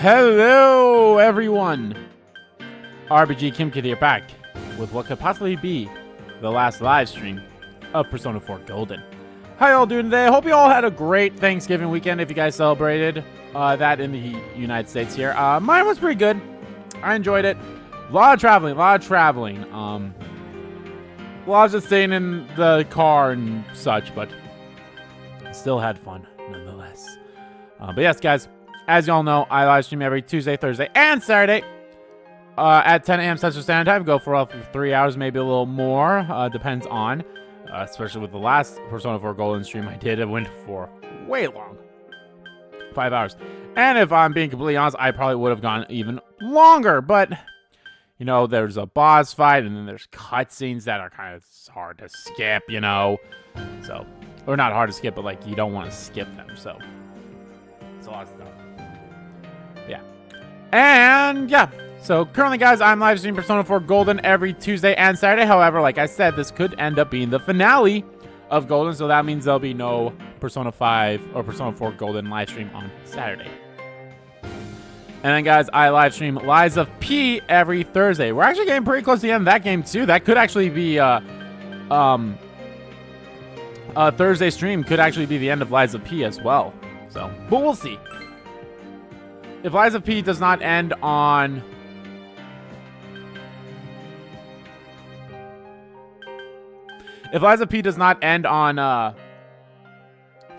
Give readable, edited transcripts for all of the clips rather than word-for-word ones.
Hello, everyone. RBG Kim Kid here, back with what could possibly be the last live stream of Persona 4 Golden. How y'all doing today? Hope you all had a great Thanksgiving weekend if you guys celebrated that in the United States here. Mine was pretty good. I enjoyed it. A lot of traveling. Well, I was just staying in the car and such, but still had fun nonetheless. But yes, guys, as y'all know, I live stream every Tuesday, Thursday, and Saturday at 10 a.m. Central Standard Time. Go for roughly 3 hours, maybe a little more. Depends on, especially with the last Persona 4 Golden stream I did. It went for way long, 5 hours. And if I'm being completely honest, I probably would have gone even longer. But you know, there's a boss fight, and then there's cutscenes that are kind of hard to skip. You know, so or not hard to skip, but like you don't want to skip them. So it's a lot of stuff. Yeah. And yeah, so currently, guys, I'm live streaming Persona 4 Golden every Tuesday and Saturday. However, like I said, this could end up being the finale of Golden, so that means there'll be no Persona 5 or Persona 4 Golden live stream on Saturday. And then, guys, I live stream Lies of P every Thursday. We're actually getting pretty close to the end of that game too. That could actually be Thursday stream could actually be the end of Lies of P as well. So, but we'll see. If Lies of P does not end on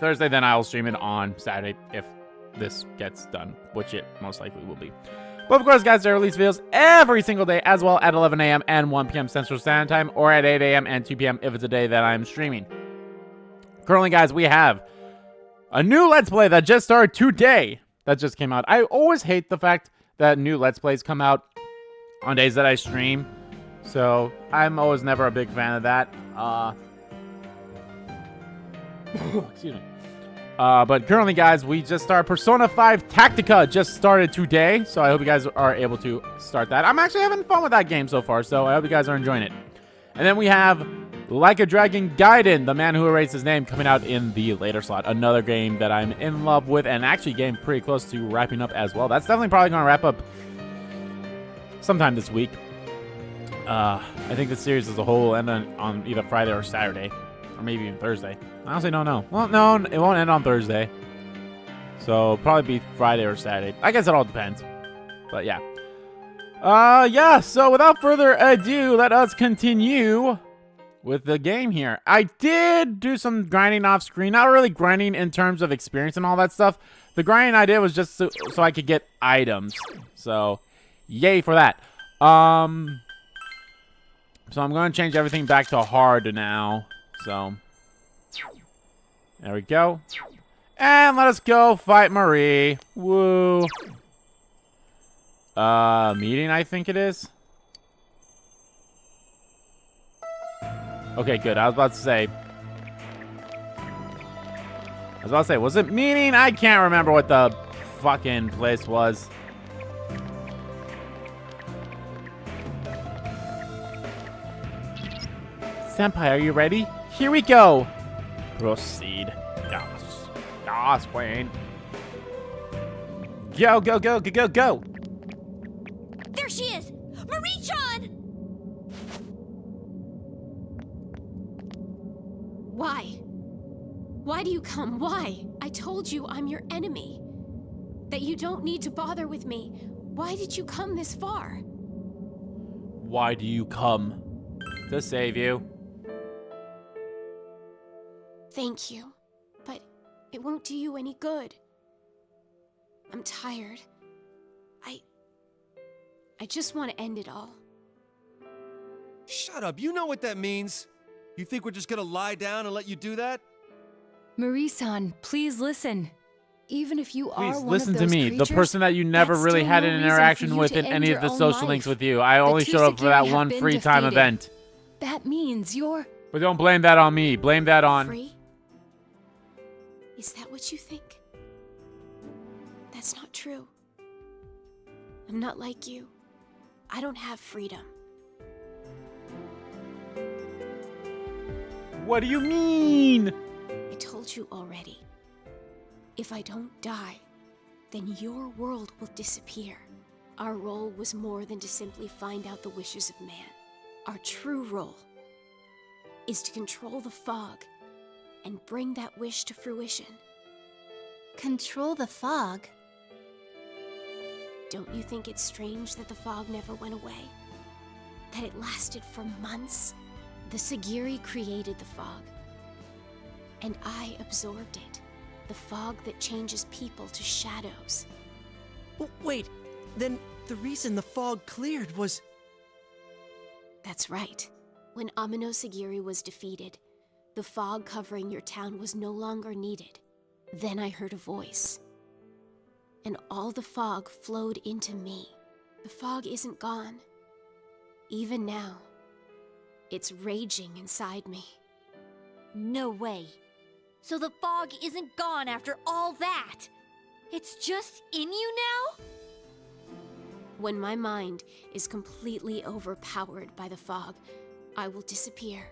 Thursday, then I'll stream it on Saturday if this gets done, which it most likely will be. But of course, guys, there are release videos every single day as well at 11 a.m. and 1 p.m. Central Standard Time, or at 8 a.m. and 2 p.m. if it's a day that I'm streaming. Currently, guys, we have a new Let's Play that just started today. That just came out. I always hate the fact that new Let's Plays come out on days that I stream. So, I'm always never a big fan of that. Excuse me. But currently, guys, we just started Persona 5 Tactica. Just started today. So, I hope you guys are able to start that. I'm actually having fun with that game so far. So, I hope you guys are enjoying it. And then we have Like a Dragon Gaiden, The Man Who Erased His Name, coming out in the later slot. Another game that I'm in love with and actually getting pretty close to wrapping up as well. That's definitely probably going to wrap up sometime this week. I think the series as a whole will end on either Friday or Saturday, or maybe even Thursday. I honestly don't know. Well, no, it won't end on Thursday. So, it'll probably be Friday or Saturday. I guess it all depends. But yeah. Yeah, so without further ado, let us continue with the game here. I did do some grinding off screen. Not really grinding in terms of experience and all that stuff. The grinding I did was just so I could get items. So, yay for that. So I'm going to change everything back to hard now. So, there we go. And let us go fight Marie. Woo. Meeting, I think it is. Okay, good. I was about to say, was it meeting? I can't remember what the fucking place was. Senpai, are you ready? Here we go. Proceed. Yes. Yes, Wayne. Go, go, go, go, go, go. There she is! Marie-chan! Why? Why do you come? Why? I told you I'm your enemy. That you don't need to bother with me. Why did you come this far? Why do you come? To save you. Thank you. But it won't do you any good. I'm tired. I just want to end it all. Shut up, you know what that means. You think we're just gonna lie down and let you do that? Marie-san, please listen. Even if you are Please one listen of to those me, creatures, the person that you never that's really still had no an reason for interaction you with to in end any your of the own social life. links with you. I only The showed up for that Tusukiri one have free been time defeated. event. That means you're... But don't blame that on me. Blame that on... Free? Is that what you think? That's not true. I'm not like you. I don't have freedom. What do you mean? I told you already. If I don't die, then your world will disappear. Our role was more than to simply find out the wishes of man. Our true role is to control the fog and bring that wish to fruition. Control the fog? Don't you think it's strange that the fog never went away? That it lasted for months? The Sagiri created the fog, and I absorbed it. The fog that changes people to shadows. Wait, then the reason the fog cleared was... That's right. When Amino Sagiri was defeated, the fog covering your town was no longer needed. Then I heard a voice, and all the fog flowed into me. The fog isn't gone. Even now, it's raging inside me. No way. So the fog isn't gone after all that? It's just in you now? When my mind is completely overpowered by the fog, I will disappear,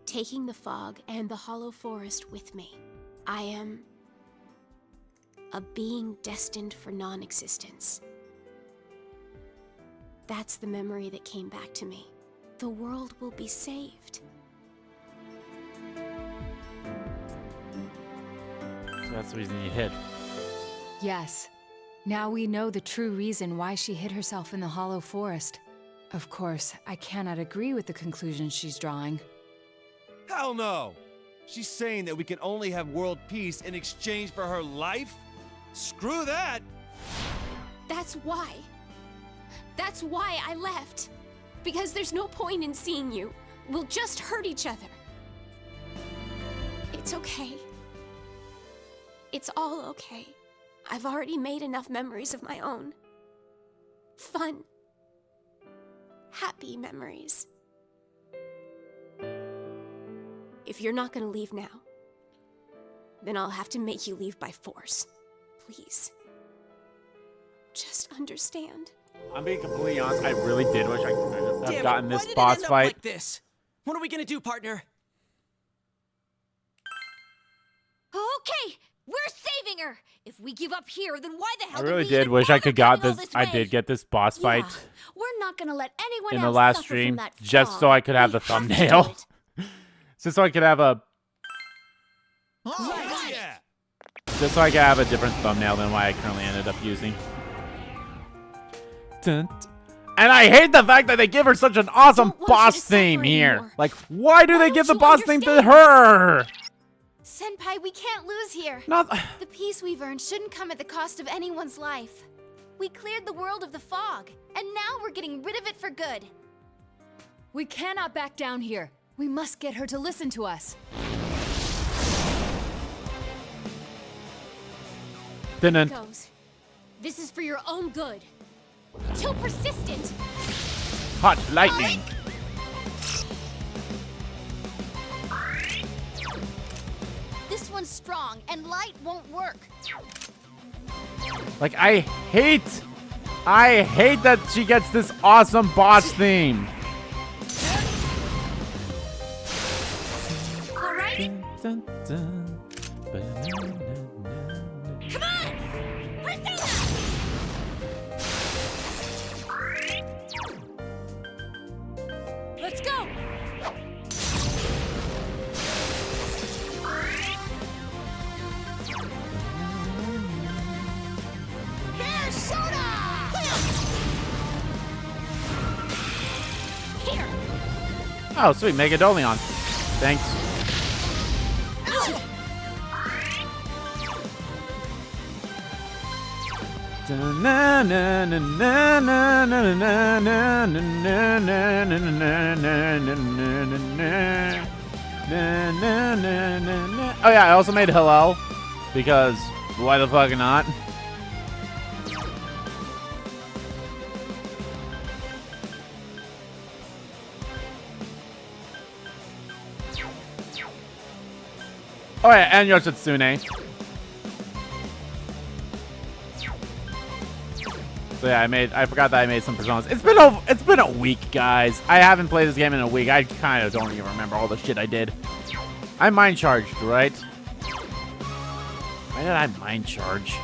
taking the fog and the hollow forest with me. I am a being destined for non-existence. That's the memory that came back to me. The world will be saved. So that's the reason you hid. Yes. Now we know the true reason why she hid herself in the hollow forest. Of course, I cannot agree with the conclusions she's drawing. Hell no! She's saying that we can only have world peace in exchange for her life? Screw that! That's why. That's why I left. Because there's no point in seeing you. We'll just hurt each other. It's okay. It's all okay. I've already made enough memories of my own. Fun. Happy memories. If you're not gonna leave now, then I'll have to make you leave by force. Please. Just understand. I'm being completely honest. I really did wish I could have Damn gotten it, this why did boss it end fight. up like this? What are we gonna do, partner? Okay, we're saving her! If we give up here, then why the hell I did really we did even wish I bother could got coming all this. this I way? did get this boss fight Yeah, we're not gonna let anyone in else the last suffer stream from that just so fog. I could have We the have to do thumbnail. it. Just so I could have a Oh, yeah! Just so I could have a different thumbnail than what I currently ended up using. Dun, dun. And I hate the fact that they give her such an awesome Don't want you boss to suffer theme here. anymore. Like, why do Why they give the don't you boss theme to understand? her? Senpai, we can't lose here. Not. The peace we've earned shouldn't come at the cost of anyone's life. We cleared the world of the fog, and now we're getting rid of it for good. We cannot back down here. We must get her to listen to us. Dun-dun. Goes. This is for your own good. Too persistent. Hot lightning. This one's strong, and light won't work. Like, I hate that she gets this awesome boss theme. All right? Dun, dun, Come on! Persona! Let's go! Here! Oh, sweet, Megadolion. Thanks. Oh yeah, I also made Hillel because why the fuck not? Oh yeah, and Yoshitsune. So yeah, I forgot that I made some personas. It's been a week, guys. I haven't played this game in a week. I kind of don't even remember all the shit I did. I mind charged, right? Why did I mind charge?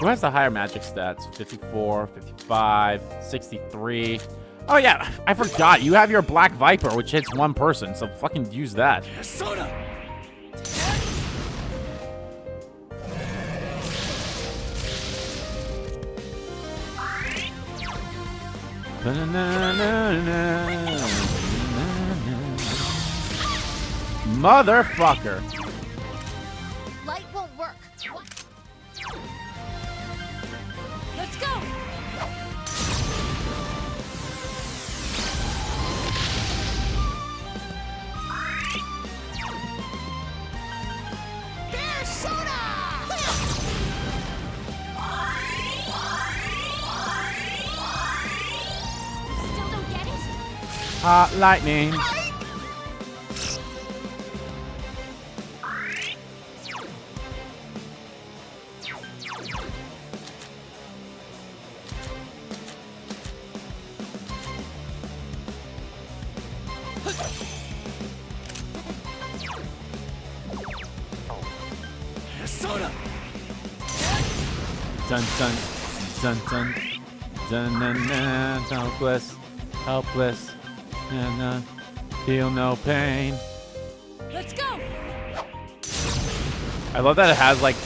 Who has the higher magic stats? 54, 55, 63. Oh yeah, I forgot. You have your Black Viper, which hits one person, so fucking use that. Soda! Motherfucker. Light won't work. Let's go! Bear soda! Still don't get it? Hot lightning. Soda! Dun dun dun dun dun dun dun. Helpless, helpless, and feel no pain. Let's go! I love that it has like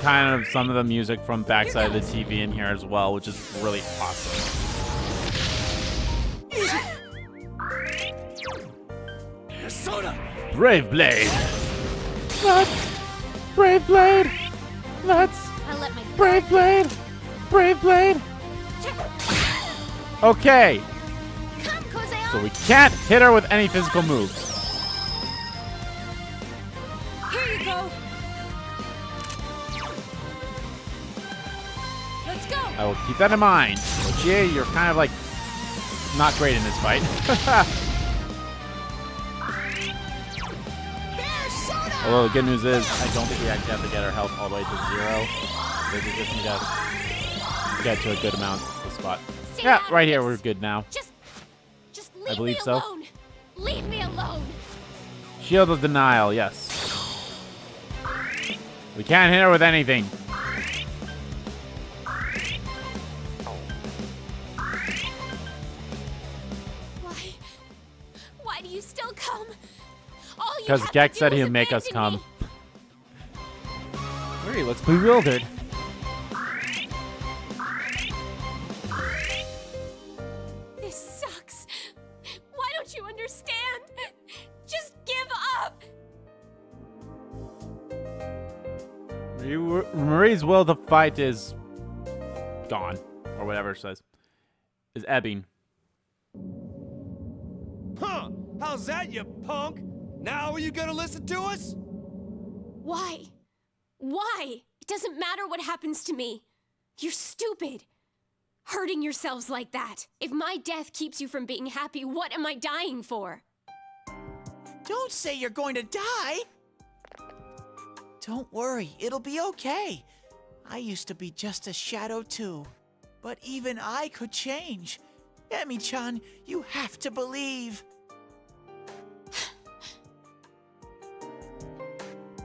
kind of some of the music from backside of the TV in here as well, which is really awesome. Soda! Brave Blade. Let's Brave Blade. Let's I let my Brave Blade. Brave Blade. Okay, Come, Kozeon! so we can't hit her with any physical moves. Here you go! Let's go! I will keep that in mind. Lucia, you're kind of like not great in this fight. Although the good news is, I don't think we actually have to get our health all the way to 0. We just need to get to a good amount of spot. Stay Yeah, out of right here, this. we're good now. Just leave believe me so. alone. Leave me alone. Shield of Denial, yes. We can't hit her with anything. Why do you still come? All you Because have to Gex do said is he'd make us abandon come. me. He looks bewildered. This sucks. Why don't you understand? Just give up. Marie's will to fight is gone, or whatever it says. Is ebbing. Huh? How's that, you punk? Now are you gonna listen to us? Why? Why? It doesn't matter what happens to me. You're stupid. Hurting yourselves like that. If my death keeps you from being happy, what am I dying for? Don't say you're going to die. Don't worry, it'll be okay. I used to be just a shadow too. But even I could change. Emi-chan, you have to believe.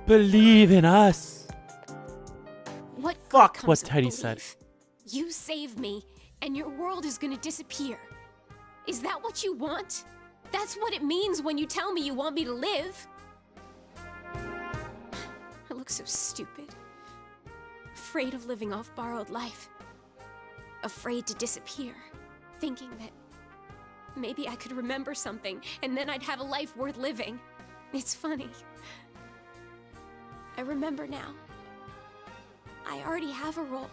Believe in us. What good Fuck comes what of Teddy belief? said. You save me, and your world is gonna disappear. Is that what you want? That's what it means when you tell me you want me to live. I look so stupid. Afraid of living off borrowed life. Afraid to disappear. Thinking that maybe I could remember something, and then I'd have a life worth living. It's funny. I remember now. I already have a role.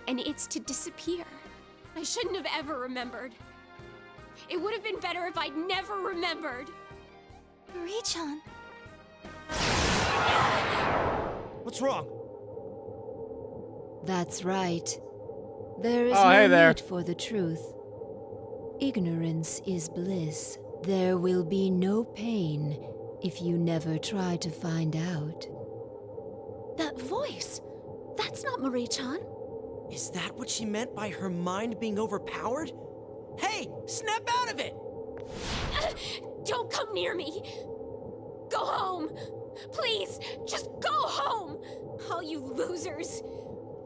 And it's to disappear. I shouldn't have ever remembered. It would have been better if I'd never remembered. Marie-chan. What's wrong? That's right. There is Oh, no hey there. need for the truth. Ignorance is bliss. There will be no pain if you never try to find out. That voice! That's not Marie-chan. Is that what she meant by her mind being overpowered? Hey, snap out of it! Don't come near me! Go home! Please, just go home! All you losers!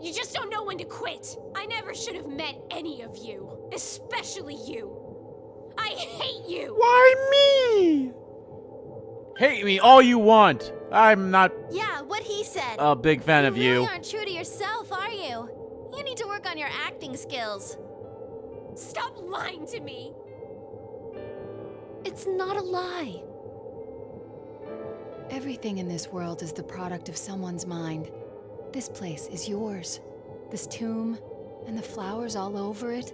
You just don't know when to quit. I never should have met any of you, especially you. I hate you. Why me? Hate me all you want. I'm not Yeah, what he said. a big fan of You you. really aren't true to yourself, are you? You need to work on your acting skills. Stop lying to me. It's not a lie. Everything in this world is the product of someone's mind. This place is yours. This tomb and the flowers all over it.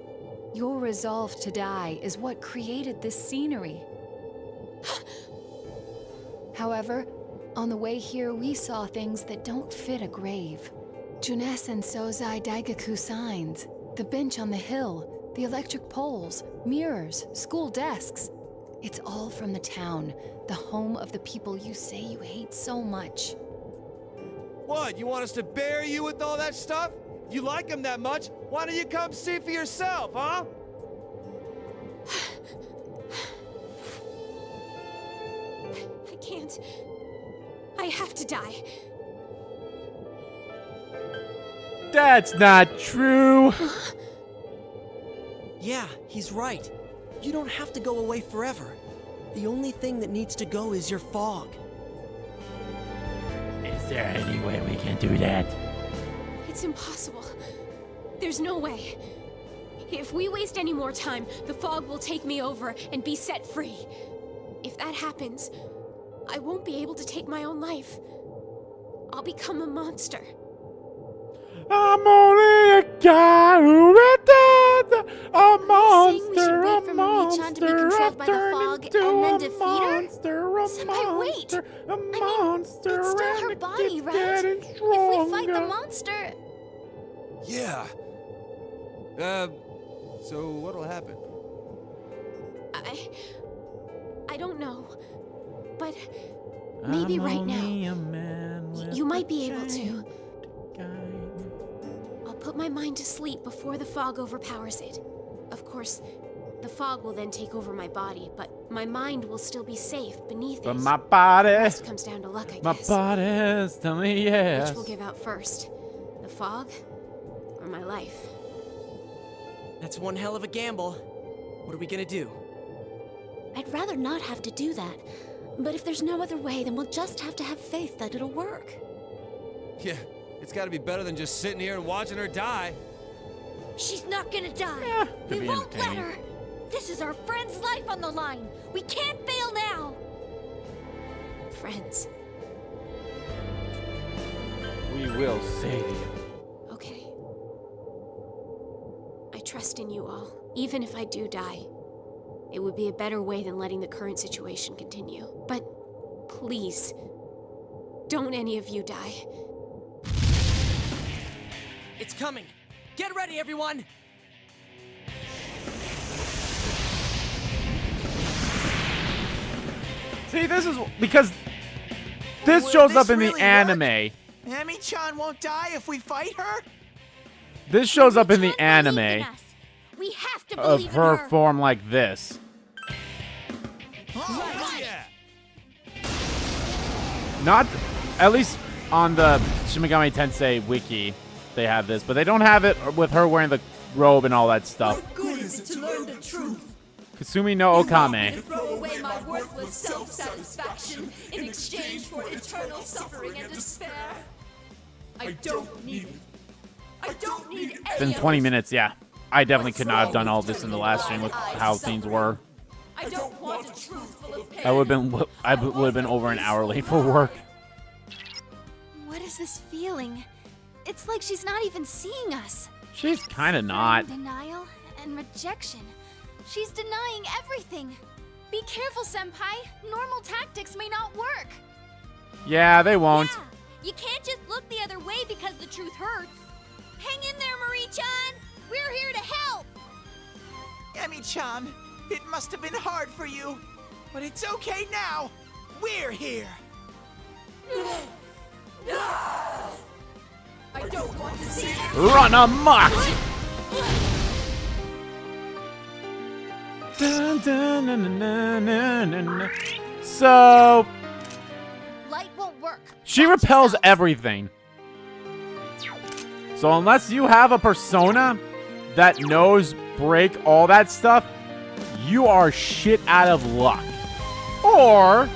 Your resolve to die is what created this scenery. However, on the way here, we saw things that don't fit a grave. Junes and Sozai Daigaku signs, the bench on the hill, the electric poles, mirrors, school desks. It's all from the town, the home of the people you say you hate so much. What, you want us to bury you with all that stuff? If you like him that much, why don't you come see for yourself, huh? I can't. I have to die. That's not true. Yeah, he's right. You don't have to go away forever. The only thing that needs to go is your fog. Is there any way we can do that? It's impossible. There's no way. If we waste any more time, the fog will take me over and be set free. If that happens, I won't be able to take my own life. I'll become a monster. I'm only a guy who returned a saying we should monster, wait a for Marie-chan to be monster. controlled by the I've fog turned and then into defeat her? a monster, a Senpai, wait! monster, a I mean, monster, it's still and her it body, keeps right? getting If we fight the stronger. monster, Yeah. So what'll happen? I don't know. But maybe right now, you might be able to. I'll put my mind to sleep before the fog overpowers it. Of course, the fog will then take over my body, but my mind will still be safe beneath But it. my body, The rest comes down to luck, I my guess. body's telling me yes. Which will give out first? The fog or my life? That's one hell of a gamble. What are we gonna do? I'd rather not have to do that. But if there's no other way, then we'll just have to have faith that it'll work. Yeah, it's gotta be better than just sitting here and watching her die. She's not gonna die. Yeah, We could be won't let entertaining. her. This is our friend's life on the line. We can't fail now. Friends. We will save you. Okay. I trust in you all, even if I do die. It would be a better way than letting the current situation continue. But please, don't any of you die. It's coming! Get ready, everyone! See, this is because this Will shows this up in the really anime. work? Emi-chan won't die if we fight her? This shows up in the Can't believe in anime us. We have to of believe her in her. form like this. Oh, yeah! Not, at least on the Shin Megami Tensei wiki, they have this, but they don't have it with her wearing the robe and all that stuff. Good is it to learn the truth? Kasumi no Okame. Throw away my worthless self-satisfaction in exchange for eternal suffering and despair. I don't need it. I don't need any It's been of 20 it. minutes, yeah. I definitely could not have done all this in the last stream with how things were. I don't want a truth full of pain. I would have been over an hour late for work. What is this feeling? It's like she's not even seeing us. She's kind of not. Denial and rejection. She's denying everything. Be careful, Senpai. Normal tactics may not work. Yeah, they won't. Yeah, you can't just look the other way because the truth hurts. Hang in there, Marie-chan. We're here to help. Emi-chan, it must have been hard for you. But it's okay now. We're here. I don't want to see it. Run amok! Dun, dun, dun, dun, dun, dun, dun, dun. So, Light won't work. she Watch repels yourselves. everything. So unless you have a persona that knows break all that stuff, you are shit out of luck. Or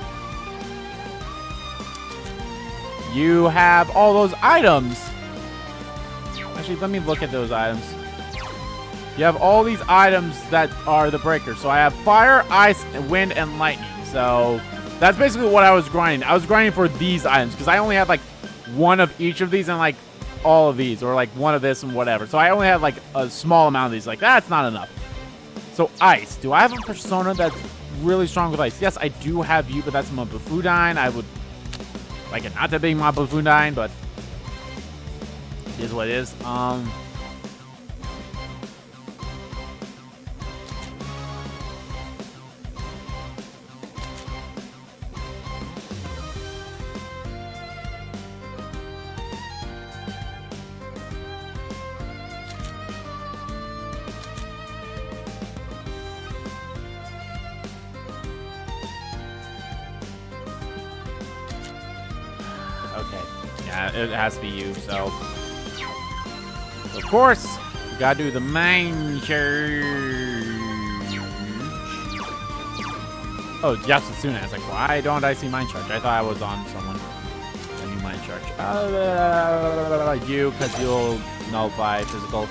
you have all those items. Actually, let me look at those items. You have all these items that are the breakers. So I have fire, ice, wind, and lightning. So that's basically what I was grinding. I was grinding for these items because I only had like one of each of these and like all of these, or like one of this and whatever. So I only had like a small amount of these. Like, that's not enough. So ice. Do I have a persona that's really strong with ice? Yes, I do have you, but that's Mabufudine. I would like it not to be Mabufudine, but it is what it is. It has to be you, so of course we gotta do the main church. Oh, Yatsuna. I was like, why don't I see Mind Charge? I thought I was on someone. A new Mind Charge. You, because you'll nullify physical.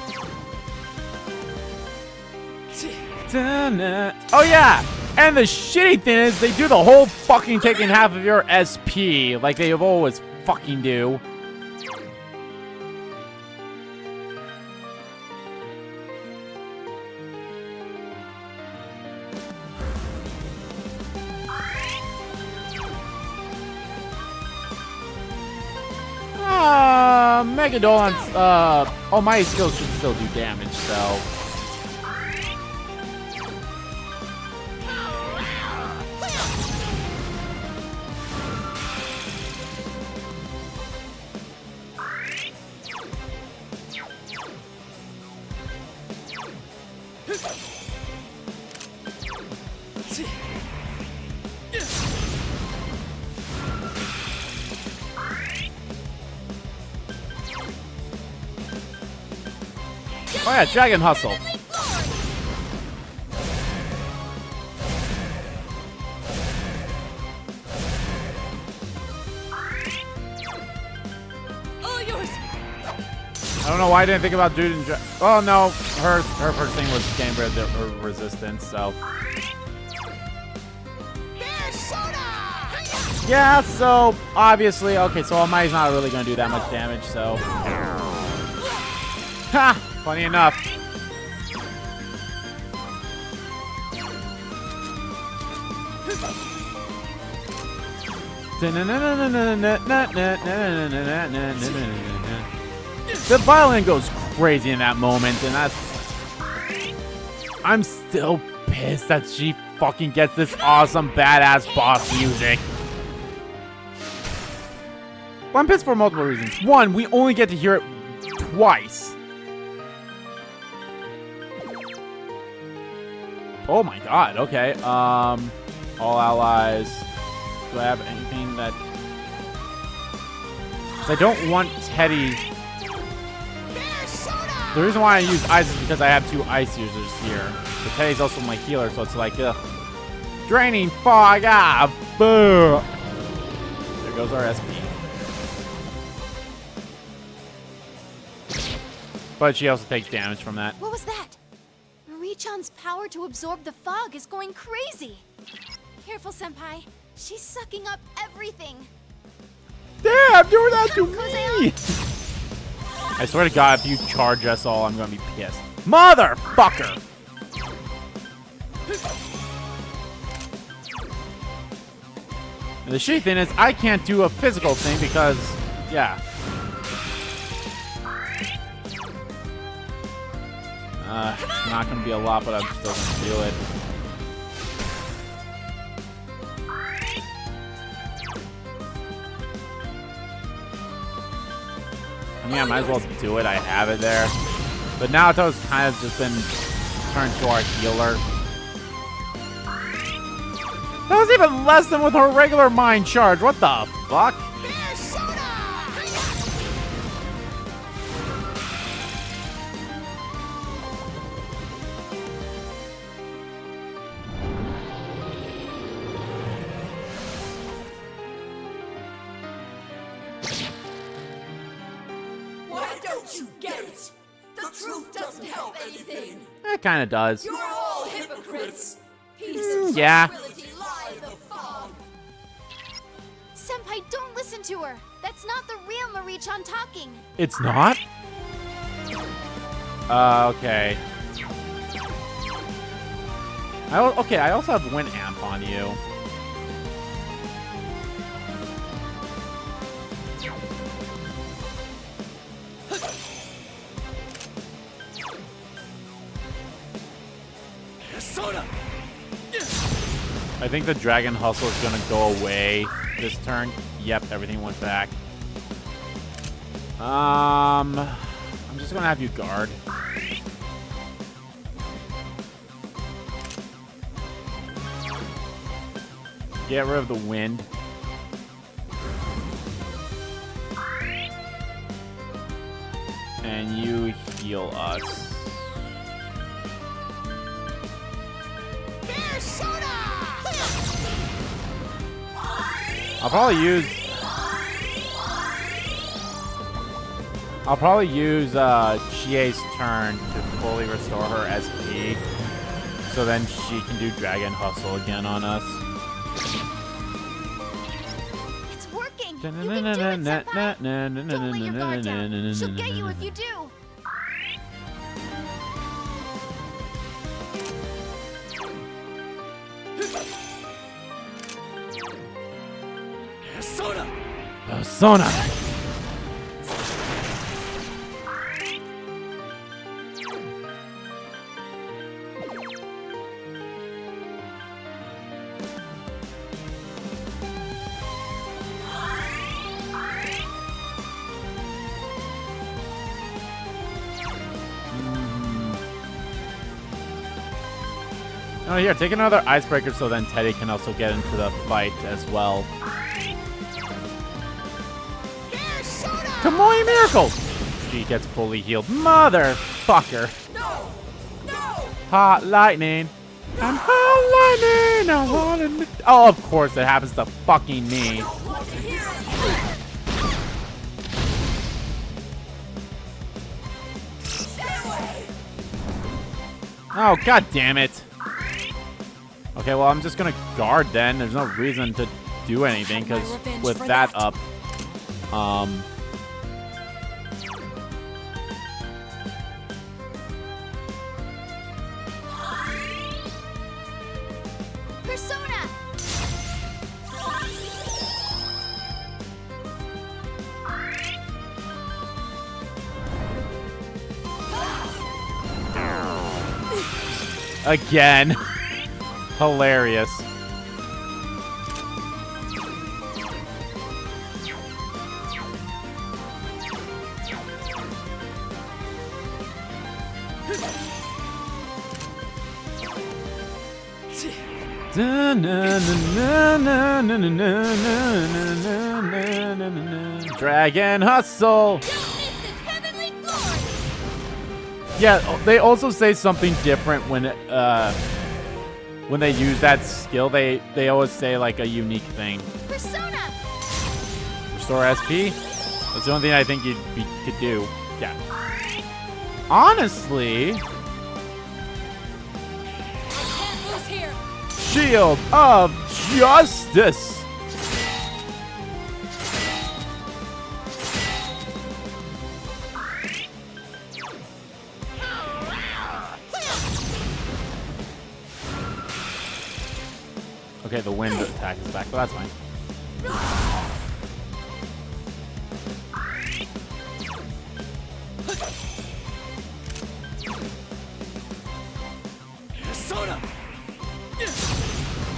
Oh yeah! And the shitty thing is, they do the whole fucking taking half of your SP, like they have always fucking do. Megadolon's almighty skills should still do damage, so. Oh yeah, Dragon Hustle. I don't know why I didn't think about doing. Oh no, her first thing was getting rid of her resistance. So yeah, so obviously, okay, so Almighty's not really gonna do that much damage. So ha, funny enough. The violin goes crazy in that moment, and that's... I'm still pissed that she fucking gets this awesome, badass boss music. Well, I'm pissed for multiple reasons. One, we only get to hear it twice. Oh my god, okay. All allies. Do I have anything that... Because I don't want Teddy... The reason why I use ice is because I have 2 ice users here. But Teddy's also my healer, so it's like, ugh. Draining fog, ah, boo! There goes our SP. But she also takes damage from that. What was that? Marie-chan's power to absorb the fog is going crazy. Careful, Senpai. She's sucking up everything. Damn, do that to me! I swear to God, if you charge us all, I'm gonna be pissed. Motherfucker! And the shitty thing is, I can't do a physical thing because, yeah. It's not gonna be a lot, but I'm still gonna do it. I mean, I might as well do it. I have it there. But Naoto's kind of just been turned to our healer. That was even less than with her regular mind charge. What the fuck? Why don't you get it? The truth doesn't help anything. It kind of does. You're all hypocrites. Peace and Yeah. tranquility lie in the fog. Senpai, don't listen to her. That's not the real Marie-chan talking. It's not? Okay. Okay, I also have Wind Amp on you. I think the Dragon Hustle is gonna go away this turn. Yep, everything went back. I'm just gonna have you guard. Get rid of the wind. And you heal us. I'll probably use Chie's turn to fully restore her SP, so then she can do Dragon Hustle again on us. It's working. You can do it, Senpai. Don't let your guard down. She'll get you if you do. Persona! Oh, here, take another icebreaker so then Teddy can also get into the fight as well. Come on, you miracle! She gets fully healed. Motherfucker! No! No! Hot lightning! I'm hot lightning! I wanna... Oh, of course it happens to fucking me. I don't want to hear it! Stay away! Oh, god damn it. Okay, well, I'm just gonna guard then. There's no reason to do anything, because with that up, Persona! again. Hilarious. Dragon Hustle. Yeah, they also say something different when they use that skill. They always say like a unique thing. Persona! Restore SP. That's the only thing I think you could do. Yeah. Honestly. Shield of Justice. Okay, the wind attack is back, but that's fine.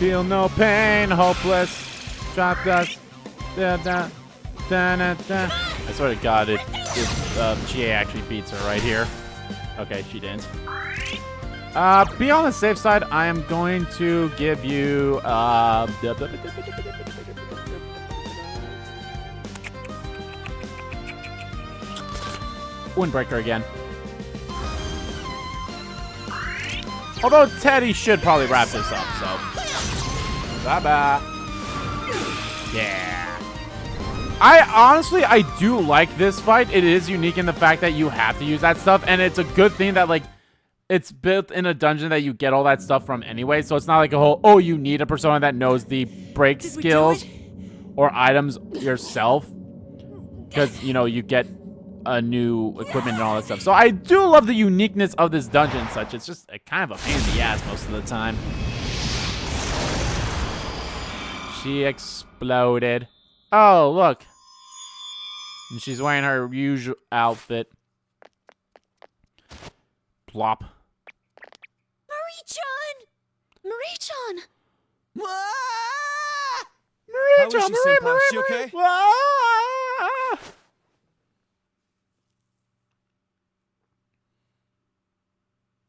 Feel no pain, hopeless. Drop dust. Da, da, da, da, da. I swear to God, if Chie actually beats her right here. Okay, she didn't. Be on the safe side. I am going to give you Windbreaker again. Although Teddy should probably wrap this up, so. Bye-bye. Yeah. I do like this fight. It is unique in the fact that you have to use that stuff, and it's a good thing that, like, it's built in a dungeon that you get all that stuff from anyway, so it's not like a whole, oh, you need a persona that knows the break skills or items yourself, because, you know, you get a new equipment and all that stuff. So I do love the uniqueness of this dungeon and such. It's just a kind of a pain in the ass most of the time. She exploded. Oh, look. And she's wearing her usual outfit. Plop. Marie-chan! Marie-chan! How is she, Senpai? She okay?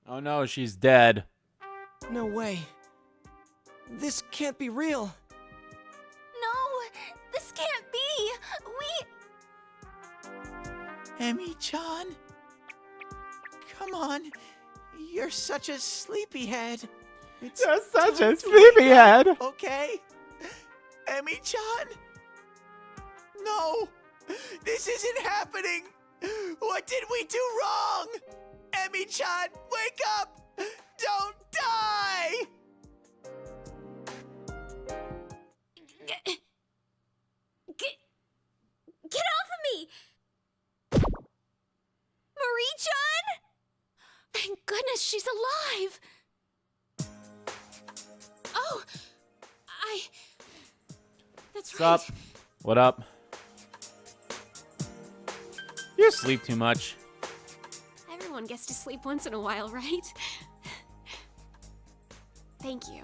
Oh no, she's dead. No way. This can't be real. No! This can't be! Emi-chan? Come on. You're such a sleepyhead. You're such a sleepyhead. Okay? Emi-chan? No! This isn't happening! What did we do wrong? Emi-chan, wake up! Don't die! Get off of me! Marie-chan? Thank goodness she's alive! Oh! That's What's right. up? What up? You sleep too much. Everyone gets to sleep once in a while, right? Thank you.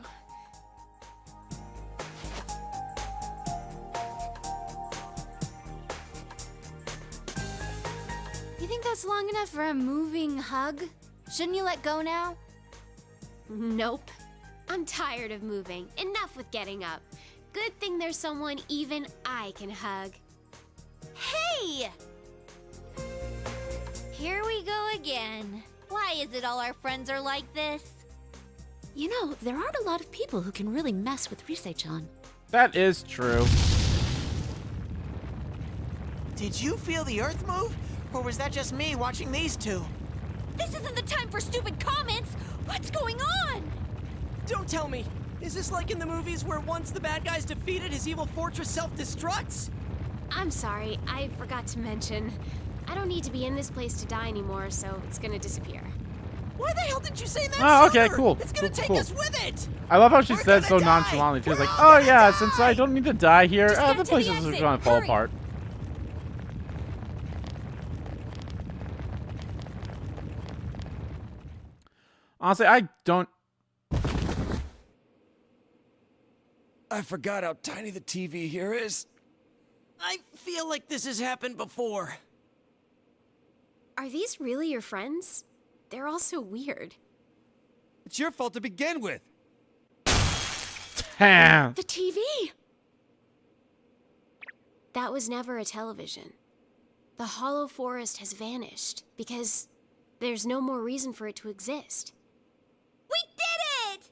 You think that's long enough for a moving hug? Shouldn't you let go now? Nope. I'm tired of moving. Enough with getting up. Good thing there's someone even I can hug. Hey! Here we go again. Why is it all our friends are like this? You know, there aren't a lot of people who can really mess with Rise-chan. That is true. Did you feel the earth move? Or was that just me watching these two? This isn't the time for stupid comments! What's going on? Don't tell me. Is this like in the movies where once the bad guy's defeated, his evil fortress self-destructs? I'm sorry, I forgot to mention. I don't need to be in this place to die anymore, so it's gonna disappear. Why the hell did you say that Oh, okay, sooner? cool. It's gonna Cool, take cool. us with it! I love how she We're says so gonna die. nonchalantly. Feels We're like, all oh gonna yeah, die. since I don't need to die here, Just get the to place the is exit. going to fall Hurry. apart. Honestly, I don't. I forgot how tiny the TV here is. I feel like this has happened before. Are these really your friends? They're all so weird. It's your fault to begin with. Damn. The TV! That was never a television. The hollow forest has vanished because there's no more reason for it to exist. We did it!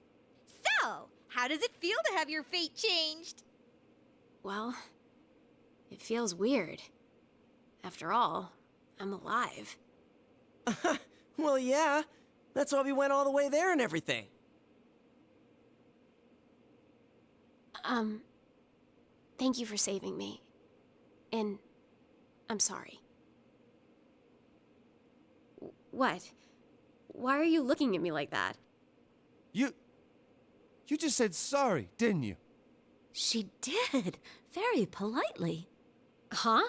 So, how does it feel to have your fate changed? Well, it feels weird. After all, I'm alive. Well, yeah. That's why we went all the way there and everything. Thank you for saving me. And I'm sorry. What? Why are you looking at me like that? You just said sorry, didn't you? She did, very politely. Huh?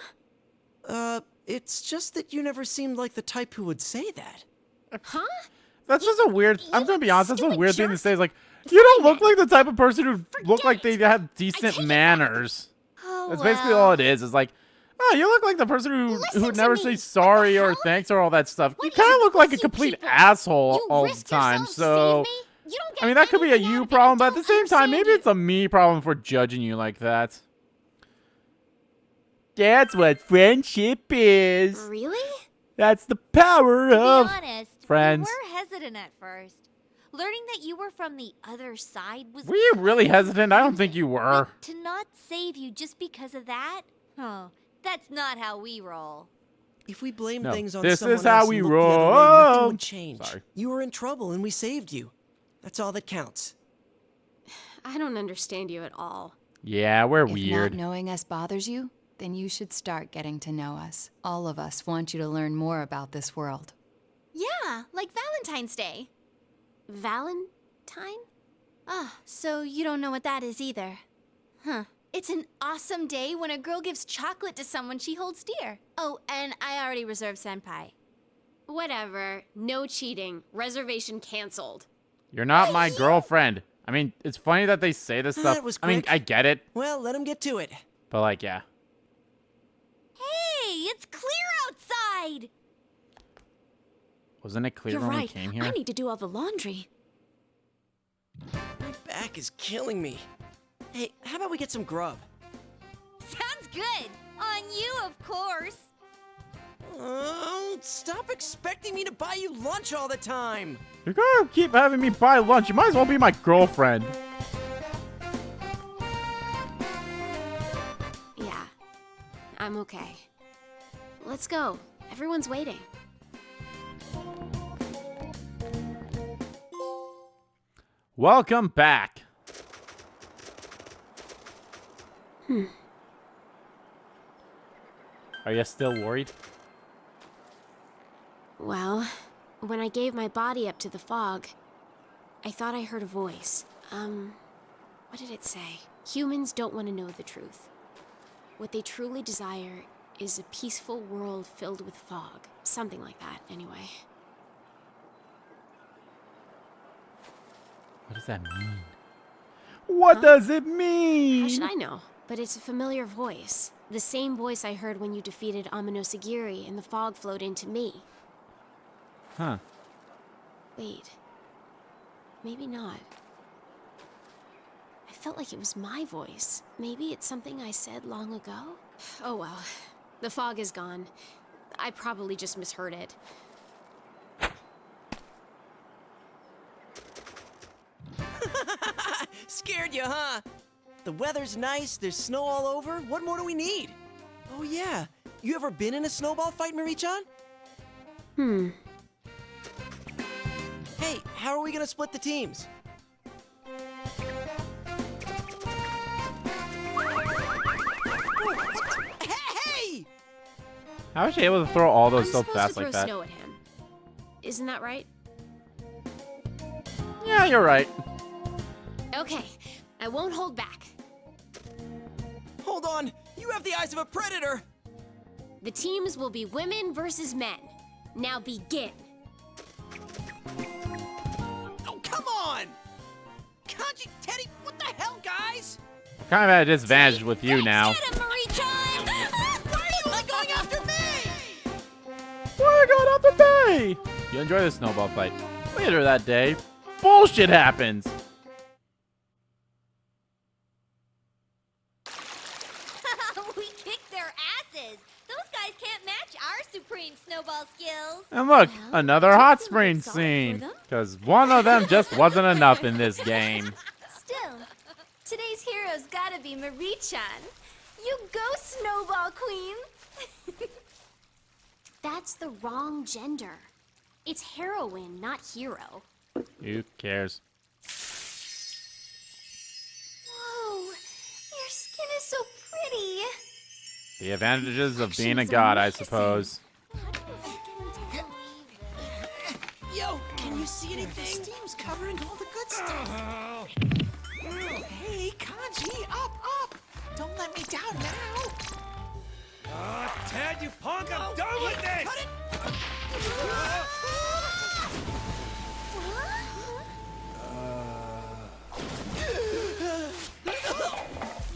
It's just that you never seemed like the type who would say that. Huh? That's just a weird. I'm gonna be honest. That's a stupid weird thing to jerk. say. It's like you don't look like the type of person who look like they have decent take it manners. Oh, That's basically all it is. It's like, oh, you look like the person who Listen would to never me. say What sorry the or hell? thanks or all that stuff. What You is kind of it look like a with you complete people? asshole You all the risk time. yourselves to So, save me? You don't get I mean, that could be a anything out you of it. problem, but I at the don't same time, maybe understand it's a me problem for judging you like that. That's what friendship is. you. Really? That's the power To be of honest, friends. we were hesitant at first. Learning that you were from the other side was Were you really hesitant? I don't think you were. But to not save you just because of that, Oh, that's not how we roll. If we blame No, things on this someone is how else we and looked the other way, roll. nothing would change. Sorry. You were in trouble and we saved you. That's all that counts. I don't understand you at all. Yeah, we're If weird. not knowing us bothers you, then you should start getting to know us. All of us want you to learn more about this world. Yeah, like Valentine's Day. Valentine? Ah, so you don't know what that is either. Huh. It's an awesome day when a girl gives chocolate to someone she holds dear. Oh, and I already reserved Senpai. Whatever. No cheating. Reservation canceled. You're not my girlfriend. I mean, it's funny that they say this stuff. That was I mean, quick. I get it, Well, let him get to it. but like, yeah. Hey, it's clear outside! Wasn't it clear You're when we right. came here? I need to do all the laundry. My back is killing me. Hey, how about we get some grub? Sounds good! On you, of course! Oh, stop expecting me to buy you lunch all the time. You're gonna keep having me buy lunch. You might as well be my girlfriend. Yeah. I'm okay. Let's go. Everyone's waiting. Welcome back. Are you still worried? Well, when I gave my body up to the fog, I thought I heard a voice. What did it say? Humans don't want to know the truth. What they truly desire is a peaceful world filled with fog. Something like that, anyway. What does that mean? What does it mean? How should I know? But it's a familiar voice. The same voice I heard when you defeated Amano and the fog flowed into me. Huh. Wait. Maybe not. I felt like it was my voice. Maybe it's something I said long ago? Oh well. The fog is gone. I probably just misheard it. Scared you, huh? The weather's nice, there's snow all over. What more do we need? Oh yeah, you ever been in a snowball fight, Marie-chan? Hey, how are we gonna split the teams? Hey! How was she able to throw all those I'm so supposed fast to throw like that? snow at him. Isn't that right? Yeah, you're right. Okay, I won't hold back. Hold on, you have the eyes of a predator! The teams will be women versus men. Now begin. Oh, come on! Kanji, Teddy, what the hell, guys? Kind of at a disadvantage with you now. Get him, Marie-chan! Why are you all going after me? Why got out the bay? You enjoy the snowball fight. Later that day, bullshit happens. We kicked their asses! Those guys can't match our supreme snowball skills! And look, Well, another I hot feel spring sorry for scene. them. Because one of them just wasn't enough in this game. Still, today's hero's gotta be Marie-chan. You go, Snowball Queen! That's the wrong gender. It's heroine, not hero. Who cares? Whoa, your skin is so pretty. The advantages of being a Action's god, I amazing. suppose. Yo, can you see anything? Steam's covering all the good stuff. Hey, Kanji, up! Don't let me down now. Ted, you punk! I'm done with this! Cut it!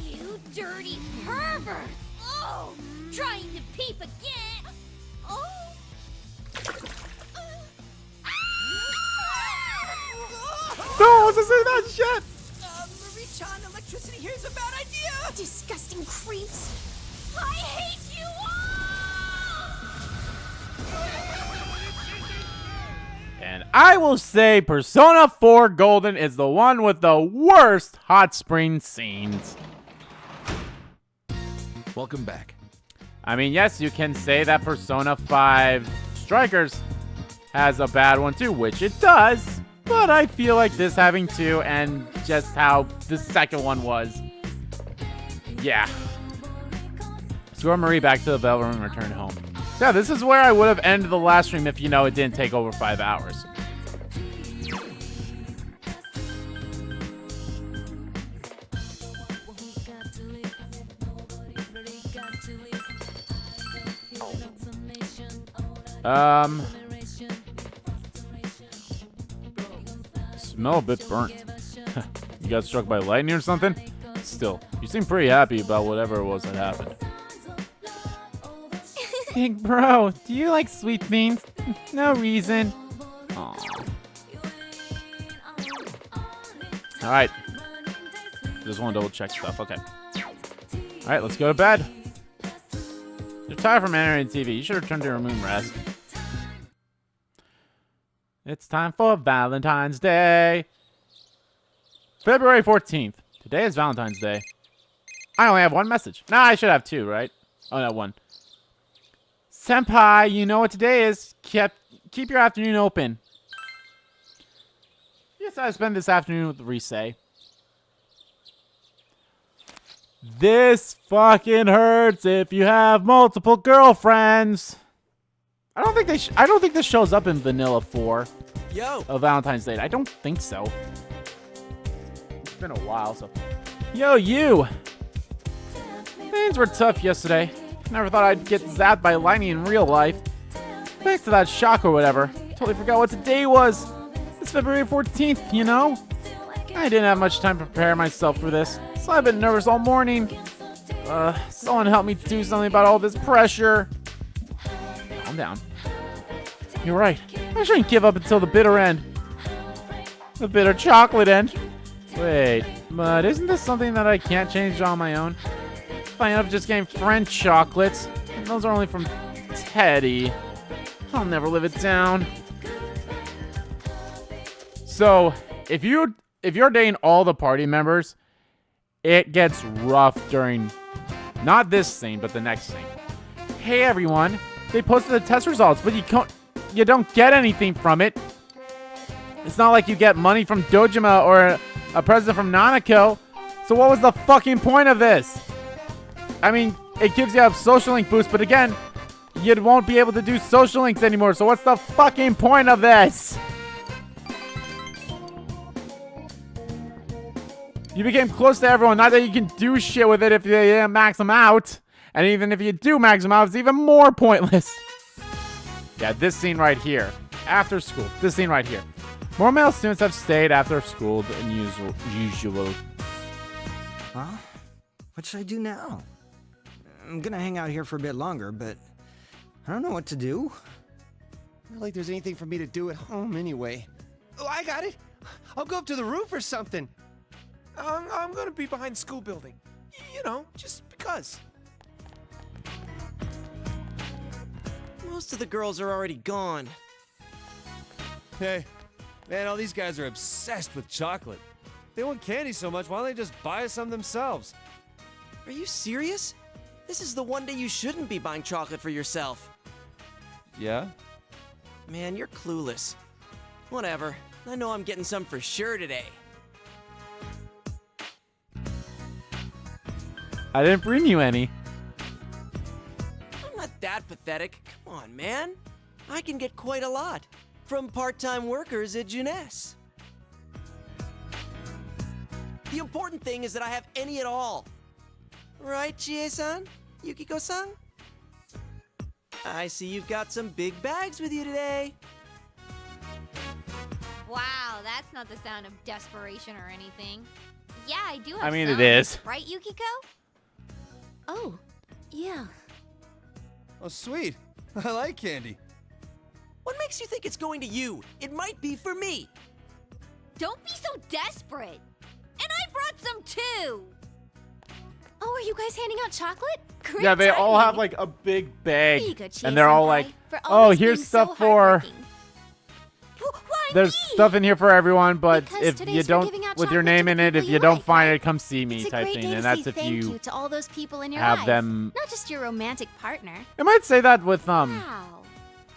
You dirty perverts! Oh! Trying to peep again! Oh! No, let's say that shit! Marie-chan, electricity here's a bad idea! Disgusting creeps. I hate you all! And I will say Persona 4 Golden is the one with the worst hot spring scenes. Welcome back. I mean, yes, you can say that Persona 5 Strikers has a bad one too, which it does. But I feel like this having two and just how the second one was. Yeah. Escort Marie back to the bell room and return home. So yeah, this is where I would have ended the last stream if, you know, it didn't take over 5 hours. Smell a bit burnt. You got struck by lightning or something? Still, you seem pretty happy about whatever it was that happened. Big bro, do you like sweet things? No reason. Aww. Alright. Just want to double check stuff. Okay. Alright, let's go to bed. You're tired from entering TV. You should return to your room rest. It's time for Valentine's Day. February 14th. Today is Valentine's Day. I only have one message. Nah, I should have two, right? Oh, no, one. Senpai, you know what today is. Keep your afternoon open. Yes, I spend this afternoon with Risei. This fucking hurts if you have multiple girlfriends. I don't think this shows up in Vanilla 4. Yo. Of Valentine's Day. I don't think so. It's been a while, so. Yo, you. Things were tough yesterday. Never thought I'd get zapped by lightning in real life. Thanks to that shock or whatever. Totally forgot what today was. It's February 14th, you know? I didn't have much time to prepare myself for this, so I've been nervous all morning. Someone help me do something about all this pressure. Calm down. You're right. I shouldn't give up until the bitter end. The bitter chocolate end. Wait, but isn't this something that I can't change on my own? If I end up just getting French chocolates, and those are only from Teddy, I'll never live it down. So, if you're dating all the party members, it gets rough during not this scene, but the next scene. Hey everyone, they posted the test results, but you don't get anything from it. It's not like you get money from Dojima or a present from Nanako. So what was the fucking point of this? I mean, it gives you a social link boost, but again, you won't be able to do social links anymore. So what's the fucking point of this? You became close to everyone. Not that you can do shit with it if you max them out. And even if you do max them out, it's even more pointless. Yeah, this scene right here. After school. This scene right here. More male students have stayed after school than usual. Huh? What should I do now? I'm gonna hang out here for a bit longer, but I don't know what to do. Not like there's anything for me to do at home anyway. Oh, I got it! I'll go up to the roof or something. I'm gonna be behind the school building. You know, just because. Most of the girls are already gone. Hey, man, all these guys are obsessed with chocolate. They want candy so much, why don't they just buy some themselves? Are you serious? This is the one day you shouldn't be buying chocolate for yourself. Yeah? Man, you're clueless. Whatever. I know I'm getting some for sure today. I didn't bring you any. I'm not that pathetic. Come on, man. I can get quite a lot from part-time workers at Jeunesse. The important thing is that I have any at all. Right, Chie-san? Yukiko-san? I see you've got some big bags with you today. Wow, that's not the sound of desperation or anything. Yeah, I do have I mean, some. it is. Right, Yukiko? Oh, yeah. Oh, sweet. I like candy. What makes you think it's going to you? It might be for me. Don't be so desperate. And I brought some too. Oh, are you guys handing out chocolate? Great Yeah, they all timing. have like a big bag. Here you go, And they're all Chie-senpai, like, for oh, always here's being stuff so for... hardworking. Why there's stuff in here for everyone, but Because if today's you for don't, giving out with your chocolate name to in the it, if people you you don't like, find right? it, come see me It's a type great thing, day to and that's say if thank you to all those people in your have life. them. Not just your romantic partner. I might say that with Wow.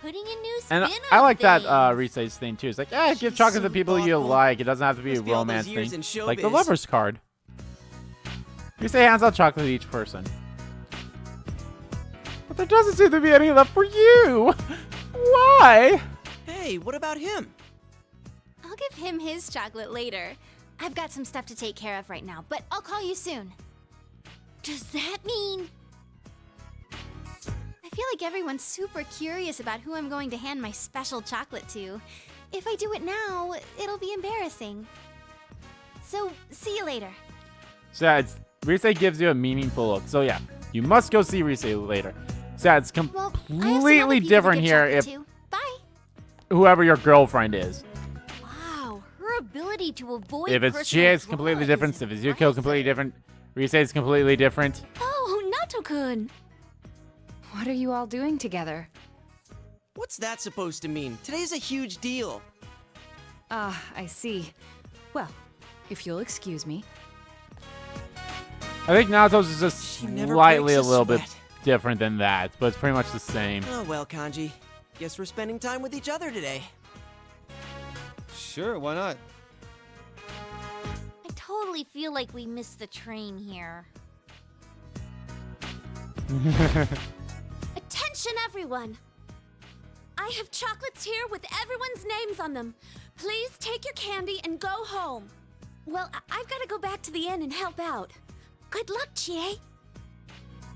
Putting a new spin and on I like that things. Risei's thing too. It's like, yeah, give She's chocolate so to people you thoughtful. like. It doesn't have to be a Must be all those romance years thing, in like the showbiz. lover's card. Risei hands out chocolate to each person, but there doesn't seem to be any left for you. Why? Hey, what about him? I'll give him his chocolate later. I've got some stuff to take care of right now, but I'll call you soon. Does that mean I feel like everyone's super curious about who I'm going to hand my special chocolate to. If I do it now, it'll be embarrassing. So, see you later. So yeah, Risei gives you a meaningful look. So yeah, you must go see Risei later. So yeah, it's Well, I have some other completely people to different give here chocolate if to. Bye. whoever your girlfriend is. wow, her ability to avoid If it's personal Chie, it's drama completely is different. If it's Yuko, completely different. Risei is completely different. Oh, Nato-kun. What are you all doing together? What's that supposed to mean? Today's a huge deal. Ah, I see. Well, if you'll excuse me. I think Nato's is just She never slightly breaks a a little bit sweat. different than that, but it's pretty much the same. Oh well, Kanji. Guess we're spending time with each other today. Sure, why not? I totally feel like we missed the train here. Attention, everyone! I have chocolates here with everyone's names on them. Please take your candy and go home. Well, I've got to go back to the inn and help out. Good luck, Chie.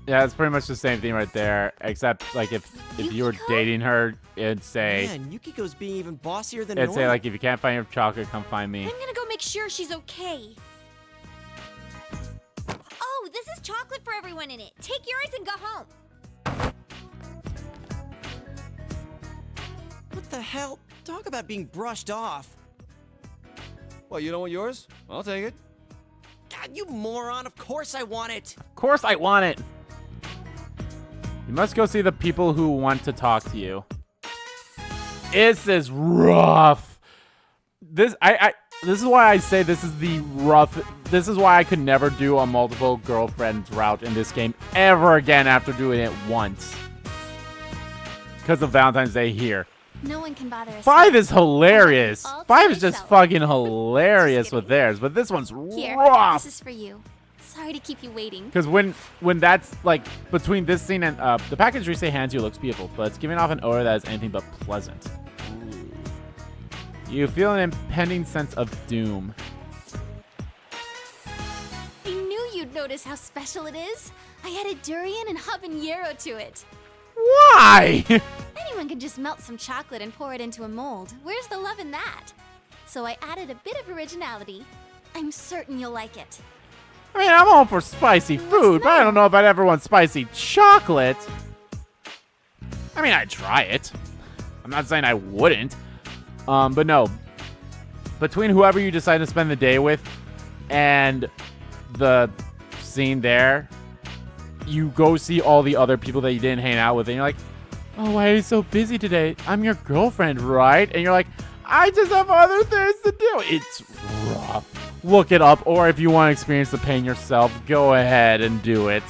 Yeah, it's pretty much the same thing right there, except like if you were dating her, it'd say Man, Yukiko's being even bossier than it'd say normal. like if you can't find your chocolate, come find me. I'm gonna go make sure she's okay. Oh, this is chocolate for everyone in it. Take yours and go home. What the hell? Talk about being brushed off. What, you don't want yours? I'll take it. God, you moron. Of course I want it. Of course I want it. You must go see the people who want to talk to you. This is rough. This is why I say this is the rough. This is why I could never do a multiple girlfriends route in this game ever again after doing it once. Because of Valentine's Day here. No one can bother us. 5 is hilarious. All to 5 is just myself. fucking hilarious with theirs, but this one's Here, rough. this is for you. Sorry to keep you waiting. Because when that's like between this scene and the package Risei hands you looks beautiful, but it's giving off an odor that is anything but pleasant. Ooh. You feel an impending sense of doom. I knew you'd notice how special it is. I added durian and habanero to it. Why? Anyone can just melt some chocolate and pour it into a mold. Where's the love in that? So I added a bit of originality. I'm certain you'll like it. I mean, I'm all for spicy food, but I don't know if I'd ever want spicy chocolate. I mean, I'd try it. I'm not saying I wouldn't. But no. Between whoever you decide to spend the day with and the scene there, you go see all the other people that you didn't hang out with, and you're like, oh, why are you so busy today? I'm your girlfriend, right? And you're like, I just have other things to do. It's rough. Look it up, or if you want to experience the pain yourself, go ahead and do it.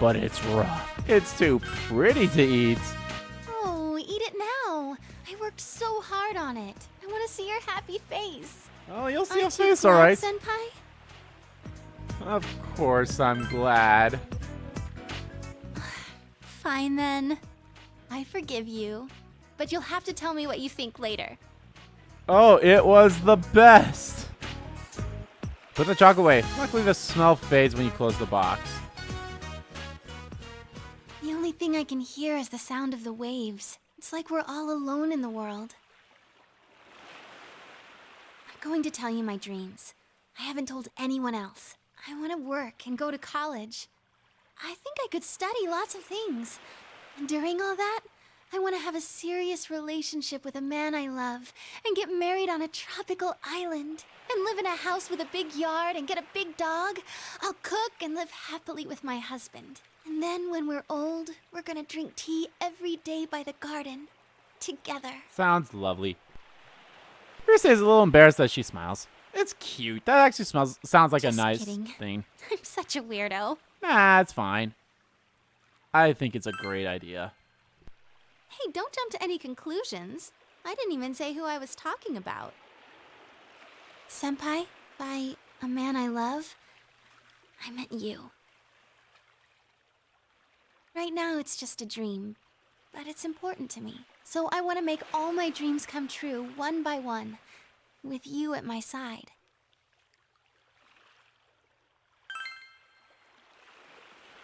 But it's rough. It's too pretty to eat. Oh, eat it now. I worked so hard on it. I want to see your happy face. Oh, you'll see Aren't a you face, all glad, right. Senpai? Of course, I'm glad. Fine then. I forgive you. But you'll have to tell me what you think later. Oh, it was the best. Put the chocolate away. Luckily, the smell fades when you close the box. The only thing I can hear is the sound of the waves. It's like we're all alone in the world. I'm going to tell you my dreams. I haven't told anyone else. I want to work and go to college. I think I could study lots of things. And during all that, I want to have a serious relationship with a man I love and get married on a tropical island and live in a house with a big yard and get a big dog. I'll cook and live happily with my husband. And then when we're old, we're gonna drink tea every day by the garden. Together. Sounds lovely. Rise is a little embarrassed that she smiles. It's cute. That actually sounds like Just a nice kidding. thing. I'm such a weirdo. Nah, it's fine. I think it's a great idea. Hey, don't jump to any conclusions. I didn't even say who I was talking about. Senpai, by a man I love, I meant you. Right now, it's just a dream, but it's important to me. So I want to make all my dreams come true, one by one, with you at my side.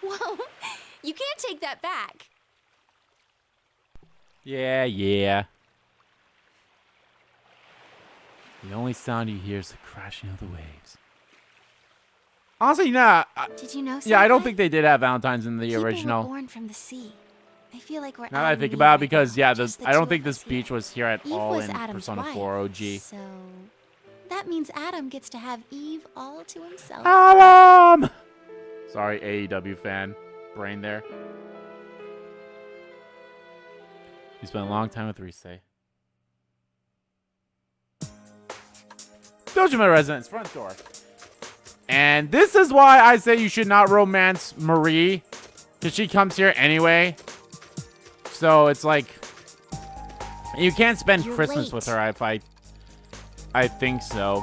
Whoa, you can't take that back. Yeah. The only sound you hear is the crashing of the waves. Honestly, nah. Did you know? Yeah, I don't Senpai? think they did have Valentine's in the People original. were born from the sea. I feel like we're. Now that I Adam think and about it, Eve right because now, yeah, just the I don't two think of this us beach here. was here at Eve all was in Adam's Persona wife, 4 OG. So that means Adam gets to have Eve all to himself. Adam! Sorry, AEW fan. Brain there. You spent a long time with Rise. Dojima residence front door. And this is why I say you should not romance Marie. Because she comes here anyway. So it's like, you can't spend You're Christmas late. with her if I think so.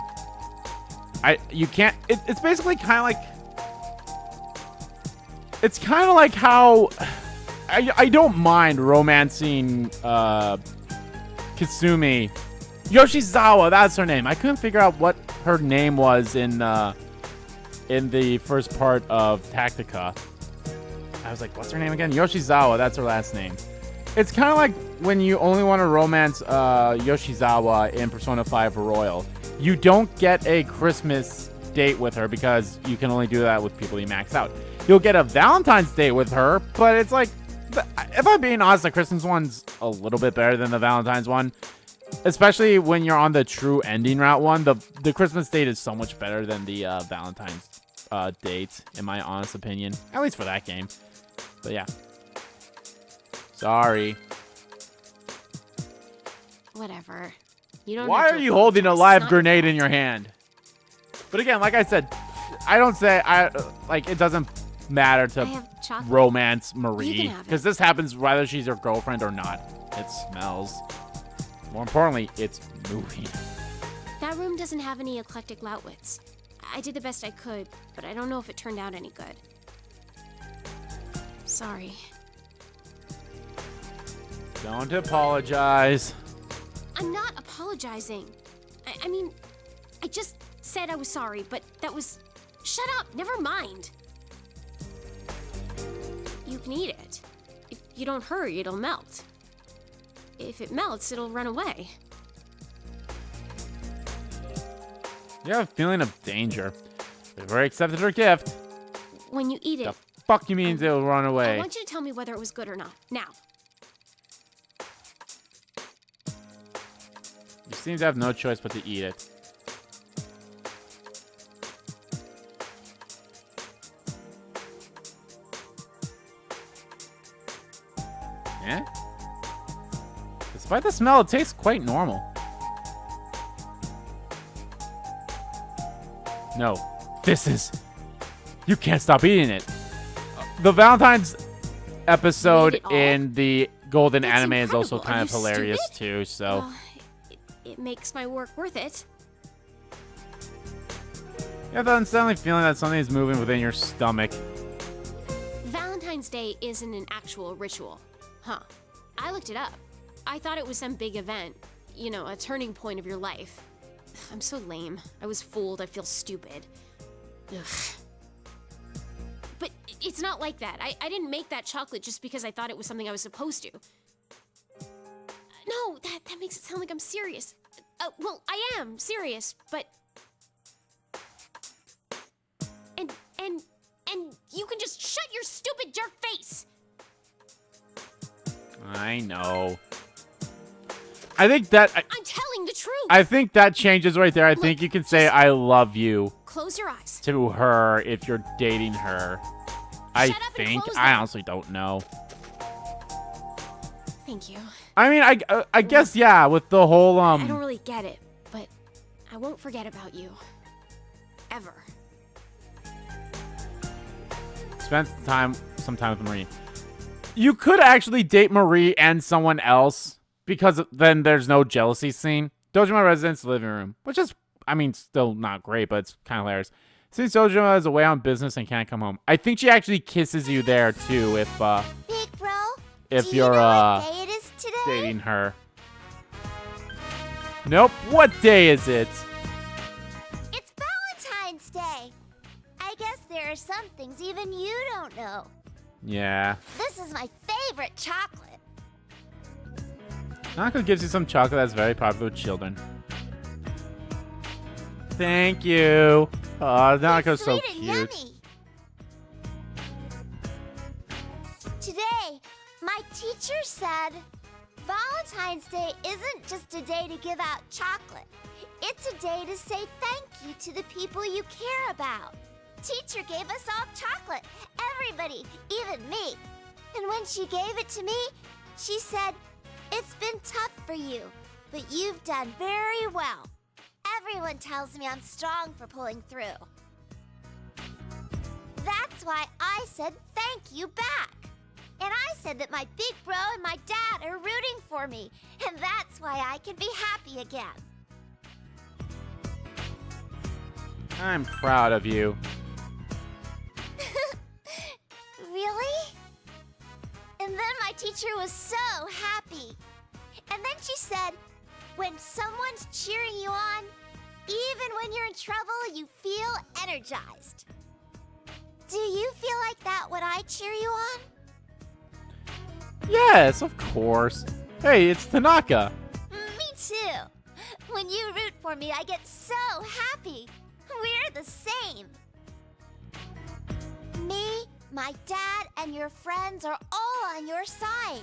You can't, it's basically kind of like, it's kind of like how, I don't mind romancing Kasumi. Yoshizawa, that's her name. I couldn't figure out what her name was in the first part of Tactica. I was like, what's her name again? Yoshizawa, that's her last name. It's kind of like when you only want to romance Yoshizawa in Persona 5 Royal. You don't get a Christmas date with her because you can only do that with people you max out. You'll get a Valentine's date with her, but it's like, if I'm being honest, the Christmas one's a little bit better than the Valentine's one. Especially when you're on the true ending route one. The Christmas date is so much better than the Valentine's date, in my honest opinion. At least for that game. But yeah. Sorry. Whatever. You don't. Why have are to you holding a apologize. live It's not your grenade in fault. your hand? But again, like I said, I don't say it doesn't matter I to have chocolate. romance You Marie can have it. because this happens whether she's your girlfriend or not. It smells. More importantly, it's moving. That room doesn't have any eclectic loudwits. I did the best I could, but I don't know if it turned out any good. Sorry. Don't apologize. I'm not apologizing. I mean, I just said I was sorry, but that was... Shut up, never mind. You can eat it. If you don't hurry, it'll melt. If it melts, it'll run away. You have a feeling of danger. We've already accepted her gift. When you eat it, The fuck you mean it'll run I away? want you to tell me whether it was good or not. Now. You seem to have no choice but to eat it. Yeah? Despite the smell, it tastes quite normal. No. This is... You can't stop eating it. The Valentine's episode Eat it all? in the Golden That's Anime is also incredible. kind Are of you hilarious stupid? too, so... Well, it makes my work worth it. You have that unsettling feeling that something is moving within your stomach. Valentine's Day isn't an actual ritual. Huh. I looked it up. I thought it was some big event. You know, a turning point of your life. I'm so lame. I was fooled. I feel stupid. Ugh. But it's not like that. I didn't make that chocolate just because I thought it was something I was supposed to. No, that makes it sound like I'm serious. Well, I am serious, but... And you can just shut your stupid jerk face! I know. I think that... I'm telling the truth! I think that changes right there. I think you can say I love you Close your eyes. to her if you're dating her. I Shut up and think. close I them. honestly don't know. Thank you. I mean, I guess, yeah, with the whole, I don't really get it, But I won't forget about you. Ever. Spend some time with Marie. You could actually date Marie and someone else, because then there's no jealousy scene. Dojima residence living room, which is, I mean, still not great, but it's kind of hilarious. Since Dojima is away on business and can't come home, I think she actually kisses you there too. If Big bro, if do you you're know what day it is today? dating her. Nope. What day is it? It's Valentine's Day. I guess there are some things even you don't know. Yeah. This is my favorite chocolate. Nako gives you some chocolate that's very popular with children. Thank you. Oh, Nako's so Sweet and cute. yummy. Today, my teacher said Valentine's Day isn't just a day to give out chocolate. It's a day to say thank you to the people you care about. Teacher gave us all chocolate, everybody, even me. And when she gave it to me, she said, "It's been tough for you, but you've done very well. Everyone tells me I'm strong for pulling through." That's why I said thank you back. And I said that my big bro and my dad are rooting for me, and that's why I can be happy again. I'm proud of you. Really? And then my teacher was so happy. And then she said, when someone's cheering you on, even when you're in trouble, you feel energized. Do you feel like that when I cheer you on? Yes, of course. Hey, it's Tanaka. Me too. When you root for me, I get so happy. We're the same. Me, my dad, and your friends are all on your side.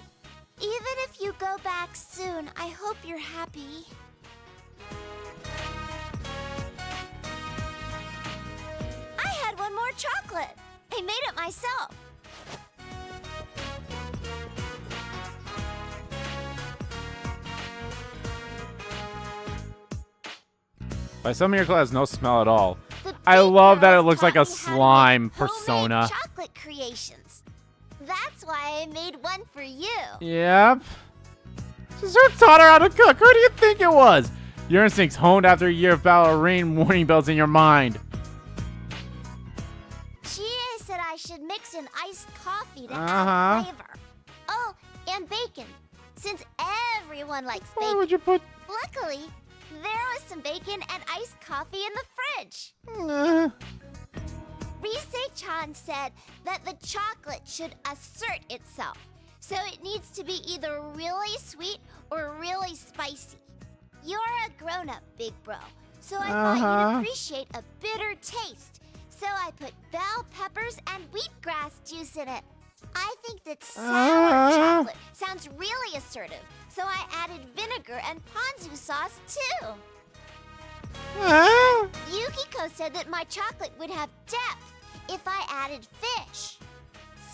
Even if you go back soon, I hope you're happy. I had one more chocolate. I made it myself. By some miracle, it has no smell at all. The I big love that it girls looks like taught a me how to make slime homemade persona. chocolate creations. That's why I made one for you. Yep. Just who taught her how to cook? Who do you think it was? Your instincts honed after a year of battle rain warning bells in your mind. GA said I should mix in iced coffee to Uh-huh. add flavor. Oh, and bacon, since everyone likes Why bacon. would you put... Luckily, there was some bacon and iced coffee in the fridge. Rise-chan said that the chocolate should assert itself, so it needs to be either really sweet or really spicy. You're a grown-up, big bro, so I thought you'd appreciate a bitter taste. So I put bell peppers and wheatgrass juice in it. I think that sour chocolate sounds really assertive, so I added vinegar and ponzu sauce too. Yukiko said that my chocolate would have depth if I added fish.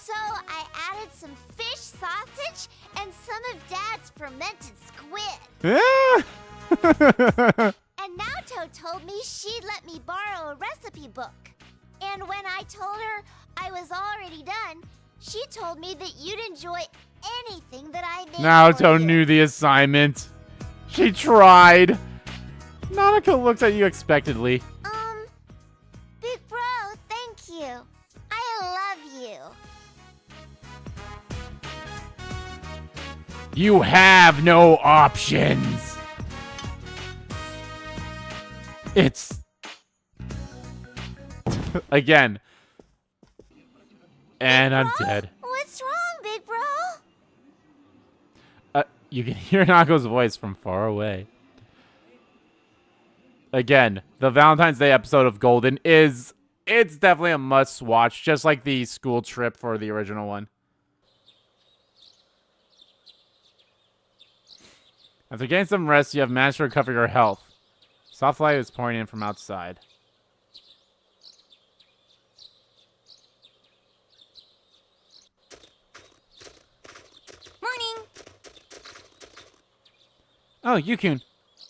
So I added some fish sausage and some of Dad's fermented squid. And Naoto told me she'd let me borrow a recipe book. And when I told her I was already done, she told me that you'd enjoy anything that I made. Naoto knew the assignment. She tried. Nanako looks at you expectantly. Big bro, thank you. I love you. You have no options. It's... Again. And I'm dead. What's wrong, big bro? You can hear Nako's voice from far away. Again, the Valentine's Day episode of Golden it's definitely a must watch, just like the school trip for the original one. After getting some rest, you have managed to recover your health. Soft light is pouring in from outside. Morning. Oh, Yukun.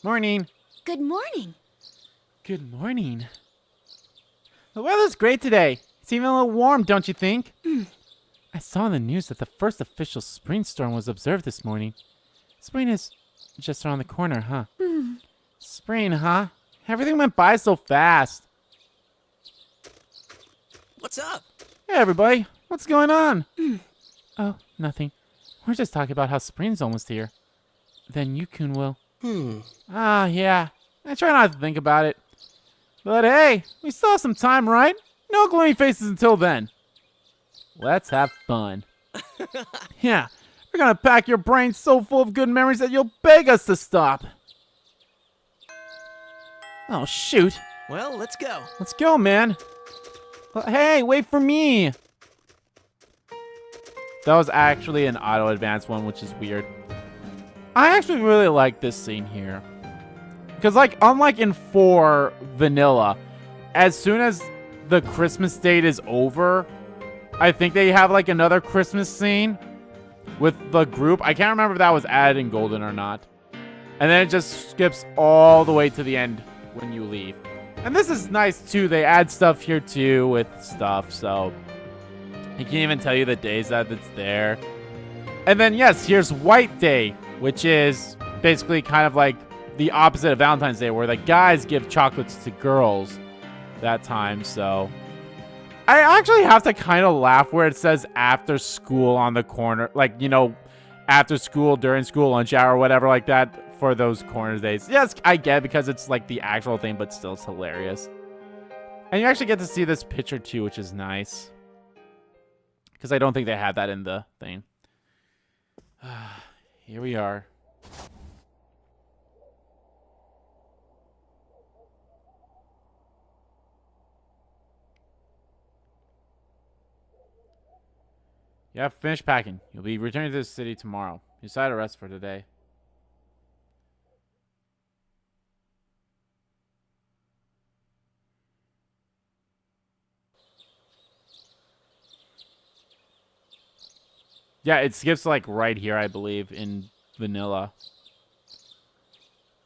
Morning. Good morning. Good morning. The weather's great today. It's even a little warm, don't you think? I saw in the news that the first official spring storm was observed this morning. Spring is just around the corner, huh? Spring, huh? Everything went by so fast. What's up? Hey, everybody. What's going on? Oh, nothing. We're just talking about how spring's almost here. Then Yukun will. Ah, yeah. I try not to think about it. But hey, we still have some time, right? No gloomy faces until then. Let's have fun. Yeah, we're gonna pack your brain so full of good memories that you'll beg us to stop. Oh, shoot. Well, let's go. Let's go, man. Well, hey, wait for me. That was actually an auto-advance one, which is weird. I actually really like this scene here. Because, like, unlike in 4 Vanilla, as soon as the Christmas date is over, I think they have, like, another Christmas scene with the group. I can't remember if that was added in Golden or not. And then it just skips all the way to the end when you leave. And this is nice, too. They add stuff here, too, with stuff, so I can't even tell you the days that it's there. And then, yes, here's White Day, which is basically kind of like the opposite of Valentine's Day, where the guys give chocolates to girls that time, so I actually have to kind of laugh where it says after school on the corner, like, you know, after school, during school, lunch hour, whatever like that for those corner days. Yes, I get it because it's like the actual thing, but still it's hilarious. And you actually get to see this picture too, which is nice. Because I don't think they had that in the thing. Here we are. Yeah, finish packing. You'll be returning to the city tomorrow. You decided to rest for today. Yeah, it skips like right here, I believe, in Vanilla.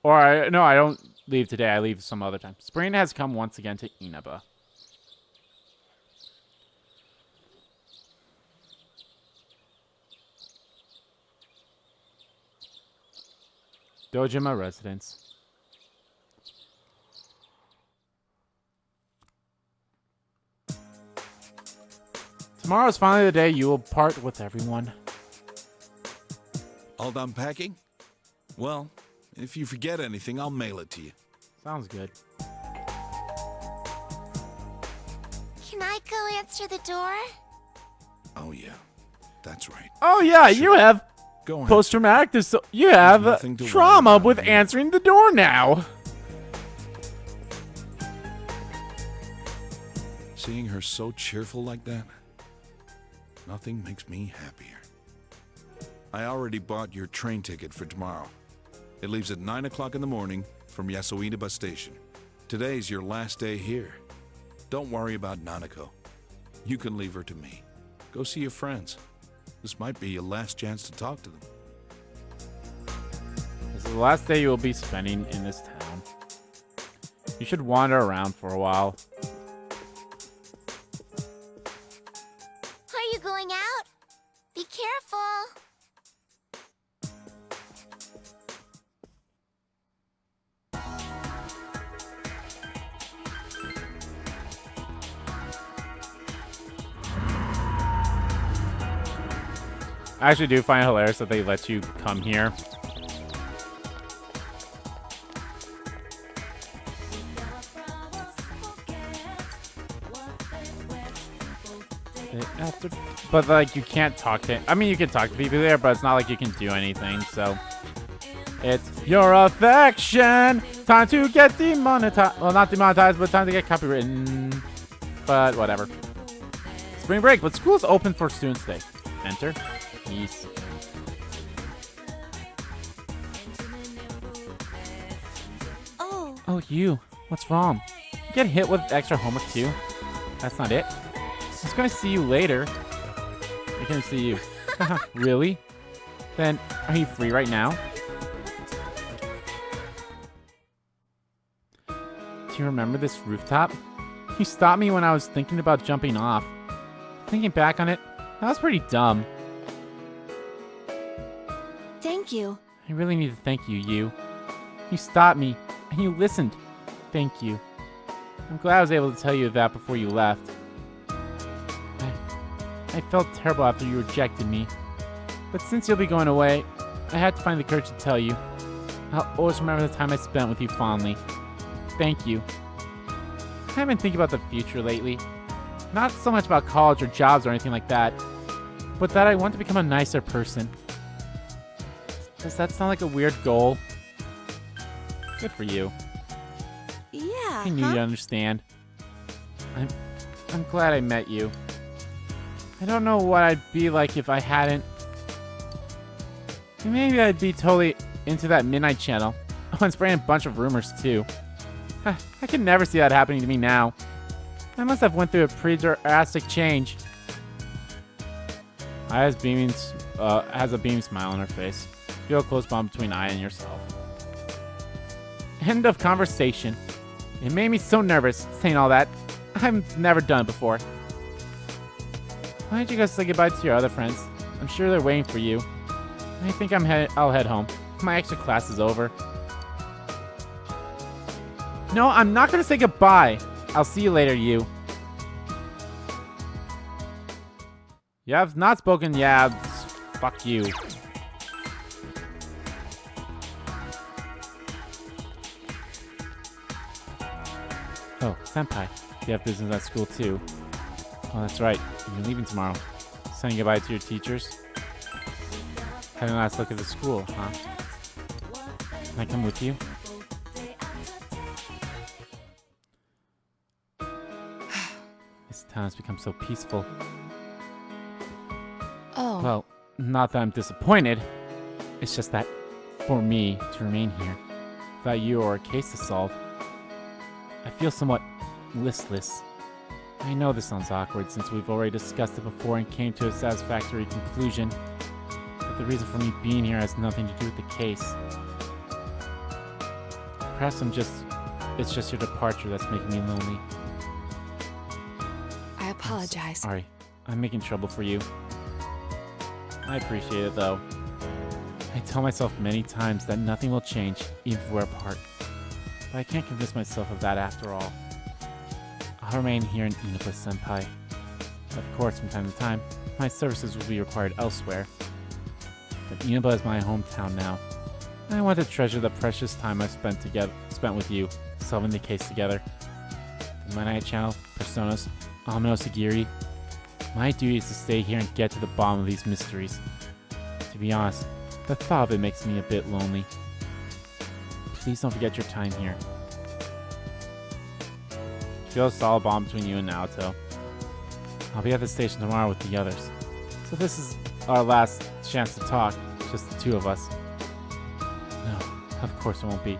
Or, no, I don't leave today. I leave some other time. Spring has come once again to Inaba. Dojima residence. Tomorrow is finally the day you will part with everyone. All done packing? Well, if you forget anything, I'll mail it to you. Sounds good. Can I go answer the door? Oh, yeah. That's right. Oh, yeah, you have Go ahead. post-traumatic you have nothing to worry trauma about with here. answering the door now. Seeing her so cheerful like that, nothing makes me happier. I already bought your train ticket for tomorrow. It leaves at 9 o'clock in the morning from Inaba Station. Today's your last day here. Don't worry about Nanako. You can leave her to me. Go see your friends. This might be your last chance to talk to them. This is the last day you will be spending in this town. You should wander around for a while. Are you going out? Be careful. I actually do find it hilarious that they let you come here. But like you can't talk to, I mean you can talk to people there, but it's not like you can do anything, so it's your affection time to get demonetized. Well, not demonetized, but time to get copywritten. But whatever. Spring break, but school's open for students today. Enter. Peace. Oh, you. What's wrong? You get hit with extra homework too? That's not it. I was gonna see you later. I can't see you. Really? Then, are you free right now? Do you remember this rooftop? You stopped me when I was thinking about jumping off. Thinking back on it, that was pretty dumb. Thank you. I really need to thank you, you. You stopped me, and you listened. Thank you. I'm glad I was able to tell you that before you left. I felt terrible after you rejected me. But since you'll be going away, I had to find the courage to tell you. I'll always remember the time I spent with you fondly. Thank you. I've been thinking about the future lately. Not so much about college or jobs or anything like that, but that I want to become a nicer person. Does that sound like a weird goal? Good for you. Yeah, I knew you'd understand. I'm glad I met you. I don't know what I'd be like if I hadn't. Maybe I'd be totally into that Midnight Channel. Oh, and spreading a bunch of rumors too. I can never see that happening to me now. I must have went through a pretty drastic change. Aya has a beaming smile on her face. Feel a close bond between Aya and yourself. End of conversation. It made me so nervous saying all that. I've never done it before. Why don't you go say goodbye to your other friends? I'm sure they're waiting for you. I think I'll head home. My extra class is over. No, I'm not gonna say goodbye. I'll see you later, you. You have not spoken, yeah, fuck you. Oh, Senpai, you have business at school too. Oh, that's right. You're leaving tomorrow. Saying goodbye to your teachers. Having a last look at the school, huh? Can I come with you? This town has become so peaceful. Oh. Well, not that I'm disappointed. It's just that, for me to remain here, without you or a case to solve, I feel somewhat listless. I know this sounds awkward since we've already discussed it before and came to a satisfactory conclusion, but the reason for me being here has nothing to do with the case. Perhaps it's just your departure that's making me lonely. I apologize. Sorry, I'm making trouble for you. I appreciate it though. I tell myself many times that nothing will change even if we're apart, but I can't convince myself of that after all. I'll remain here in Inaba, Senpai. Of course, from time to time, my services will be required elsewhere. But Inaba is my hometown now. And I want to treasure the precious time I've spent with you, solving the case together. The Midnight Channel, Personas, Amino Sagiri. My duty is to stay here and get to the bottom of these mysteries. To be honest, the thought of it makes me a bit lonely. Please don't forget your time here. Feel a solid bond between you and Naoto. I'll be at the station tomorrow with the others. So this is our last chance to talk, just the two of us. No, of course it won't be.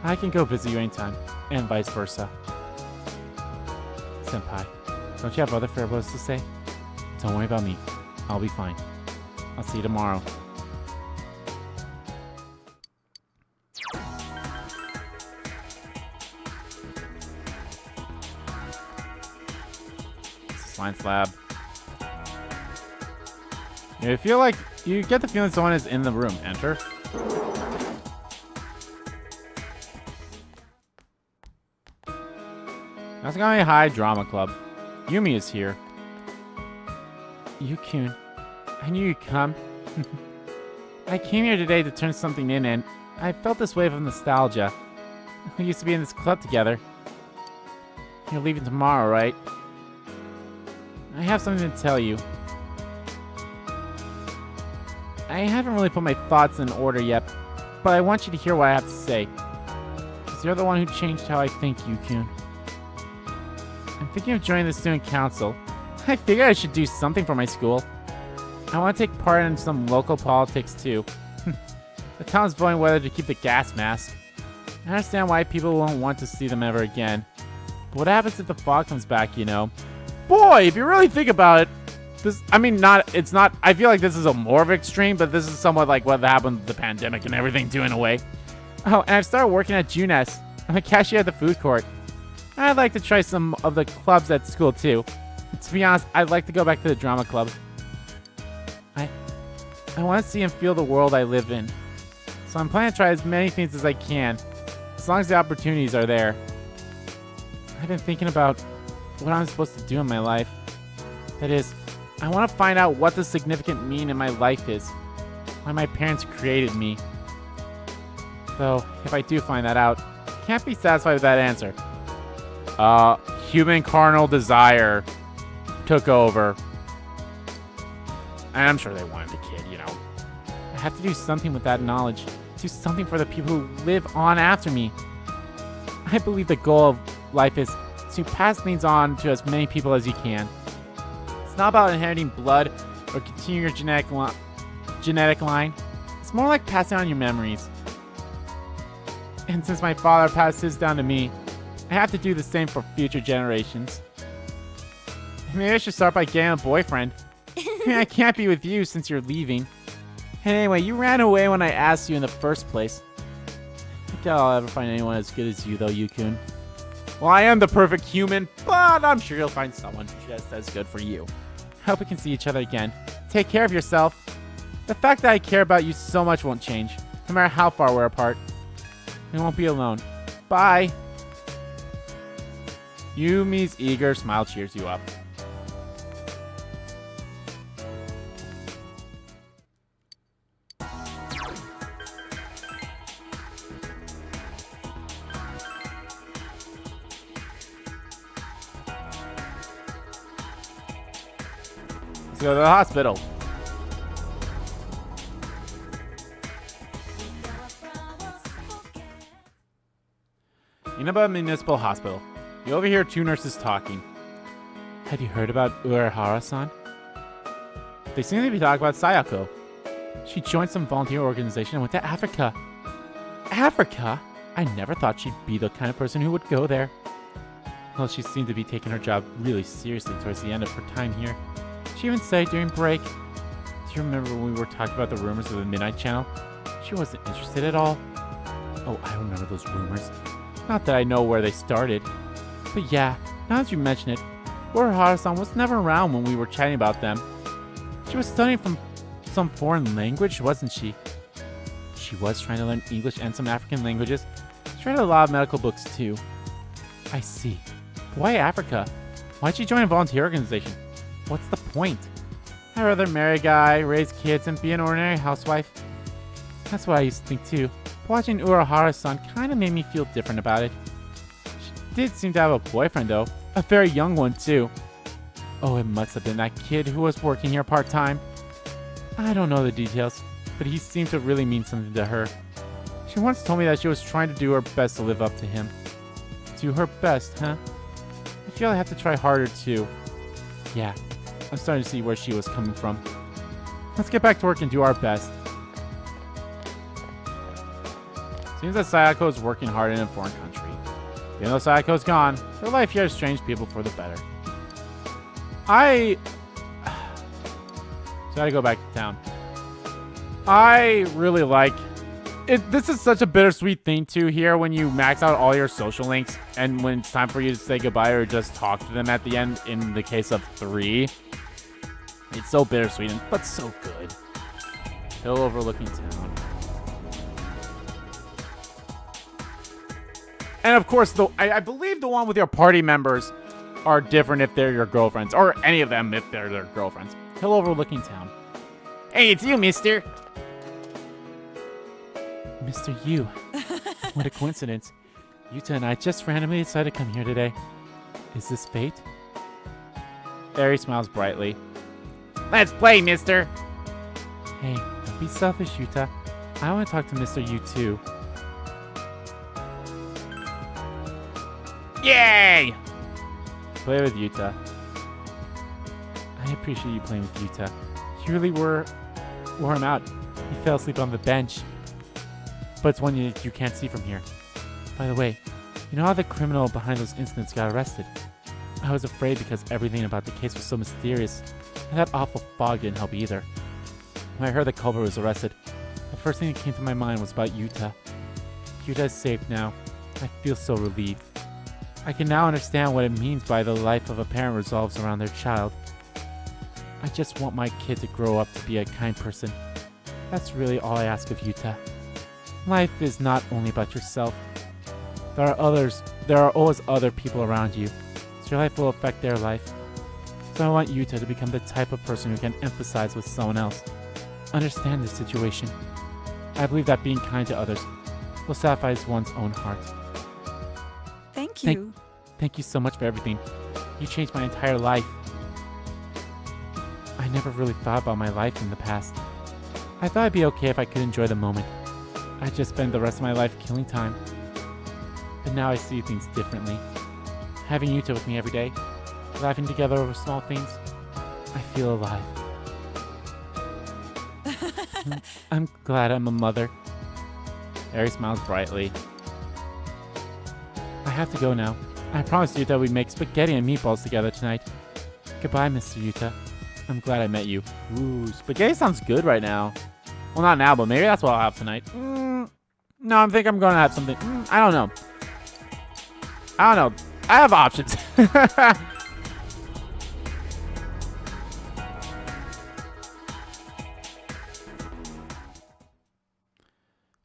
I can go visit you anytime, and vice versa. Senpai, don't you have other farewells to say? Don't worry about me. I'll be fine. I'll see you tomorrow. Science lab. You feel like you get the feeling someone is in the room. Enter. Nasagami High Drama Club. Yumi is here. Yu-kun, I knew you'd come. I came here today to turn something in, and I felt this wave of nostalgia. We used to be in this club together. You're leaving tomorrow, right? I have something to tell you. I haven't really put my thoughts in order yet, but I want you to hear what I have to say. Because you're the one who changed how I think, Yu-kun. I'm thinking of joining the student council. I figured I should do something for my school. I want to take part in some local politics too. The town's voting whether to keep the gas mask. I understand why people won't want to see them ever again. But what happens if the fog comes back, you know? Boy, if you really think about it, I feel like this is a more of an extreme, but this is somewhat like what happened with the pandemic and everything too in a way. Oh, and I've started working at Junes. I'm a cashier at the food court. I'd like to try some of the clubs at school too. To be honest, I'd like to go back to the drama club. I want to see and feel the world I live in. So I'm planning to try as many things as I can, as long as the opportunities are there. I've been thinking about what I'm supposed to do in my life. That is, I want to find out what the significant meaning in my life is. Why my parents created me. Though, if I do find that out, I can't be satisfied with that answer. Human carnal desire took over. And I'm sure they wanted the kid, you know. I have to do something with that knowledge. Do something for the people who live on after me. I believe the goal of life is to pass things on to as many people as you can. It's not about inheriting blood or continuing your genetic line. It's more like passing on your memories. And since my father passed his down to me, I have to do the same for future generations. Maybe I should start by getting a boyfriend. I mean, I can't be with you since you're leaving. And anyway, you ran away when I asked you in the first place. I doubt I'll ever find anyone as good as you, though, Yukun. Well, I am the perfect human, but I'm sure you'll find someone just as good for you. I hope we can see each other again. Take care of yourself. The fact that I care about you so much won't change, no matter how far we're apart. We won't be alone. Bye. Yumi's eager smile cheers you up. Let's go to the hospital. Inaba Municipal Hospital. You overhear two nurses talking. Have you heard about Urahara-san? They seem to be talking about Sayako. She joined some volunteer organization and went to Africa. Africa? I never thought she'd be the kind of person who would go there. Well, she seemed to be taking her job really seriously towards the end of her time here. She even said during break, do you remember when we were talking about the rumors of the Midnight Channel? She wasn't interested at all. Oh, I remember those rumors. Not that I know where they started. But yeah, now that you mention it, Urahara-san was never around when we were chatting about them. She was studying from some foreign language, wasn't she? She was trying to learn English and some African languages. She read a lot of medical books too. I see. But why Africa? Why'd she join a volunteer organization? What's the point? I'd rather marry a guy, raise kids, and be an ordinary housewife. That's what I used to think too. But watching Urahara-san kinda made me feel different about it. She did seem to have a boyfriend though. A very young one too. Oh, it must have been that kid who was working here part-time. I don't know the details, but he seemed to really mean something to her. She once told me that she was trying to do her best to live up to him. Do her best, huh? I feel I have to try harder too. Yeah, I'm starting to see where she was coming from. Let's get back to work and do our best. Seems that Sayako is working hard in a foreign country. Even though Sayako's gone, her life here has changed people for the better. So I gotta go back to town. I really like it. This is such a bittersweet thing too here when you max out all your social links and when it's time for you to say goodbye or just talk to them at the end in the case of 3. It's so bittersweet but so good. Hill overlooking town. And of course, I believe the one with your party members are different if they're your girlfriends, or any of them if they're their girlfriends. Hill overlooking town. Hey, it's you, mister. Mr. Yu. What a coincidence. Yuta and I just randomly decided to come here today. Is this fate? Barry smiles brightly. Let's play, mister. Hey, don't be selfish, Yuta. I want to talk to Mr. Yu too. Yay! Play with Yuta. I appreciate you playing with Yuta. You really wore him out. He fell asleep on the bench. But it's one you can't see from here. By the way, you know how the criminal behind those incidents got arrested? I was afraid because everything about the case was so mysterious. And that awful fog didn't help either. When I heard the culprit was arrested, the first thing that came to my mind was about Yuta. Yuta is safe now. I feel so relieved. I can now understand what it means by the life of a parent revolves around their child. I just want my kid to grow up to be a kind person. That's really all I ask of Yuta. Life is not only about yourself. There are always other people around you, so your life will affect their life. So I want Yuta to become the type of person who can empathize with someone else, understand the situation. I believe that being kind to others will satisfy one's own heart. Thank you. Thank you so much for everything. You changed my entire life. I never really thought about my life in the past. I thought it'd be okay if I could enjoy the moment. I'd just spend the rest of my life killing time. But now I see things differently. Having Yuta with me every day, laughing together over small things, I feel alive. I'm glad I'm a mother. Harry smiles brightly. I have to go now. I promised Yuta we'd make spaghetti and meatballs together tonight. Goodbye, Mr. Yuta. I'm glad I met you. Ooh, spaghetti sounds good right now. Well, not now, but maybe that's what I'll have tonight. No, I think I'm going to have something. I don't know. I have options.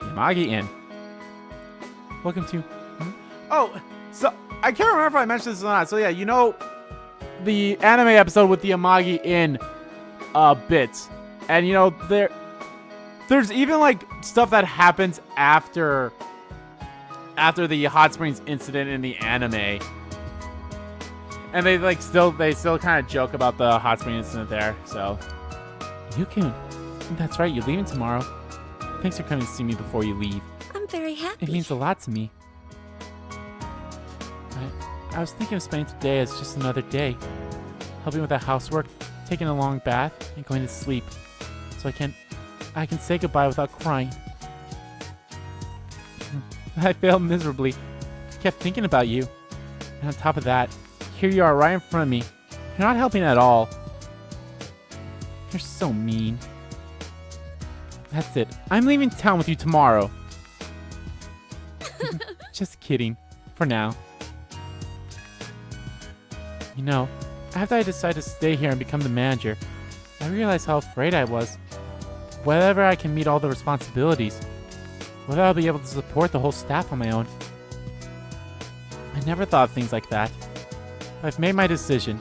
Yamagi Inn. Welcome to... Oh, so I can't remember if I mentioned this or not. So yeah, you know the anime episode with the Yamagi Inn bits. And you know, there's even like stuff that happens after the hot springs incident in the anime. And they still kind of joke about the hot spring incident there. So Yukun, that's right, you're leaving tomorrow. Thanks for coming to see me before you leave. I'm very happy. It means a lot to me. I was thinking of spending today as just another day. Helping with the housework, taking a long bath, and going to sleep. So I can say goodbye without crying. I failed miserably. I kept thinking about you. And on top of that, here you are right in front of me. You're not helping at all. You're so mean. That's it. I'm leaving town with you tomorrow. Just kidding. For now. You know, after I decided to stay here and become the manager, I realized how afraid I was. Whether I can meet all the responsibilities, whether I'll be able to support the whole staff on my own. I never thought of things like that. I've made my decision.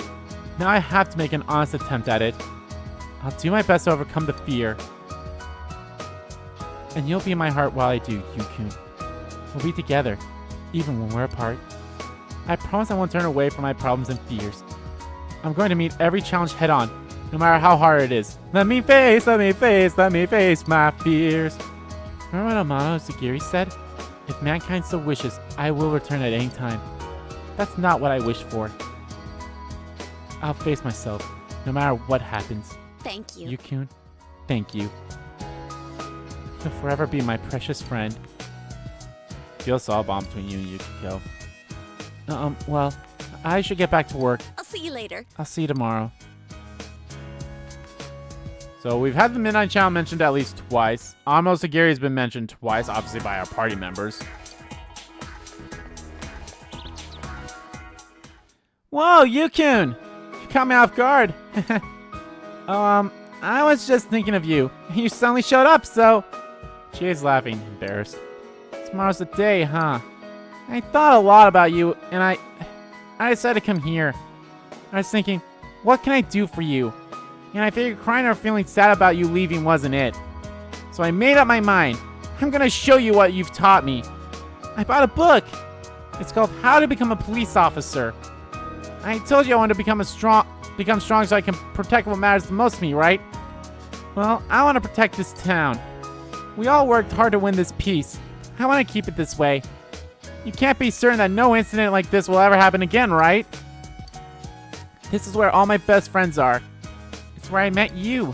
Now I have to make an honest attempt at it. I'll do my best to overcome the fear. And you'll be in my heart while I do, Yukun. We'll be together, even when we're apart. I promise I won't turn away from my problems and fears. I'm going to meet every challenge head on, no matter how hard it is. Let me face my fears. Remember what Amano Sagiri said? If mankind so wishes, I will return at any time. That's not what I wish for. I'll face myself, no matter what happens. Thank you. Yukun, thank you. You'll forever be my precious friend. Feel saw a bomb between you and Yukiko. Well, I should get back to work. I'll see you later. I'll see you tomorrow. So we've had the Midnight Channel mentioned at least twice. Amo Sagiri has been mentioned twice, obviously by our party members. Whoa, Yukun! You caught me off guard. I was just thinking of you. You suddenly showed up, so... She is laughing, embarrassed. Tomorrow's the day, huh? I thought a lot about you, and I decided to come here. I was thinking, what can I do for you? And I figured crying or feeling sad about you leaving wasn't it. So I made up my mind. I'm gonna show you what you've taught me. I bought a book. It's called How to Become a Police Officer. I told you I wanted to become strong so I can protect what matters the most to me, right? Well, I want to protect this town. We all worked hard to win this peace. I want to keep it this way. You can't be certain that no incident like this will ever happen again, right? This is where all my best friends are. It's where I met you.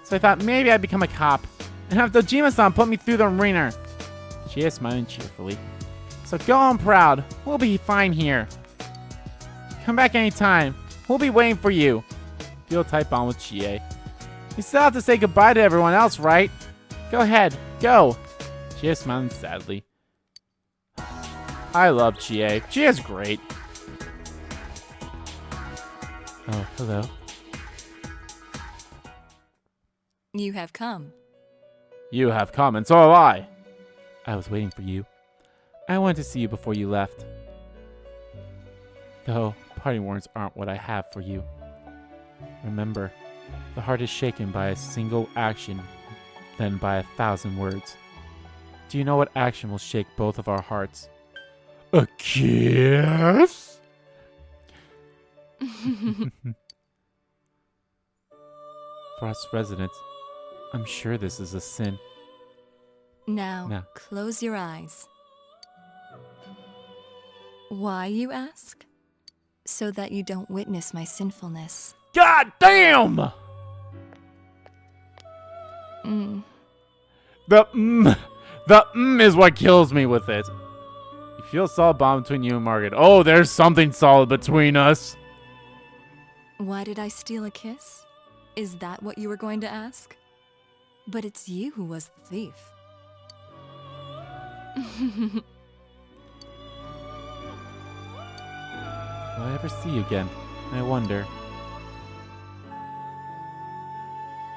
So I thought maybe I'd become a cop and have Dojima-san put me through the ringer. She is smiling cheerfully. So go on proud. We'll be fine here. Come back anytime. We'll be waiting for you. Feel a tight bond with Chie. You still have to say goodbye to everyone else, right? Go ahead. Go. Chie is smiling sadly. I love Chie. Chie's great. Oh, hello. You have come. You have come, and so have I. I was waiting for you. I wanted to see you before you left. Though, parting words aren't what I have for you. Remember, the heart is shaken by a single action, then by 1,000 words. Do you know what action will shake both of our hearts? A kiss? For us residents, I'm sure this is a sin. Now, close your eyes. Why, you ask? So that you don't witness my sinfulness. God damn! The is what kills me with it. You feel a solid bond between you and Margaret. Oh, there's something solid between us. Why did I steal a kiss? Is that what you were going to ask? But it's you who was the thief. Will I ever see you again? I wonder.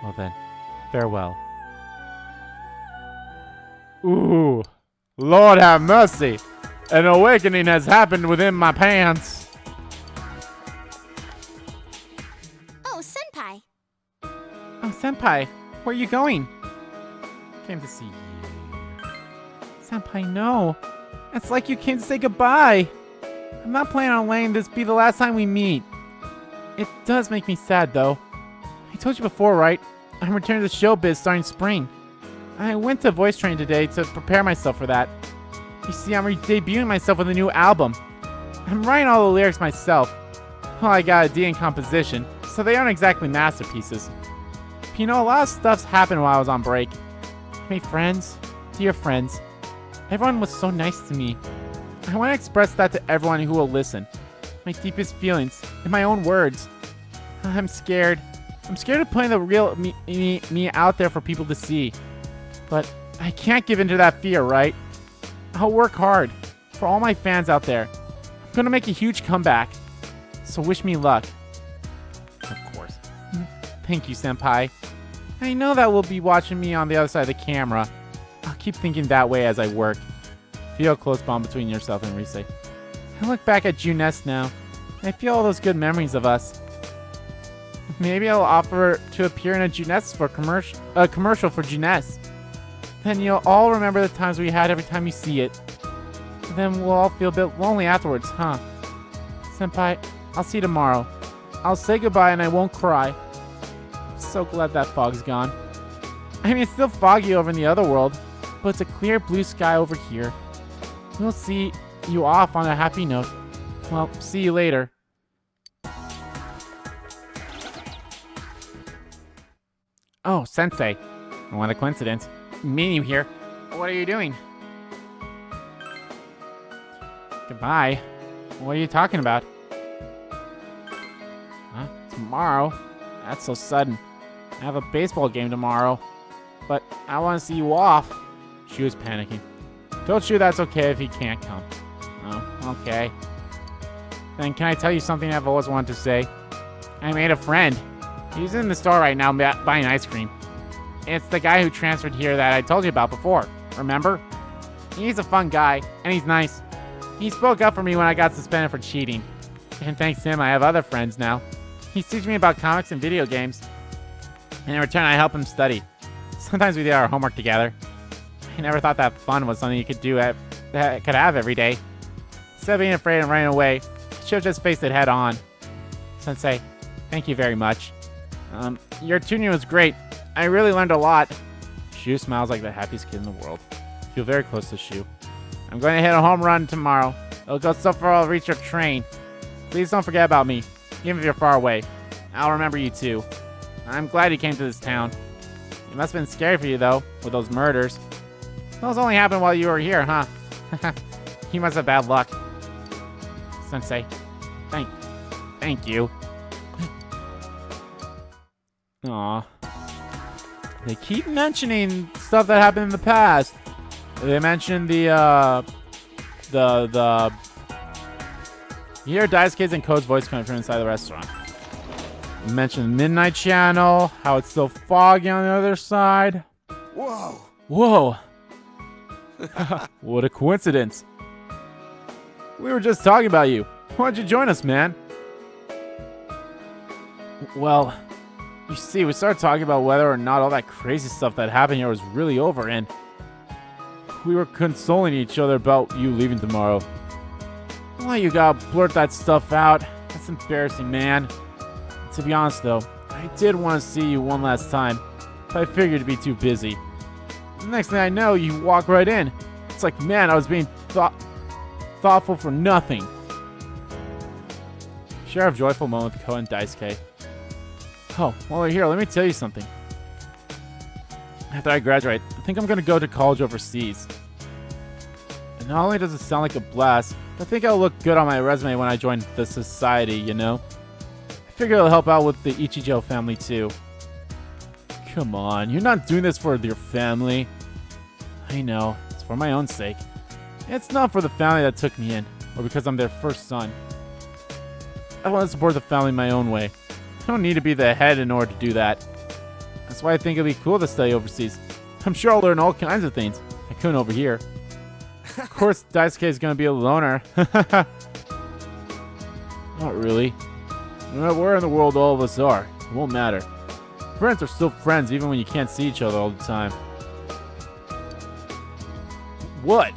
Well then, farewell. Ooh, Lord have mercy. An awakening has happened within my pants. Oh, Senpai. Oh, Senpai, where are you going? Came to see you. Senpai, no. It's like you came to say goodbye. I'm not planning on letting this be the last time we meet. It does make me sad, though. I told you before, right? I'm returning to showbiz starting spring. I went to voice training today to prepare myself for that. You see, I'm debuting myself with a new album. I'm writing all the lyrics myself. Well, I got a D in composition, so they aren't exactly masterpieces. But you know, a lot of stuff's happened while I was on break. I made friends, dear friends. Everyone was so nice to me. I want to express that to everyone who will listen. My deepest feelings, in my own words. I'm scared. I'm scared of putting the real me out there for people to see. But I can't give in to that fear, right? I'll work hard. For all my fans out there. I'm gonna make a huge comeback. So wish me luck. Of course. Thank you, Senpai. I know that we'll be watching me on the other side of the camera. I'll keep thinking that way as I work. Feel a close bond between yourself and Rise. I look back at Juness now. And I feel all those good memories of us. Maybe I'll offer to appear in a commercial for Juness. Then you'll all remember the times we had every time you see it. Then we'll all feel a bit lonely afterwards, huh? Senpai, I'll see you tomorrow. I'll say goodbye and I won't cry. I'm so glad that fog's gone. I mean, it's still foggy over in the other world, but it's a clear blue sky over here. We'll see you off on a happy note. Well, see you later. Oh, Sensei. What a coincidence. Meeting you here. What are you doing? Goodbye. What are you talking about? Huh? Tomorrow? That's so sudden. I have a baseball game tomorrow. But I want to see you off. She was panicking. Told Shu that's okay if he can't come. Oh, okay. Then can I tell you something I've always wanted to say? I made a friend. He's in the store right now buying ice cream. It's the guy who transferred here that I told you about before. Remember? He's a fun guy, and he's nice. He spoke up for me when I got suspended for cheating. And thanks to him, I have other friends now. He's teaching me about comics and video games. And in return, I help him study. Sometimes we do our homework together. I never thought that fun was something you could do that could have every day. Instead of being afraid and running away, I should have just faced it head on. Sensei, thank you very much. Your tuning was great. I really learned a lot. Shu smiles like the happiest kid in the world. I feel very close to Shu. I'm going to hit a home run tomorrow. It'll go so far I'll reach your train. Please don't forget about me, even if you're far away. I'll remember you too. I'm glad you came to this town. It must have been scary for you though, with those murders. Those only happened while you were here, huh? You must have bad luck. Sensei, thank you. Aw. They keep mentioning stuff that happened in the past. They mentioned the You hear Daisuke's and Code's voice coming from inside the restaurant. You mentioned the Midnight Channel, how it's still foggy on the other side. Whoa! Whoa! What a coincidence. We were just talking about you. Why don't you join us, man? Well, you see, we started talking about whether or not all that crazy stuff that happened here was really over, and we were consoling each other about you leaving tomorrow. Why you gotta blurt that stuff out? That's embarrassing, man. To be honest, though, I did want to see you one last time, but I figured you'd be too busy. The next thing I know, you walk right in. It's like, man, I was being thoughtful for nothing. Share a joyful moment with Ko and Daisuke. Oh, while we're here, let me tell you something. After I graduate, I think I'm going to go to college overseas. And not only does it sound like a blast, but I think it'll look good on my resume when I join the society, you know? I figure it'll help out with the Ichijo family too. Come on, you're not doing this for your family. I know, it's for my own sake. It's not for the family that took me in, or because I'm their first son. I want to support the family my own way. I don't need to be the head in order to do that. That's why I think it'd be cool to study overseas. I'm sure I'll learn all kinds of things I couldn't over here. Of course, Daisuke is going to be a loner. Not really. No matter where in the world all of us are, it won't matter. Friends are still friends even when you can't see each other all the time. What?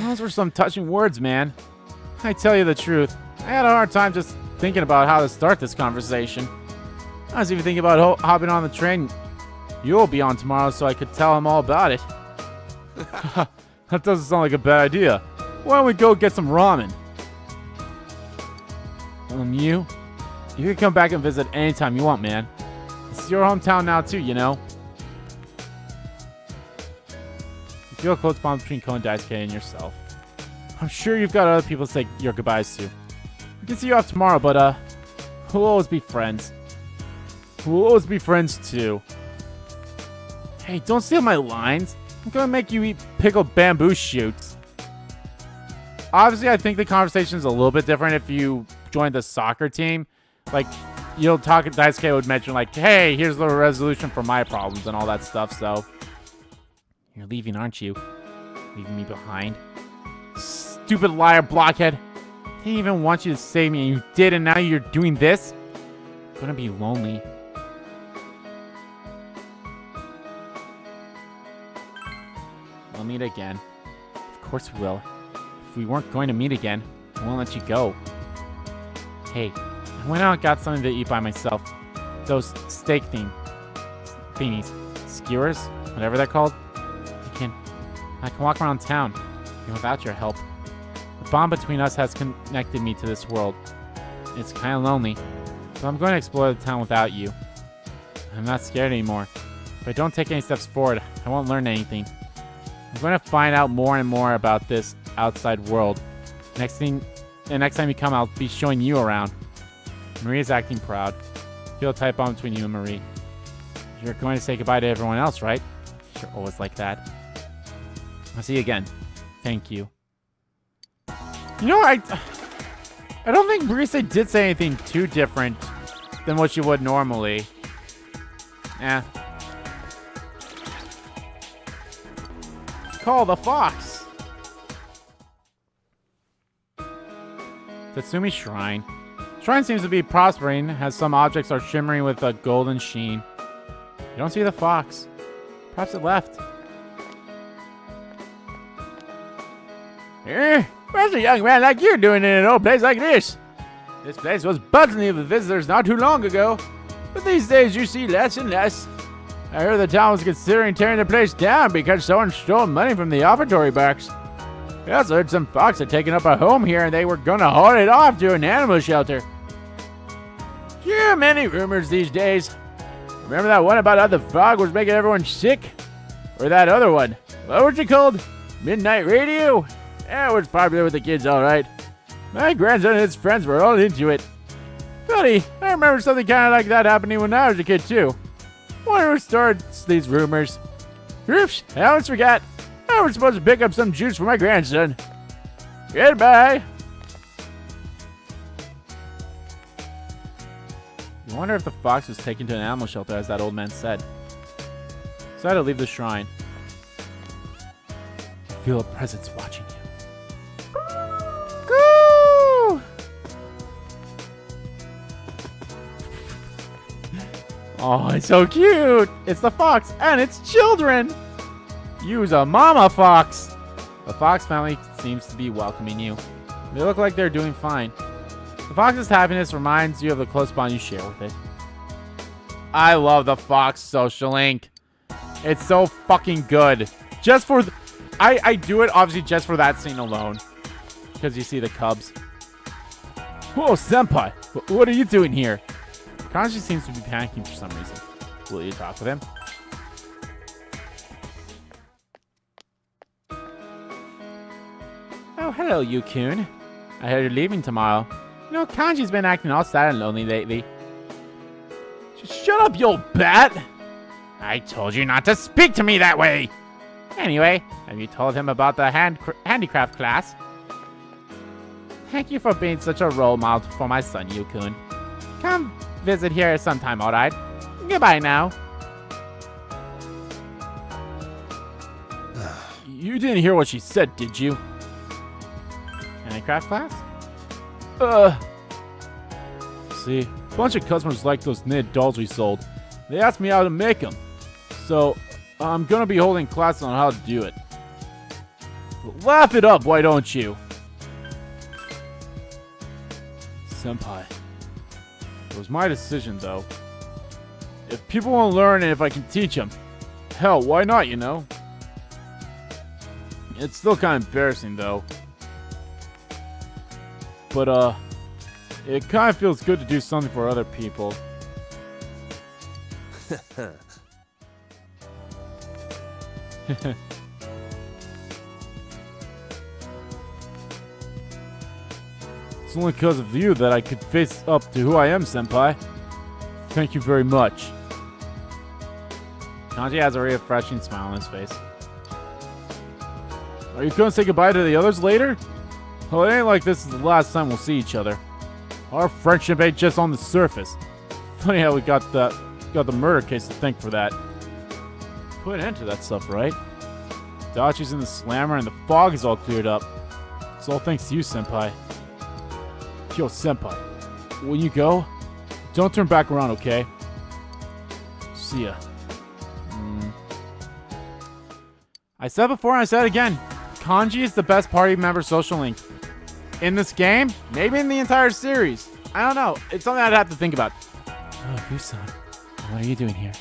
Those were some touching words, man. I tell you the truth, I had a hard time just thinking about how to start this conversation. I was even thinking about hopping on the train you'll be on tomorrow so I could tell him all about it. That doesn't sound like a bad idea. Why don't we go get some ramen? You can come back and visit anytime you want, man. This is your hometown now too, you know? You feel a close bond between Ko and Daisuke and yourself. I'm sure you've got other people to say your goodbyes to. We can see you off tomorrow, but we'll always be friends. We'll always be friends too. Hey, don't steal my lines. I'm gonna make you eat pickled bamboo shoots. Obviously, I think the conversation is a little bit different if you joined the soccer team. Like, you'll talk, Daisuke would mention like, hey, here's the resolution for my problems and all that stuff, so. You're leaving, aren't you? Leaving me behind? Stupid liar, blockhead. I didn't even want you to save me, and you did, and now you're doing this? I'm gonna be lonely. We'll meet again. Of course we will. If we weren't going to meet again, I won't let you go. Hey, I went out and got something to eat by myself. Those steak thingies. Skewers? Whatever they're called. I can walk around town, and without your help. The bond between us has connected me to this world. It's kind of lonely, so I'm going to explore the town without you. I'm not scared anymore. If I don't take any steps forward, I won't learn anything. I'm going to find out more and more about this outside world. Next time you come, I'll be showing you around. Marie is acting proud. Feel a tight bond between you and Marie. You're going to say goodbye to everyone else, right? You're always like that. I'll see you again. Thank you. You know, I don't think Marise did say anything too different than what she would normally. Call the fox. Tatsumi Shrine. Shrine seems to be prospering as some objects are shimmering with a golden sheen. You don't see the fox. Perhaps it left. What's a young man like you doing in an old place like this? This place was buzzing with visitors not too long ago, but these days you see less and less. I heard the town was considering tearing the place down because someone stole money from the offertory box. I also heard some fox had taken up a home here and they were gonna haul it off to an animal shelter. Yeah, many rumors these days. Remember that one about how the fog was making everyone sick? Or that other one? What was it called? Midnight Radio? Yeah, it was popular with the kids, alright. My grandson and his friends were all into it. Funny, I remember something kind of like that happening when I was a kid, too. Wonder who starts these rumors. Oops, I almost forgot. I I was supposed to pick up some juice for my grandson. Goodbye. I wonder if the fox was taken to an animal shelter, as that old man said. So I had to leave the shrine. I feel a presence watching you. Goo! Oh, it's so cute. It's the fox and its children. Use a mama fox. The fox family seems to be welcoming you. They look like they're doing fine. The fox's happiness reminds you of the close bond you share with it. I love the fox social link. It's so fucking good. Just for... I do it, obviously, just for that scene alone. Because you see the cubs. Whoa, senpai. What are you doing here? Kanji seems to be panicking for some reason. Will you talk with him? Oh, hello, Yukun. I heard you're leaving tomorrow. You know, Kanji's been acting all sad and lonely lately. Shut up, you old bat! I told you not to speak to me that way! Anyway, have you told him about the handicraft class? Thank you for being such a role model for my son, Yukun. Come visit here sometime, alright? Goodbye now. You didn't hear what she said, did you? Handicraft class? See, a bunch of customers like those knitted dolls we sold. They asked me how to make them. So, I'm gonna be holding classes on how to do it. But laugh it up, why don't you? Senpai. It was my decision, though. If people want to learn and if I can teach them, hell, why not, you know? It's still kind of embarrassing, though. But, it kind of feels good to do something for other people. It's only because of you that I could face up to who I am, senpai. Thank you very much. Kanji has a refreshing smile on his face. Are you going to say goodbye to the others later? Well, it ain't like this is the last time we'll see each other. Our friendship ain't just on the surface. Funny how we got the murder case to thank for that. Put an end to that stuff, right? Dachi's in the slammer and the fog is all cleared up. It's all thanks to you, senpai. Yo, senpai. When you go, don't turn back around, okay? See ya. I said before and I said again. Kanji is the best party member social link. In this game? Maybe in the entire series. I don't know. It's something I'd have to think about. Oh, Busan. What are you doing here?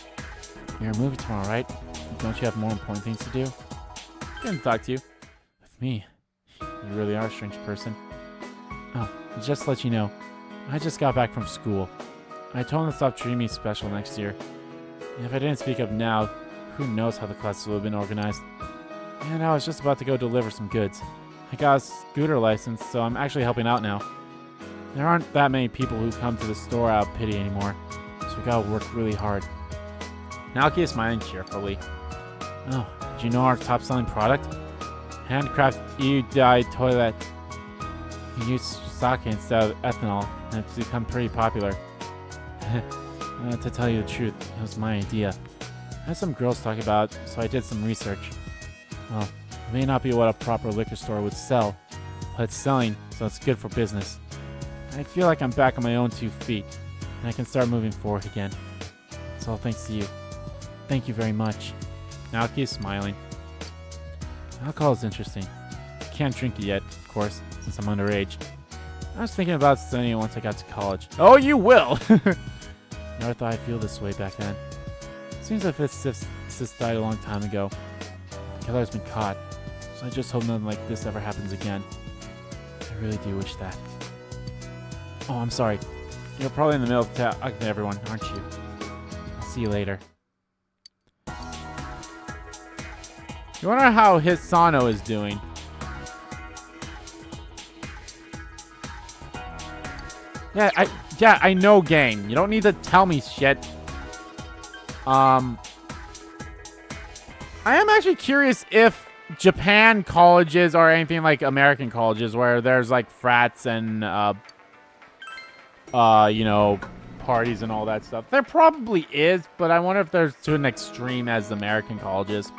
You're a movie tomorrow, right? Don't you have more important things to do? I didn't talk to you. With me. You really are a strange person. Oh, just to let you know, I just got back from school. I told him to stop treating me special next year. And if I didn't speak up now, who knows how the classes would have been organized. And I was just about to go deliver some goods. I got a scooter license, so I'm actually helping out now. There aren't that many people who come to the store out of pity anymore, so we gotta work really hard. Naoki is smiling cheerfully. Oh, did you know our top-selling product? Handcraft e-dye toilet. You use sake instead of ethanol, and it's become pretty popular. To tell you the truth, it was my idea. I had some girls talking about it, so I did some research. Well, it may not be what a proper liquor store would sell, but it's selling, so it's good for business. I feel like I'm back on my own 2 feet, and I can start moving forward again. It's all thanks to you. Thank you very much. Naoki is smiling. Alcohol is interesting. I can't drink it yet, of course, since I'm underage. I was thinking about studying it once I got to college. Oh, you will! Never thought I'd feel this way back then. Seems like sis died a long time ago. The killer's been caught, so I just hope nothing like this ever happens again. I really do wish that. Oh, I'm sorry. You're probably in the middle of talking to everyone, aren't you? I'll see you later. You wonder how Hisano is doing. Yeah, I know, gang. You don't need to tell me shit. I am actually curious if Japan colleges are anything like American colleges where there's like frats and you know, parties and all that stuff. There probably is, but I wonder if there's to an extreme as American colleges.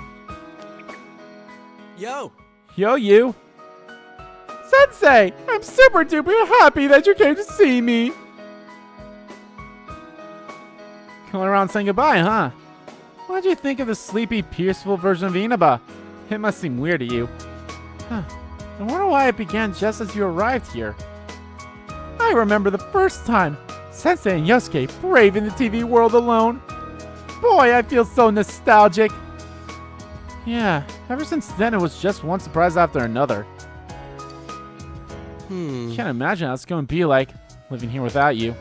Yo! Yo, you. Sensei, I'm super duper happy that you came to see me. Coming around saying goodbye, huh? What did you think of the sleepy, peaceful version of Inaba? It must seem weird to you. Huh. I wonder why it began just as you arrived here. I remember the first time Sensei and Yosuke braving the TV world alone. Boy, I feel so nostalgic. Yeah, ever since then it was just one surprise after another. Can't imagine how it's going to be like living here without you.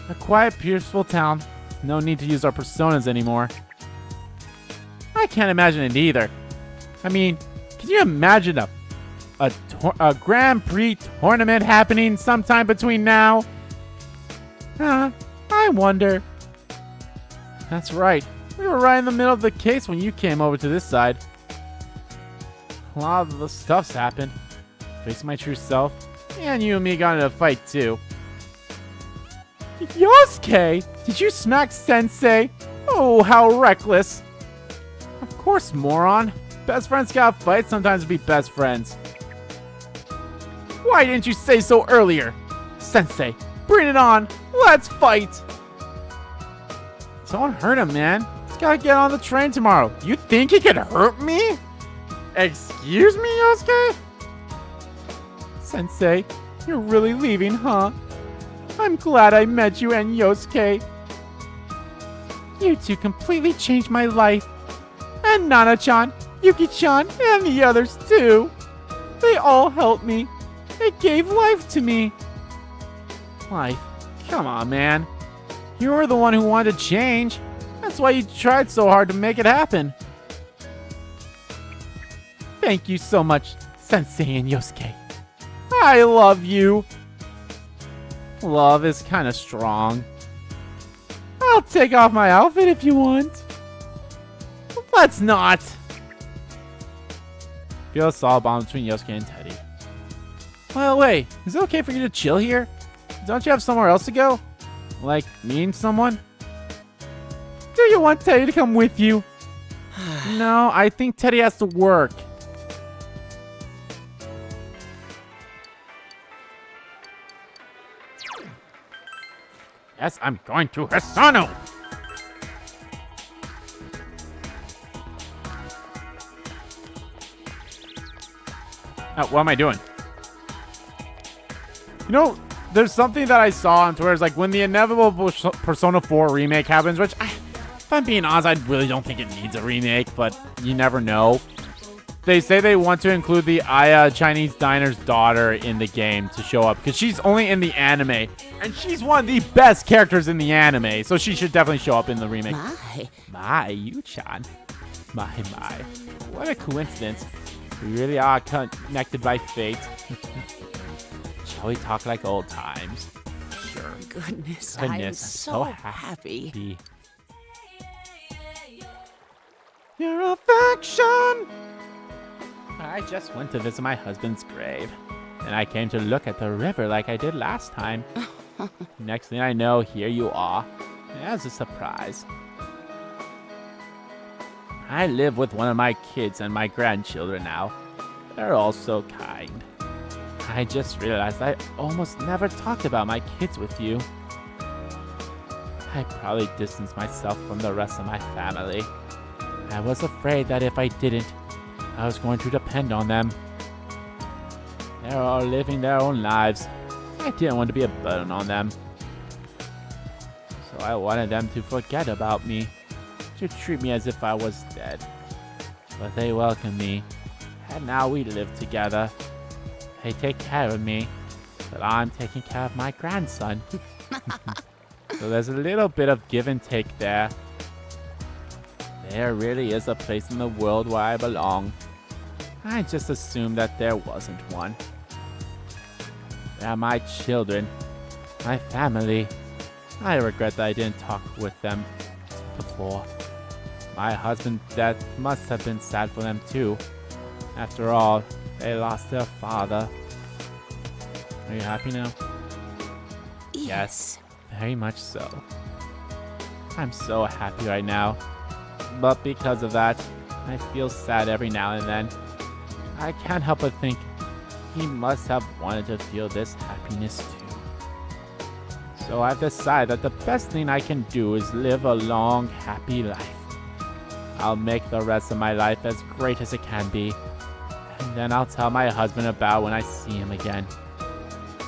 A quiet, peaceful town. No need to use our personas anymore. I can't imagine it either. I mean, can you imagine a Grand Prix tournament happening sometime between now? I wonder. That's right. We were right in the middle of the case when you came over to this side. A lot of the stuff's happened. Facing my true self. And you and me got in a fight too. Yosuke! Did you smack Sensei? Oh, how reckless. Of course, moron. Best friends gotta fight sometimes to be best friends. Why didn't you say so earlier? Sensei, bring it on. Let's fight. Don't hurt him, man. He's gotta get on the train tomorrow. You think he could hurt me? Excuse me, Yosuke? Sensei, you're really leaving, huh? I'm glad I met you and Yosuke. You two completely changed my life. And Nana-chan, Yuki-chan, and the others too. They all helped me. They gave life to me. Life? Come on, man. You were the one who wanted to change. That's why you tried so hard to make it happen. Thank you so much, Sensei and Yosuke. I love you. Love is kind of strong. I'll take off my outfit if you want. Let's not. Feel a solid bond between Yosuke and Teddy. Well, wait. Is it okay for you to chill here? Don't you have somewhere else to go? Like meeting someone? Do you want Teddy to come with you? No, I think Teddy has to work. Yes, I'm going to Hisano. What am I doing? You know, there's something that I saw on Twitter. It's like when the inevitable Persona 4 remake happens, which, if I'm being honest, I really don't think it needs a remake, but you never know. They say they want to include the Aya Chinese diner's daughter in the game to show up because she's only in the anime, and she's one of the best characters in the anime, so she should definitely show up in the remake. My, Yu-chan. My. What a coincidence. We really are connected by fate. Shall we talk like old times? Sure. Goodness, I'm so happy. Your affection! I just went to visit my husband's grave, and I came to look at the river like I did last time. Next thing I know, here you are, as a surprise. I live with one of my kids and my grandchildren now. They're all so kind. I just realized I almost never talked about my kids with you. I probably distanced myself from the rest of my family. I was afraid that if I didn't, I was going to depend on them. They're all living their own lives. I didn't want to be a burden on them. So I wanted them to forget about me, to treat me as if I was dead. But they welcomed me, and now we live together. They take care of me, but I'm taking care of my grandson. So there's a little bit of give and take there. There really is a place in the world where I belong. I just assumed that there wasn't one. They're my children, my family. I regret that I didn't talk with them before. My husband's death must have been sad for them too. After all, they lost their father. Are you happy now? Yes, very much so. I'm so happy right now. But because of that, I feel sad every now and then. I can't help but think he must have wanted to feel this happiness too. So I've decided that the best thing I can do is live a long, happy life. I'll make the rest of my life as great as it can be. And then I'll tell my husband about when I see him again.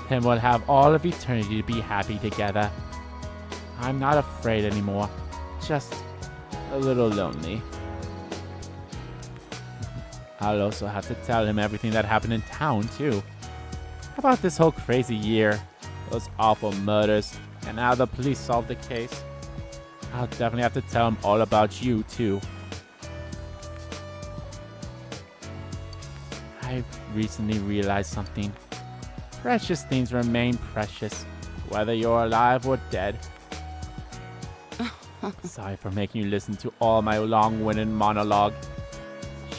Then we'll have all of eternity to be happy together. I'm not afraid anymore. Just a little lonely. I'll also have to tell him everything that happened in town, too. About this whole crazy year, those awful murders, and how the police solved the case. I'll definitely have to tell him all about you, too. I recently realized something. Precious things remain precious, whether you're alive or dead. Sorry for making you listen to all my long-winded monologue.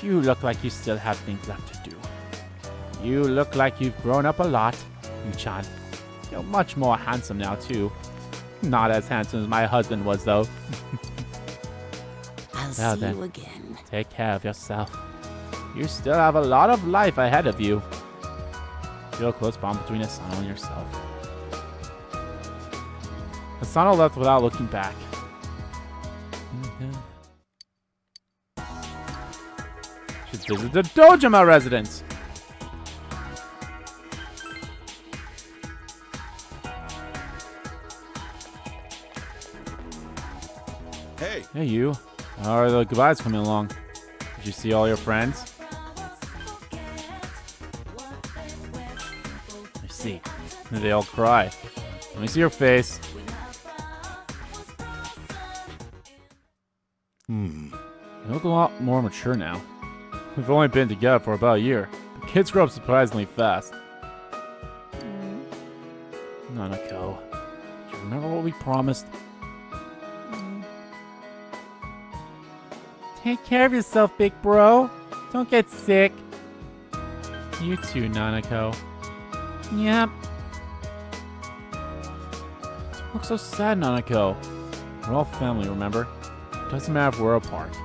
You look like you still have things left to do. You look like you've grown up a lot, Yu-chan. You're much more handsome now, too. Not as handsome as my husband was, though. I'll Well see then, you again. take care of yourself. You still have a lot of life ahead of you. Feel a close bond between Asano and yourself. Asano left without looking back. Should visit the Dojima residence. Hey. Hey, you. How are the goodbyes coming along? Did you see all your friends? I see. They all cry. Let me see your face. You look a lot more mature now. We've only been together for about a year. The kids grow up surprisingly fast. Nanako, do you remember what we promised? Take care of yourself, big bro. Don't get sick. You too, Nanako. Yep. Don't look so sad, Nanako. We're all family, remember? Doesn't matter if we're apart.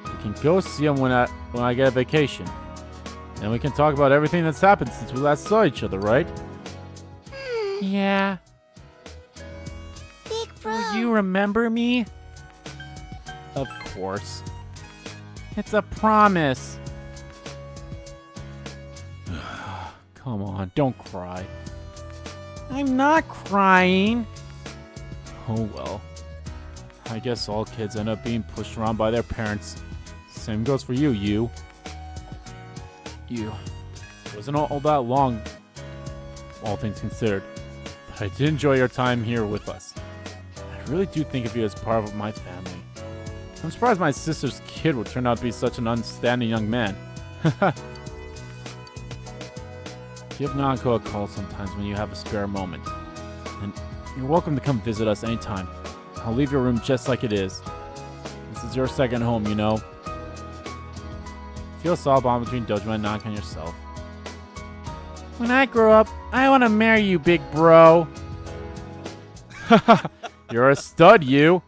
We can go see him when I get a vacation. And we can talk about everything that's happened since we last saw each other, right? Yeah. Big bro. Do you remember me? Of course. It's a promise. Come on, don't cry. I'm not crying. Oh well. I guess all kids end up being pushed around by their parents. Same goes for you, You. It wasn't all that long, all things considered. But I did enjoy your time here with us. I really do think of you as part of my family. I'm surprised my sister's kid would turn out to be such an understanding young man. Give Nanako a call sometimes when you have a spare moment. And you're welcome to come visit us anytime. I'll leave your room just like it is. This is your second home, you know. Feel a solid bond between Dojima and Nanako and yourself. When I grow up, I want to marry you, big bro. You're a stud, you.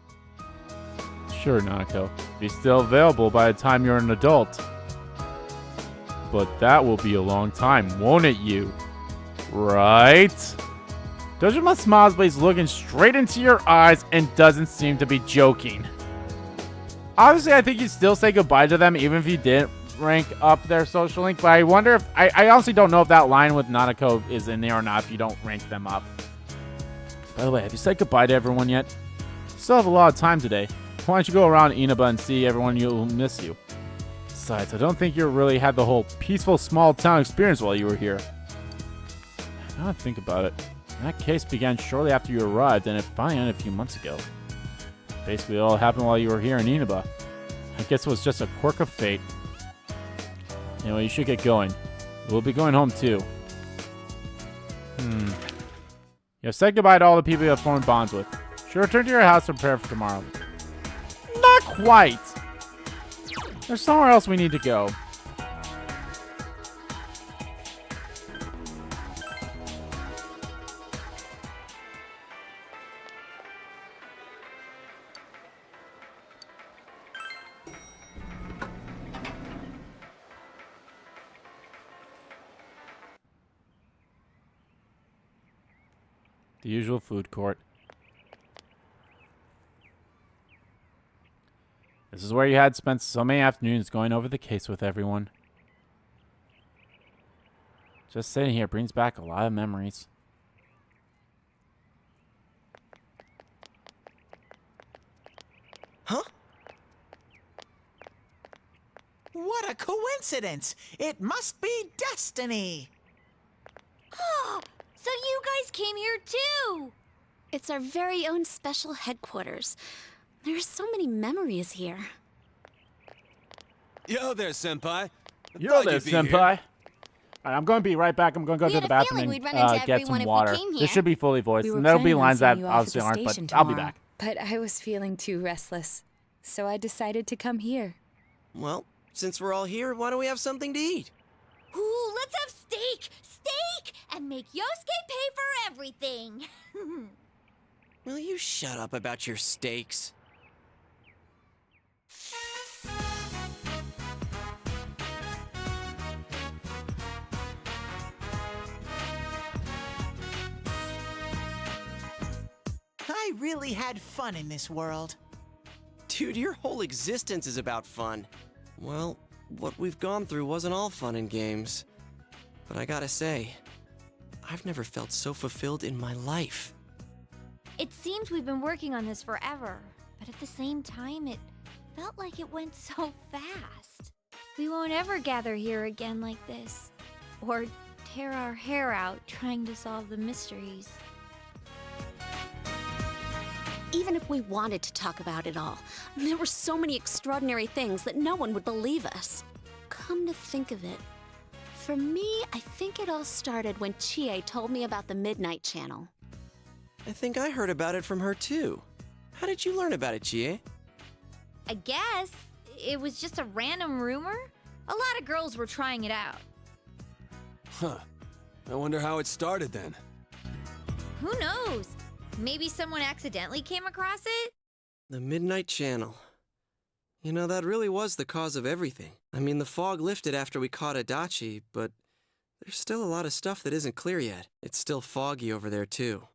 Sure, Nanako. Be still available by the time you're an adult. But that will be a long time, won't it, you? Right? Dojima smiles, but he's looking straight into your eyes and doesn't seem to be joking. Obviously, I think you'd still say goodbye to them even if you didn't rank up their social link, but I wonder if... I honestly don't know if that line with Nanako is in there or not if you don't rank them up. By the way, have you said goodbye to everyone yet? You still have a lot of time today. Why don't you go around Inaba and see everyone who'll miss you? Besides, I don't think you really had the whole peaceful small town experience while you were here. Now that I think about it, that case began shortly after you arrived and it finally ended a few months ago. Basically, it all happened while you were here in Inaba. I guess it was just a quirk of fate. Anyway, you should get going. We'll be going home too. You have said goodbye to all the people you have formed bonds with. Should return to your house to prepare for tomorrow. Not quite! There's somewhere else we need to go. The usual food court. This is where you had spent so many afternoons going over the case with everyone. Just sitting here brings back a lot of memories. Huh? What a coincidence! It must be destiny! Oh, so you guys came here too! It's our very own special headquarters. There's so many memories here. Yo there, Senpai. Yo there, Senpai. Alright, I'm going to be right back. I'm going to go to the bathroom and get some water. This should be fully voiced, and there'll be lines that obviously aren't, but I'll be back. But I was feeling too restless, so I decided to come here. Well, since we're all here, why don't we have something to eat? Ooh, let's have steak! Steak! And make Yosuke pay for everything! Will you shut up about your steaks? I really had fun in this world. Dude, your whole existence is about fun. Well, what we've gone through wasn't all fun and games. But I gotta say, I've never felt so fulfilled in my life. It seems we've been working on this forever, but at the same time, it felt like it went so fast. We won't ever gather here again like this, or tear our hair out trying to solve the mysteries. Even if we wanted to talk about it all, there were so many extraordinary things that no one would believe us. Come to think of it, for me, I think it all started when Chie told me about the Midnight Channel. I think I heard about it from her too. How did you learn about it, Chie? I guess it was just a random rumor. A lot of girls were trying it out. Huh. I wonder how it started then. Who knows? Maybe someone accidentally came across it? The Midnight Channel. You know, that really was the cause of everything. I mean, the fog lifted after we caught Adachi, but there's still a lot of stuff that isn't clear yet. It's still foggy over there, too.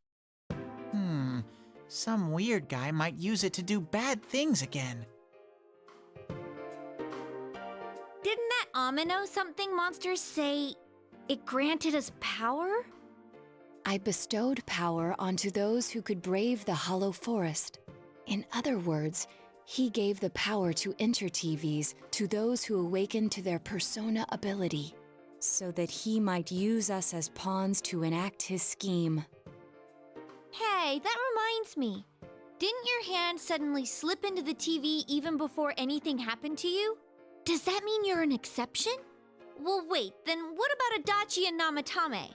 Some weird guy might use it to do bad things again. Didn't that Amino something monster say it granted us power? I bestowed power onto those who could brave the Hollow Forest. In other words, he gave the power to Inter-TVs to those who awakened to their persona ability, so that he might use us as pawns to enact his scheme. Hey, that reminds me. Didn't your hand suddenly slip into the TV even before anything happened to you? Does that mean you're an exception? Well, wait, then what about Adachi and Namatame?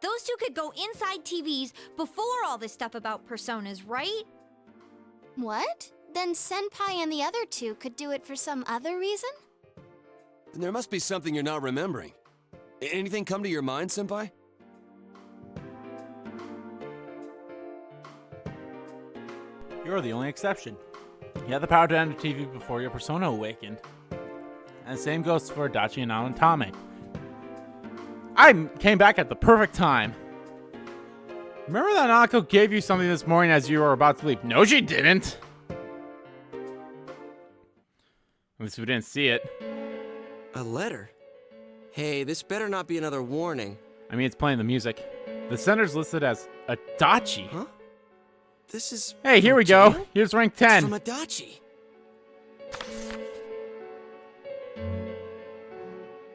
Those two could go inside TVs before all this stuff about personas, right? What? Then Senpai and the other two could do it for some other reason? Then there must be something you're not remembering. Anything come to your mind, Senpai? You're the only exception. You had the power to enter TV before your persona awakened. And the same goes for Adachi and Namatame. I came back at the perfect time. Remember that Nanako gave you something this morning as you were about to leave? No, she didn't. At least we didn't see it. A letter? Hey, this better not be another warning. I mean, it's playing the music. The sender's listed as Adachi. Huh? This is... Hey, here we go. Here's rank 10. It's from Adachi.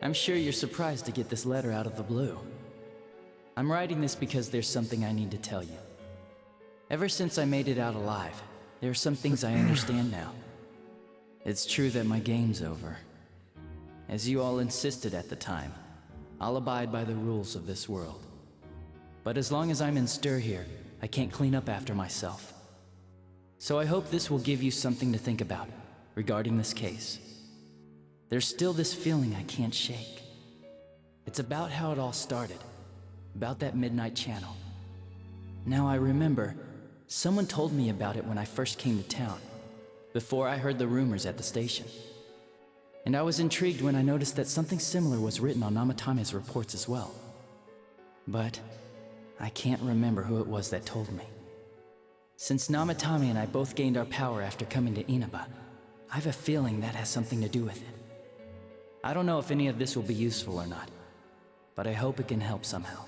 I'm sure you're surprised to get this letter out of the blue. I'm writing this because there's something I need to tell you. Ever since I made it out alive, there are some things I understand now. It's true that my game's over. As you all insisted at the time, I'll abide by the rules of this world. But as long as I'm in stir here, I can't clean up after myself. So I hope this will give you something to think about regarding this case. There's still this feeling I can't shake. It's about how it all started, about that Midnight Channel. Now I remember, someone told me about it when I first came to town, before I heard the rumors at the station. And I was intrigued when I noticed that something similar was written on Namatame's reports as well. But I can't remember who it was that told me. Since Namatame and I both gained our power after coming to Inaba, I have a feeling that has something to do with it. I don't know if any of this will be useful or not, but I hope it can help somehow.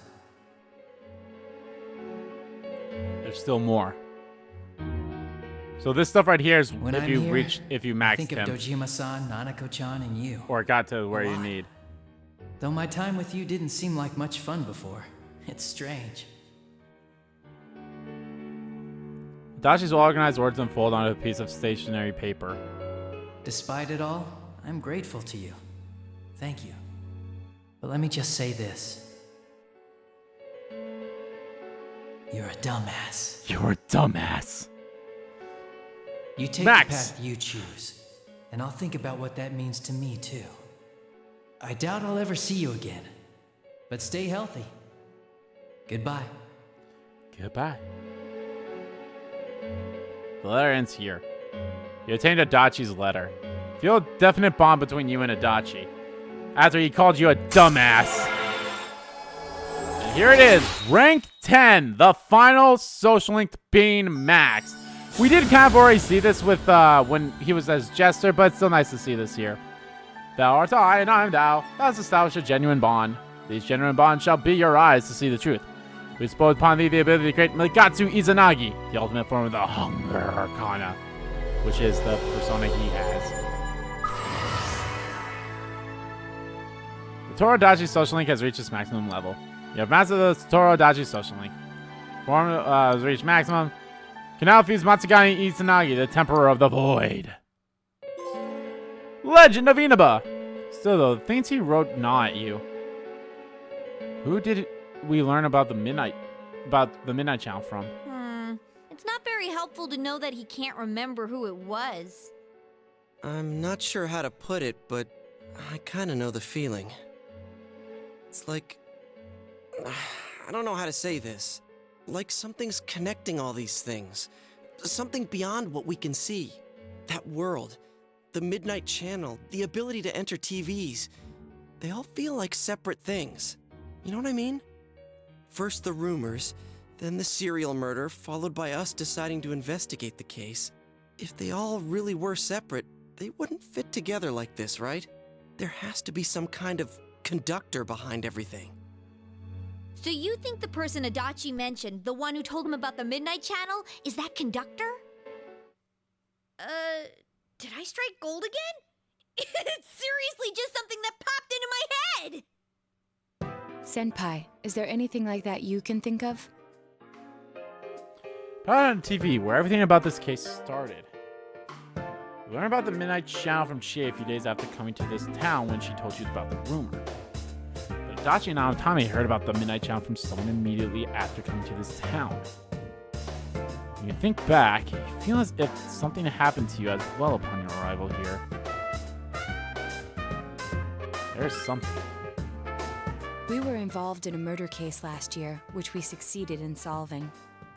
There's still more. So this stuff right here is When if I'm you here, reach, if you maxed think of him, Dojima-san, Nanako-chan, and you. or got to where A you lot. need. Though my time with you didn't seem like much fun before, it's strange. Adachi's organized words unfold onto a piece of stationery paper. Despite it all, I'm grateful to you. Thank you. But let me just say this. You're a dumbass. You're a dumbass. You take Max. the path you choose, and I'll think about what that means to me too. I doubt I'll ever see you again, but stay healthy. Goodbye. Goodbye. The letter ends here. You obtained Adachi's letter. Feel a definite bond between you and Adachi. After he called you a dumbass. And here it is, rank 10, the final social link being maxed. We did kind of already see this with when he was as Jester, but it's still nice to see this here. Thou art I, and I am thou. Thou hast established a genuine bond. These genuine bonds shall be your eyes to see the truth. We bestowed upon thee the ability to create Migatsu Izanagi, the ultimate form of the Hunger Arcana, which is the persona he has. The Toro Adachi social link has reached its maximum level. You have mastered the Toro Adachi social link. Form has reached maximum. Can now fuse Matsugani Izanagi, the Temperer of the Void. Legend of Inaba! Still though, the things he wrote gnaw at you. Who did we learn about the Midnight Channel from? It's not very helpful to know that he can't remember who it was. I'm not sure how to put it, but I kinda know the feeling. It's like... I don't know how to say this. Like something's connecting all these things. Something beyond what we can see. That world, the Midnight Channel, the ability to enter TVs. They all feel like separate things. You know what I mean? First the rumors, then the serial murder, followed by us deciding to investigate the case. If they all really were separate, they wouldn't fit together like this, right? There has to be some kind of conductor behind everything. So you think the person Adachi mentioned, the one who told him about the Midnight Channel, is that conductor? Did I strike gold again? It's seriously just something that popped into my head! Senpai, is there anything like that you can think of? On TV, where everything about this case started. We learned about the Midnight Channel from Chie a few days after coming to this town when she told you about the rumor. But Adachi and Naotame heard about the Midnight Channel from someone immediately after coming to this town. When you think back, you feel as if something happened to you as well upon your arrival here. There's something. We were involved in a murder case last year, which we succeeded in solving.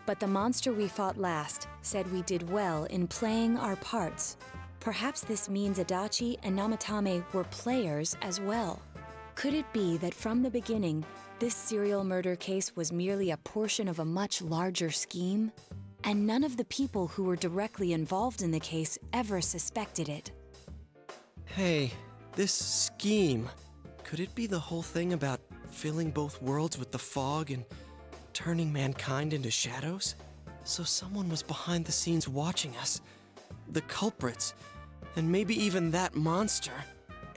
But the monster we fought last said we did well in playing our parts. Perhaps this means Adachi and Namatame were players as well. Could it be that from the beginning, this serial murder case was merely a portion of a much larger scheme? And none of the people who were directly involved in the case ever suspected it. Hey, this scheme. Could it be the whole thing about filling both worlds with the fog and turning mankind into shadows? So someone was behind the scenes watching us. The culprits. And maybe even that monster.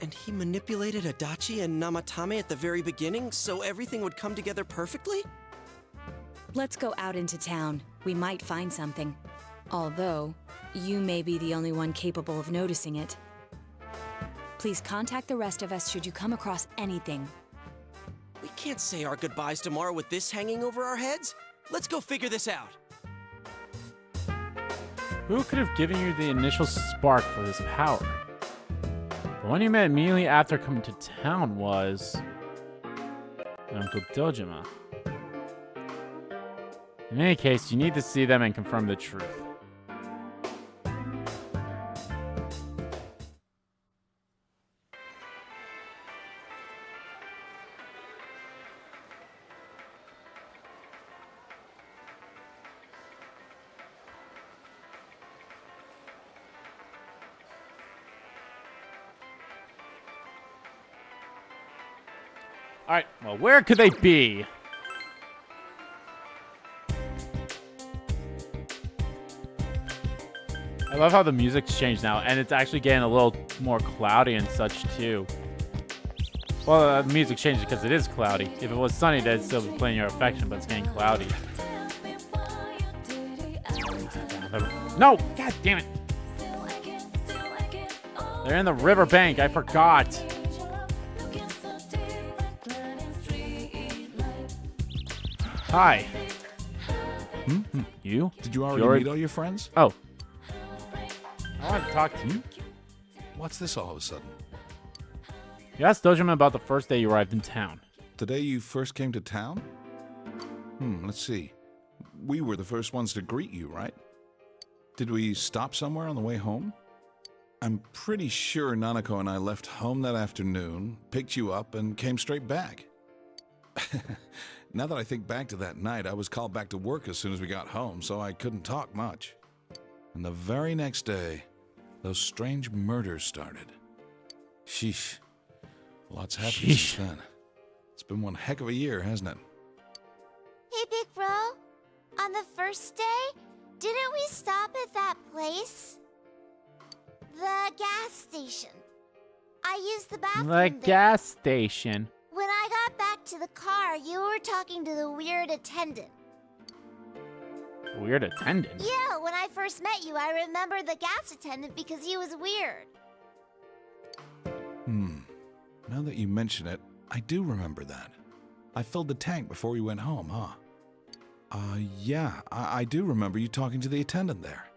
And he manipulated Adachi and Namatame at the very beginning so everything would come together perfectly? Let's go out into town. We might find something. Although, you may be the only one capable of noticing it. Please contact the rest of us should you come across anything. We can't say our goodbyes tomorrow with this hanging over our heads. Let's go figure this out. Who could have given you the initial spark for this power? The one you met immediately after coming to town was... Uncle Dojima. In any case, you need to see them and confirm the truth. Alright, well, where could they be? I love how the music's changed now, and it's actually getting a little more cloudy and such, too. Well, the music changes because it is cloudy. If it was sunny, they'd still be playing Your Affection, but it's getting cloudy. No! God damn it! They're in the riverbank. I forgot. Hi. You? Did you already meet all your friends? Oh. I want to talk to you. What's this all of a sudden? You asked Dojoman about the first day you arrived in town. The day you first came to town? Let's see. We were the first ones to greet you, right? Did we stop somewhere on the way home? I'm pretty sure Nanako and I left home that afternoon, picked you up, and came straight back. Now that I think back to that night, I was called back to work as soon as we got home, so I couldn't talk much. And the very next day, those strange murders started. Sheesh. Lots happened since then. It's been one heck of a year, hasn't it? Hey, big bro. On the first day, didn't we stop at that place? The gas station. I used the bathroom The gas station. When I got back to the car, you were talking to the weird attendant. Weird attendant? Yeah, when I first met you, I remember the gas attendant because he was weird. Now that you mention it, I do remember that. I filled the tank before we went home, huh? Yeah, I do remember you talking to the attendant there.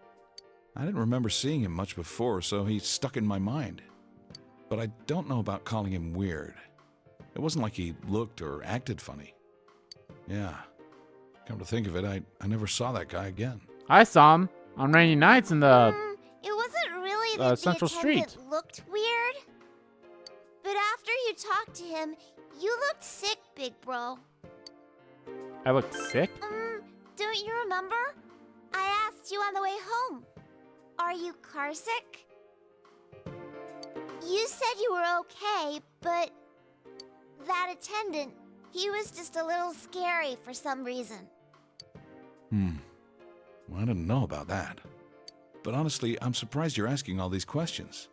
I didn't remember seeing him much before, so he stuck in my mind. But I don't know about calling him weird. It wasn't like he looked or acted funny. Yeah. Come to think of it, I never saw that guy again. I saw him on rainy nights in the It wasn't really that Central the attendant Street. looked weird. But after you talked to him, you looked sick, big bro. I looked sick? Don't you remember? I asked you on the way home. Are you car sick? You said you were okay, but that attendant, he was just a little scary for some reason. Well, I didn't know about that. But honestly, I'm surprised you're asking all these questions.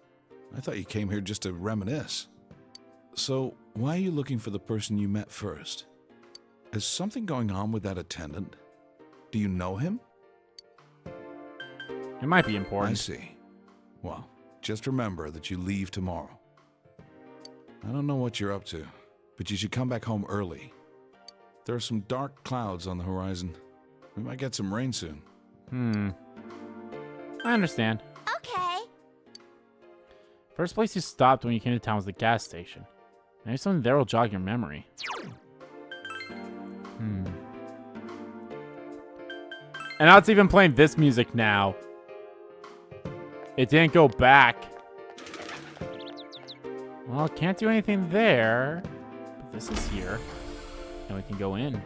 I thought you came here just to reminisce. So, why are you looking for the person you met first? Is something going on with that attendant? Do you know him? It might be important. I see. Well, just remember that you leave tomorrow. I don't know what you're up to, but you should come back home early. There are some dark clouds on the horizon. We might get some rain soon. I understand. Okay. First place you stopped when you came to town was the gas station. Maybe something there will jog your memory. And now it's even playing this music now. It didn't go back. Well, can't do anything there. But this is here. And we can go in.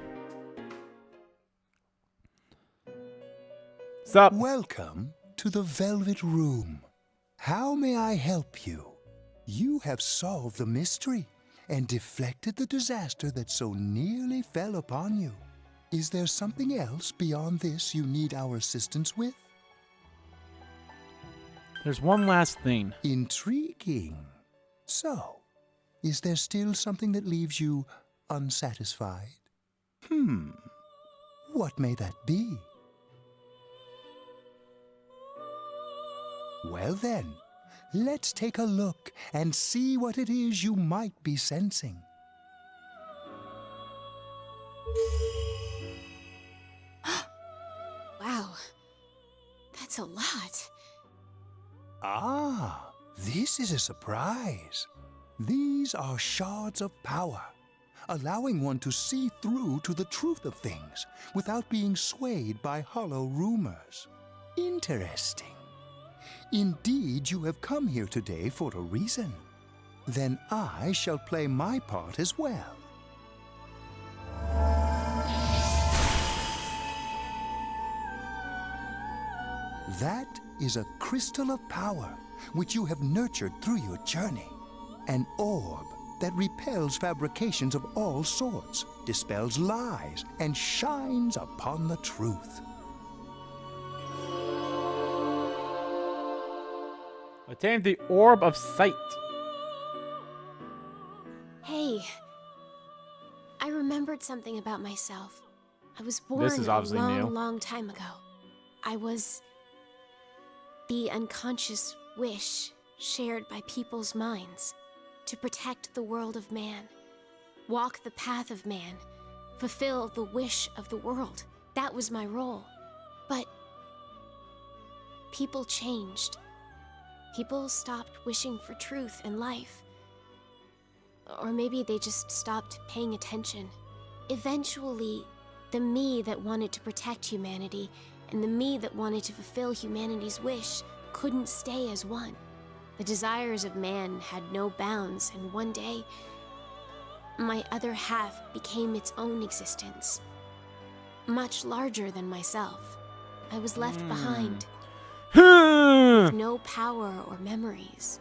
Sup? Welcome to the Velvet Room. How may I help you? You have solved the mystery and deflected the disaster that so nearly fell upon you. Is there something else beyond this you need our assistance with? There's one last thing. Intriguing. So, is there still something that leaves you unsatisfied? What may that be? Well then, let's take a look and see what it is you might be sensing. Wow. That's a lot. Ah, this is a surprise. These are shards of power, allowing one to see through to the truth of things without being swayed by hollow rumors. Interesting. Indeed, you have come here today for a reason. Then I shall play my part as well. That is a crystal of power which you have nurtured through your journey. An orb that repels fabrications of all sorts, dispels lies, and shines upon the truth. Attain the Orb of Sight. Hey, I remembered something about myself. I was born This is obviously a long, new. long time ago. I was the unconscious wish shared by people's minds to protect the world of man, walk the path of man, fulfill the wish of the world. That was my role. But people changed. People stopped wishing for truth and life. Or maybe they just stopped paying attention. Eventually, the me that wanted to protect humanity and the me that wanted to fulfill humanity's wish couldn't stay as one. The desires of man had no bounds, and one day, my other half became its own existence. Much larger than myself. I was left behind. With no power or memories.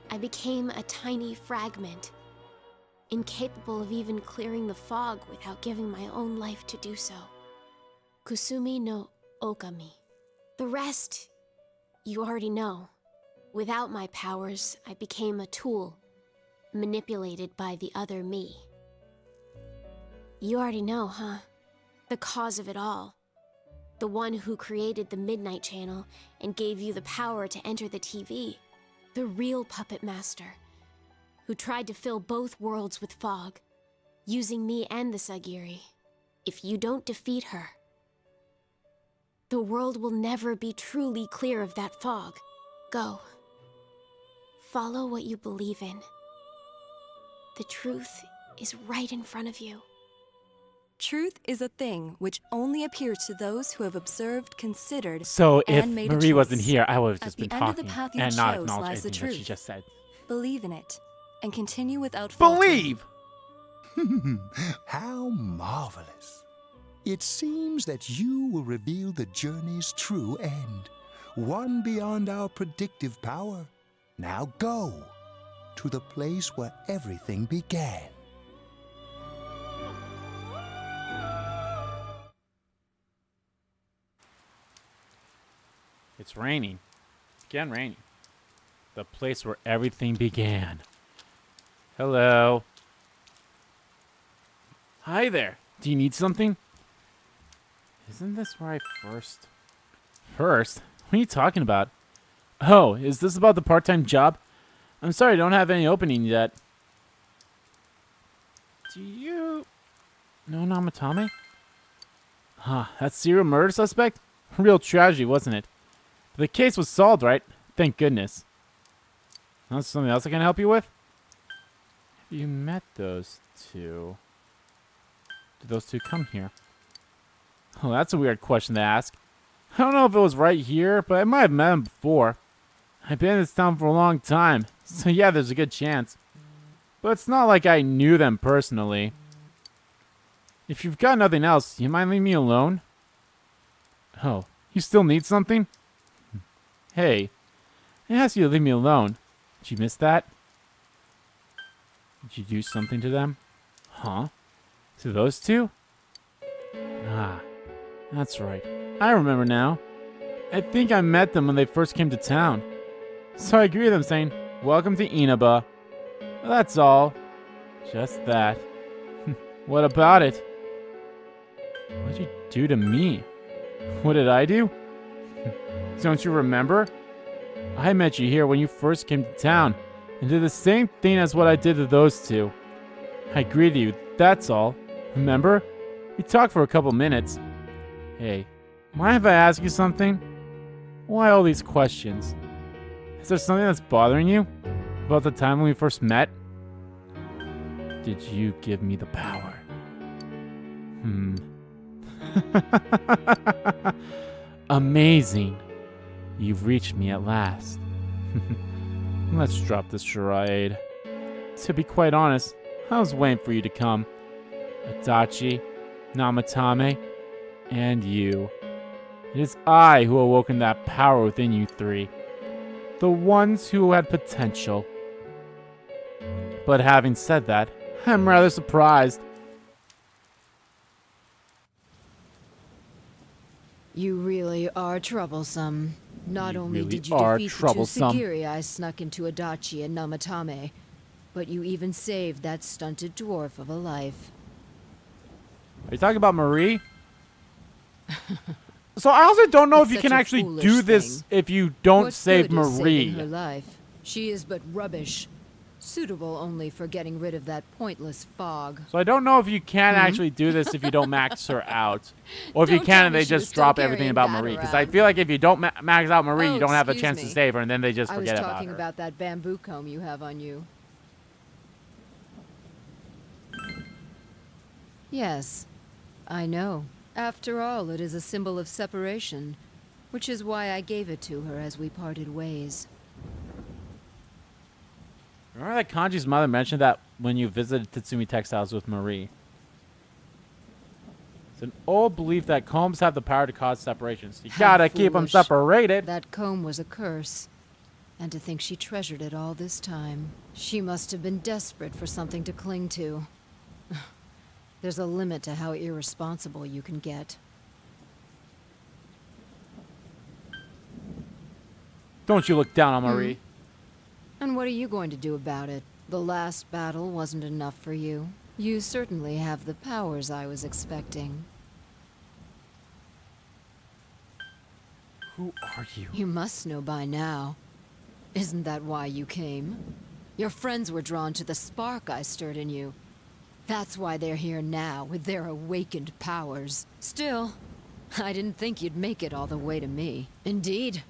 I became a tiny fragment, incapable of even clearing the fog without giving my own life to do so. Kusumi no Okami. The rest, you already know. Without my powers, I became a tool, manipulated by the other me. You already know, huh? The cause of it all. The one who created the Midnight Channel and gave you the power to enter the TV. The real puppet master, who tried to fill both worlds with fog, using me and the Sagiri. If you don't defeat her, the world will never be truly clear of that fog. Go. Follow what you believe in. The truth is right in front of you. Truth is a thing which only appears to those who have observed, considered, So if and made a Marie wasn't choice. here, I would have At just the been end of talking the path you and not chose acknowledge lies the anything that she truth. just said. Believe in it, and continue without faltering. Believe! How marvelous. It seems that you will reveal the journey's true end, one beyond our predictive power. Now go to the place where everything began. It's raining. It's again raining. The place where everything began. Hello. Hi there. Do you need something? Isn't this where I first... First? What are you talking about? Oh, is this about the part-time job? I'm sorry, I don't have any opening yet. Do you... know Namatame? Huh, that serial murder suspect? Real tragedy, wasn't it? But the case was solved, right? Thank goodness. That's something else I can help you with? Have you met those two? Did those two come here? Oh, that's a weird question to ask. I don't know if it was right here, but I might have met them before. I've been in this town for a long time, so yeah, there's a good chance. But it's not like I knew them personally. If you've got nothing else, you mind leaving me alone? Oh, you still need something? Hey, I asked you to leave me alone. Did you miss that? Did you do something to them? Huh? To those two? Ah, that's right. I remember now. I think I met them when they first came to town. So I agree with them saying, welcome to Inaba. That's all. Just that. What about it? What did you do to me? What did I do? Don't you remember? I met you here when you first came to town and did the same thing as what I did to those two. I greeted you, that's all. Remember? We talked for a couple minutes. Hey, mind if I ask you something? Why all these questions? Is there something that's bothering you? About the time when we first met? Did you give me the power? Amazing. You've reached me at last. Let's drop this charade. To be quite honest, I was waiting for you to come. Adachi, Namatame, and you. It is I who awoken that power within you three. The ones who had potential. But having said that, I'm rather surprised. You really are troublesome. Not only really did you are defeat the two troublesome. Sagiri I snuck into Adachi and Namatame, but you even saved that stunted dwarf of a life. Are you talking about Marie? So I also don't know It's if you such can a actually foolish do this thing. if you don't What save good is saving Marie. her life? She is but rubbish, suitable only for getting rid of that pointless fog. So I don't know if you can actually do this if you don't max her out. Or if you Don't can tell and me they she was just still drop everything carrying about that Marie. Because I around. feel like if you don't max out Marie, Oh, you don't have a excuse chance to me. save her, and then they just I was forget about talking her. about that bamboo comb you have on you. Yes, I know. After all, it is a symbol of separation, which is why I gave it to her as we parted ways. Remember that Kanji's mother mentioned that when you visited Tatsumi Textiles with Marie? It's an old belief that combs have the power to cause separations. You How gotta keep them foolish. separated. That comb was a curse. And to think she treasured it all this time. She must have been desperate for something to cling to. There's a limit to how irresponsible you can get. Don't you look down on Marie. And what are you going to do about it? The last battle wasn't enough for you. You certainly have the powers I was expecting. Who are you? You must know by now. Isn't that why you came? Your friends were drawn to the spark I stirred in you. That's why they're here now, with their awakened powers. Still, I didn't think you'd make it all the way to me. Indeed,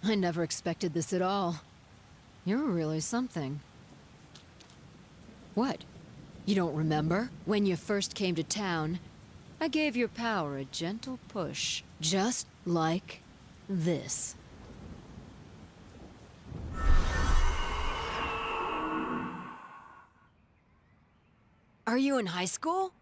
I never expected this at all. You're really something. What? You don't remember? When you first came to town, I gave your power a gentle push. Just like this. Are you in high school?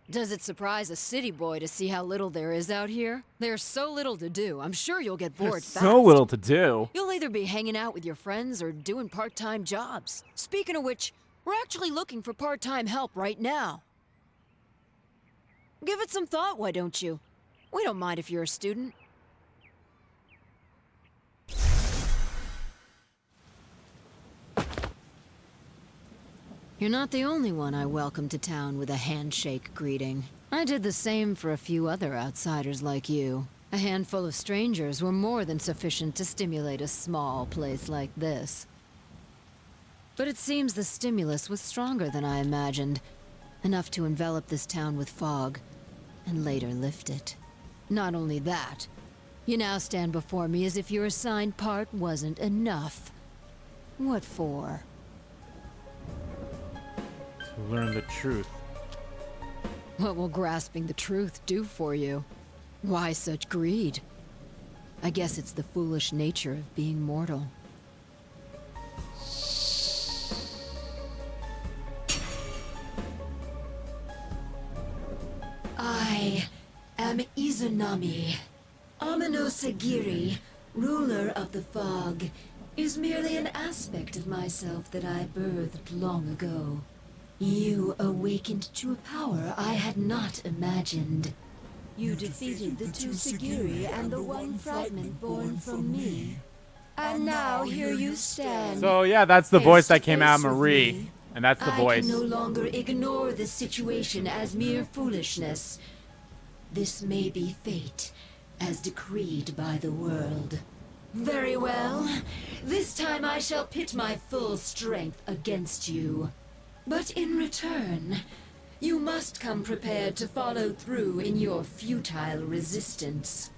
Does it surprise a city boy to see how little there is out here? There's so little to do, I'm sure you'll get bored fast. So little to do. You'll either be hanging out with your friends or doing part-time jobs. Speaking of which, we're actually looking for part-time help right now. Give it some thought, why don't you? We don't mind if you're a student. You're not the only one I welcomed to town with a handshake greeting. I did the same for a few other outsiders like you. A handful of strangers were more than sufficient to stimulate a small place like this. But it seems the stimulus was stronger than I imagined. Enough to envelop this town with fog, and later lift it. Not only that, you now stand before me as if your assigned part wasn't enough. What for? To learn the truth. What will grasping the truth do for you? Why such greed? I guess it's the foolish nature of being mortal. I am Izanami. Amino Sagiri, ruler of the fog, is merely an aspect of myself that I birthed long ago. You awakened to a power I had not imagined. You defeated the two Sagiri and the one fragment born from me. And now here you stand. So yeah, that's the voice that came out of face with Marie. me. And that's the voice. I can no longer ignore this situation as mere foolishness. This may be fate, as decreed by the world. Very well. This time I shall pit my full strength against you. But in return, you must come prepared to follow through in your futile resistance.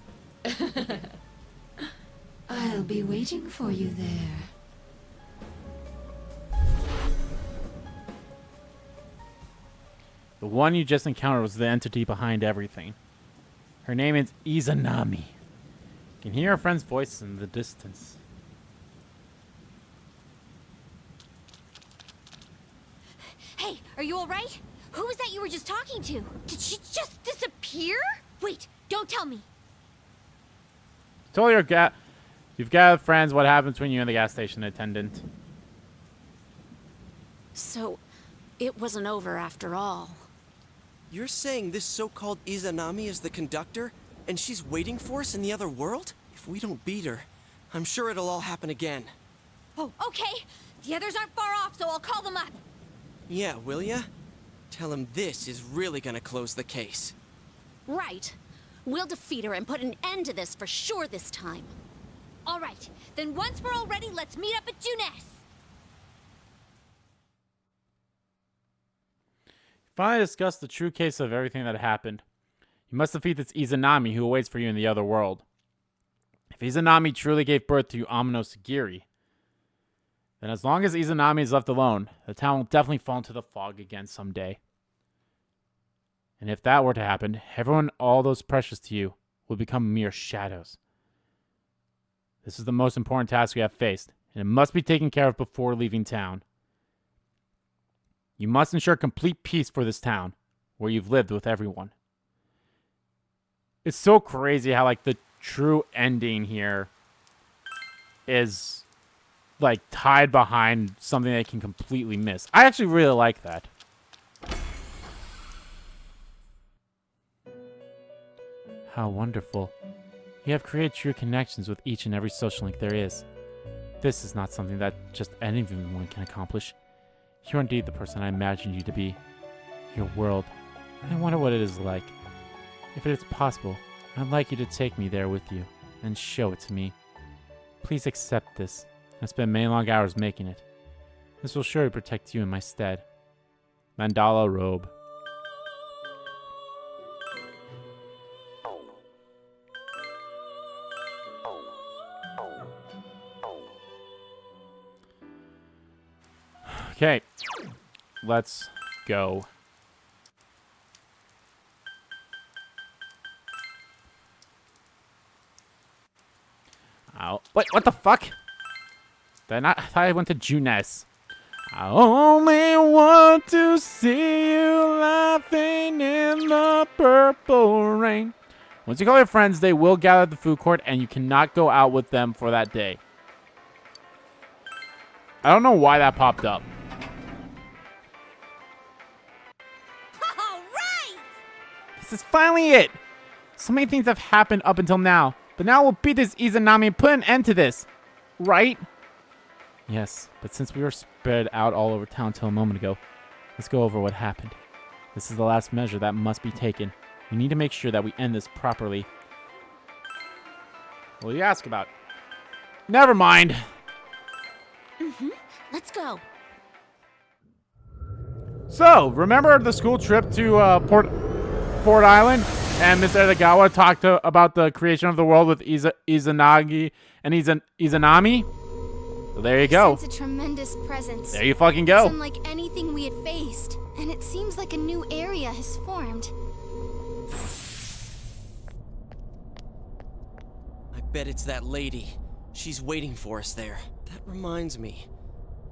I'll be waiting for you there. The one you just encountered was the entity behind everything. Her name is Izanami. You can hear her friend's voice in the distance. Hey, are you alright? Who was that you were just talking to? Did she just disappear? Wait, don't tell me. Tell you've got friends what happened between you and the gas station attendant. So, it wasn't over after all. You're saying this so-called Izanami is the conductor, and she's waiting for us in the other world? If we don't beat her, I'm sure it'll all happen again. Oh, okay. The others aren't far off, so I'll call them up. Yeah, will ya? Tell him this is really gonna close the case. Right. We'll defeat her and put an end to this for sure this time. All right. Then once we're all ready, let's meet up at Junes. Finally discuss the true case of everything that happened. You must defeat this Izanami who awaits for you in the other world. If Izanami truly gave birth to Amino Sagiri, then as long as Izanami is left alone, the town will definitely fall into the fog again someday. And if that were to happen, everyone, all those precious to you, will become mere shadows. This is the most important task we have faced, and it must be taken care of before leaving town. You must ensure complete peace for this town, where you've lived with everyone. It's so crazy how, like, the true ending here is, like, tied behind something they can completely miss. I actually really like that. How wonderful. You have created true connections with each and every social link there is. This is not something that just anyone can accomplish. You're indeed the person I imagined you to be. Your world. I wonder what it is like. If it is possible, I'd like you to take me there with you and show it to me. Please accept this. I spent many long hours making it. This will surely protect you in my stead. Mandala robe. Okay, let's go. Ow. Wait, what the fuck? I thought I went to Junes. I only want to see you laughing in the purple rain. Once you call your friends, they will gather at the food court, and you cannot go out with them for that day. I don't know why that popped up. This is finally it! So many things have happened up until now, but now we'll beat this Izanami and put an end to this. Right? Yes, but since we were spread out all over town till a moment ago, let's go over what happened. This is the last measure that must be taken. We need to make sure that we end this properly. What do you ask about? Never mind. Let's go. So, remember the school trip to Port Island, and Miss Edagawa talked about the creation of the world with Izanagi and Izanami? So there you go. It's a tremendous presence. There you fucking go. It's unlike anything we had faced, and it seems like a new area has formed. I bet it's that lady. She's waiting for us there. That reminds me.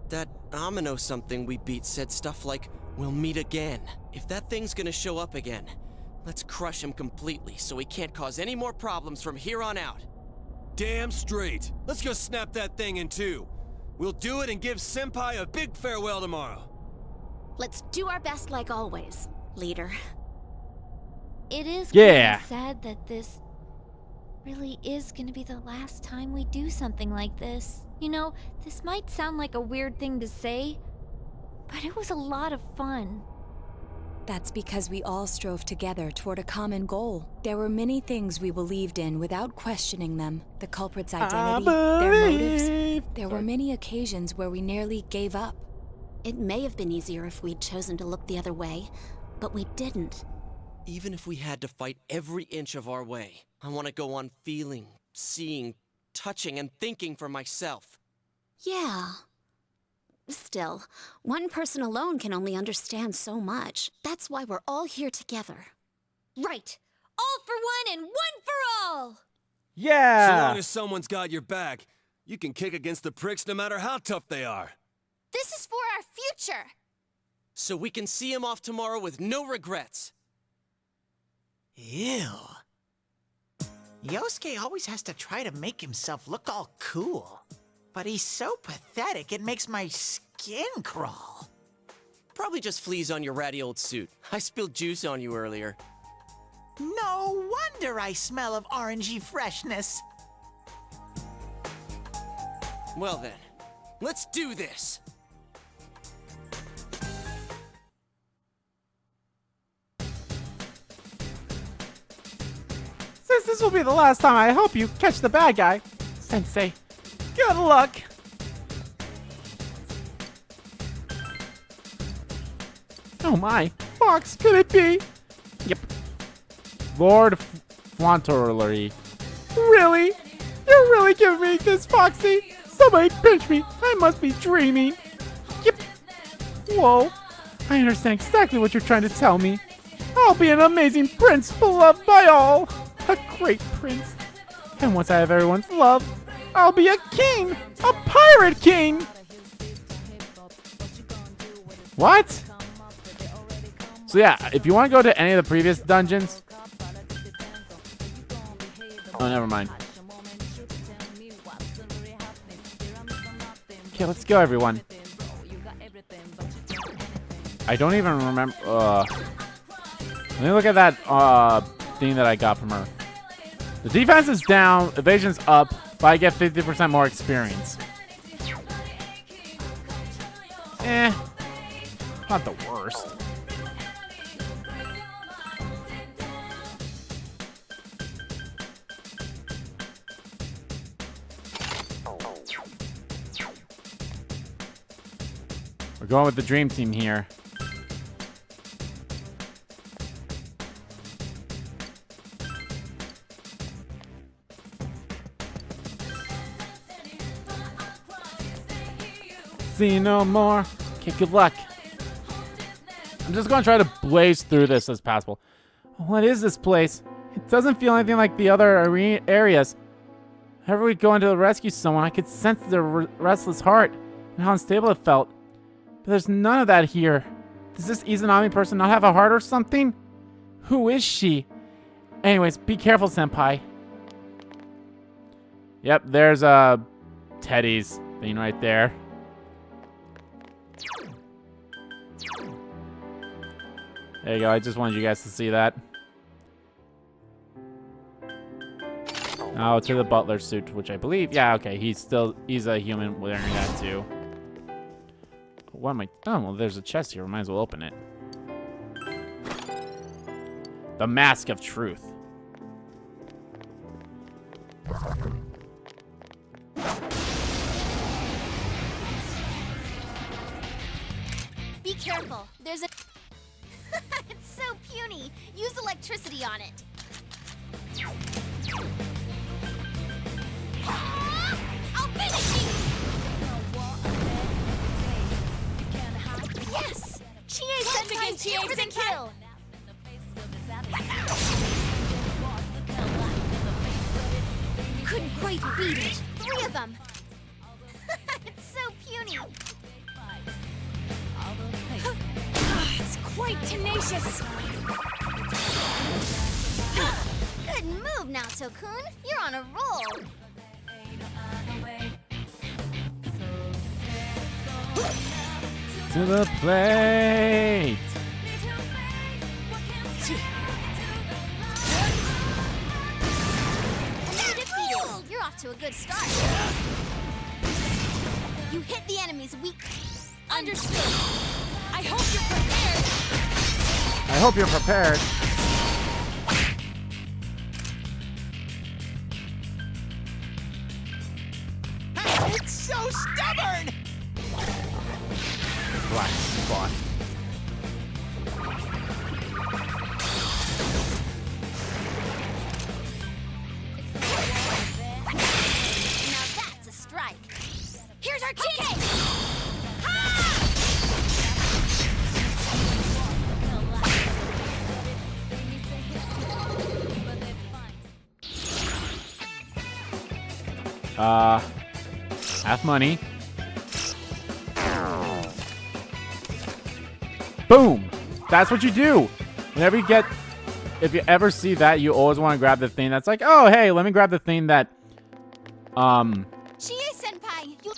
That Amino something we beat said stuff like, "We'll meet again." If that thing's gonna show up again, let's crush him completely so he can't cause any more problems from here on out. Damn straight. Let's go snap that thing in two. We'll do it and give Senpai a big farewell tomorrow. Let's do our best like always, leader. It is Yeah. kind of sad that this really is going to be the last time we do something like this. You know, this might sound like a weird thing to say, but it was a lot of fun. That's because we all strove together toward a common goal. There were many things we believed in without questioning them. The culprit's identity, their motives. There were many occasions where we nearly gave up. It may have been easier if we'd chosen to look the other way, but we didn't. Even if we had to fight every inch of our way, I want to go on feeling, seeing, touching, and thinking for myself. Yeah. Still, one person alone can only understand so much. That's why we're all here together. Right. All for one and one for all. Yeah. So long as someone's got your back, you can kick against the pricks no matter how tough they are. This is for our future. So we can see him off tomorrow with no regrets. Ew. Yosuke always has to try to make himself look all cool. But he's so pathetic, it makes my skin crawl. probably just fleas on your ratty old suit. I spilled juice on you earlier. No wonder I smell of orangey freshness. Well then, let's do this. Since this will be the last time I help you catch the bad guy, Sensei, good luck. Oh my, Fox, could it be? Yep. Lord Fauntleroy. Really? You're really giving me this, Foxy? Somebody pinch me. I must be dreaming. Yep. Whoa. I understand exactly what you're trying to tell me. I'll be an amazing prince beloved by all. A great prince. And once I have everyone's love, I'll be a king. A pirate king. What? So yeah, if you want to go to any of the previous dungeons... Oh, never mind. Okay, let's go, everyone. I don't even remember... Let me look at that thing that I got from her. The defense is down, evasion's up, but I get 50% more experience. Not the worst. We're going with the dream team here. See you no more. Okay, good luck. I'm just gonna try to blaze through this as possible. What is this place? It doesn't feel anything like the other areas. Whenever we go into to rescue someone, I could sense their restless heart and how unstable it felt. But there's none of that here. Does this Izanami person not have a heart or something? Who is she? Anyways, be careful, senpai. Yep, there's Teddy's thing right there. There you go, I just wanted you guys to see that. Oh, to the butler suit, which I believe, yeah, okay, he's a human wearing that too. What am I, oh, well, there's a chest here, we might as well open it. The Mask of Truth. Be careful. There's a... It's so puny. Use electricity on it. I'll finish you! Yes! Chie-senpai, here for the kill! Couldn't quite beat it. 3 of them. It's so puny. It's quite tenacious. Good move, Naoto-kun. You're on a roll. To the plate. You're off to a good start. You hit the enemy's weak. Understood. I hope you're prepared. I hope you're prepared. It's so stubborn! Black spot. Now that's a strike. Here's our team. Half money. Boom! That's what you do. Whenever you get, if you ever see that, you always want to grab the thing that's like, oh, hey, let me grab the thing that, Chie-senpai, you...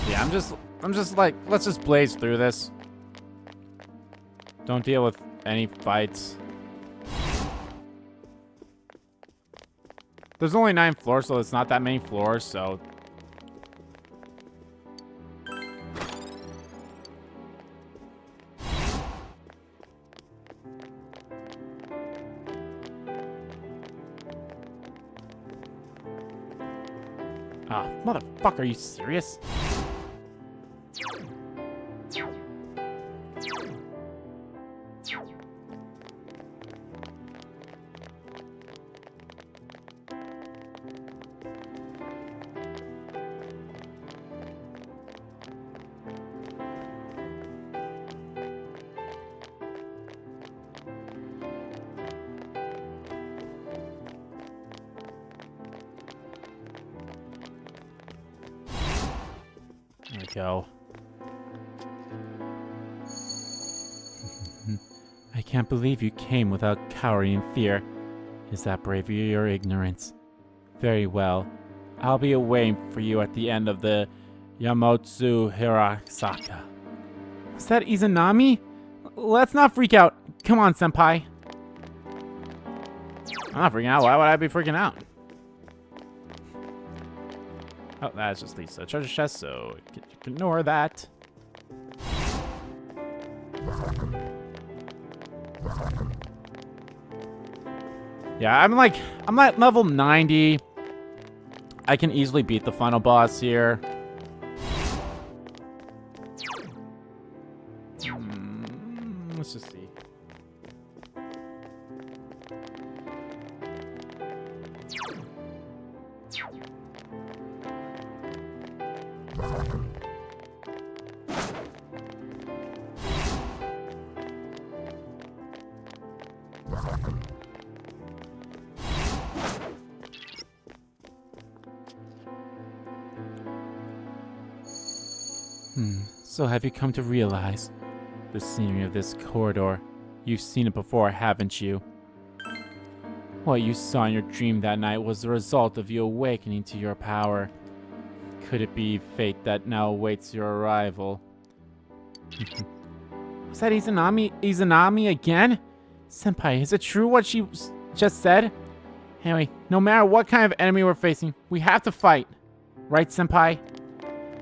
Yeah, I'm just like, let's just blaze through this. Don't deal with any fights. There's only 9 floors, so it's not that many floors, so... Ah, motherfucker, are you serious? There we go. I can't believe you came without cowering in fear. Is that bravery or ignorance? Very well. I'll be awaiting for you at the end of the Yamotsu Hirasaka. Was that Izanami? Let's not freak out. Come on, senpai. I'm not freaking out. Why would I be freaking out? Oh, that just leads to a treasure chest, so you can ignore that. Yeah, I'm at level 90. I can easily beat the final boss here. Let's just see. So have you come to realize the scenery of this corridor? You've seen it before, haven't you? What you saw in your dream that night was the result of you awakening to your power. Could it be fate that now awaits your arrival? Was that Izanami again? Senpai, is it true what she just said? Anyway, no matter what kind of enemy we're facing, we have to fight. Right, Senpai?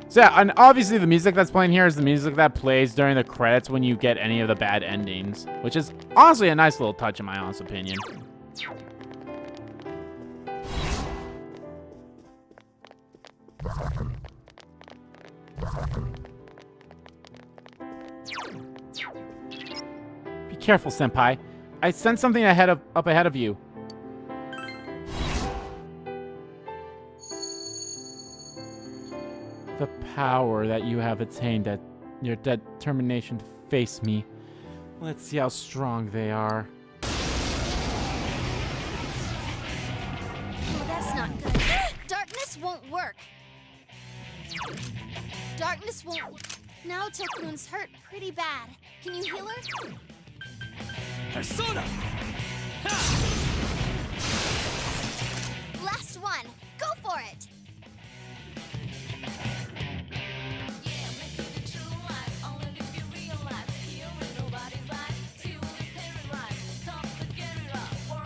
So yeah, and obviously the music that's playing here is the music that plays during the credits when you get any of the bad endings, which is honestly a nice little touch in my honest opinion. Be careful, Senpai. I sense something up ahead of you. The power that you have attained, at your determination to face me. Let's see how strong they are. Oh, that's not good. Darkness won't work. Darkness won't. Now Tokun's hurt pretty bad. Can you heal her? Persona! Last one. Go for it.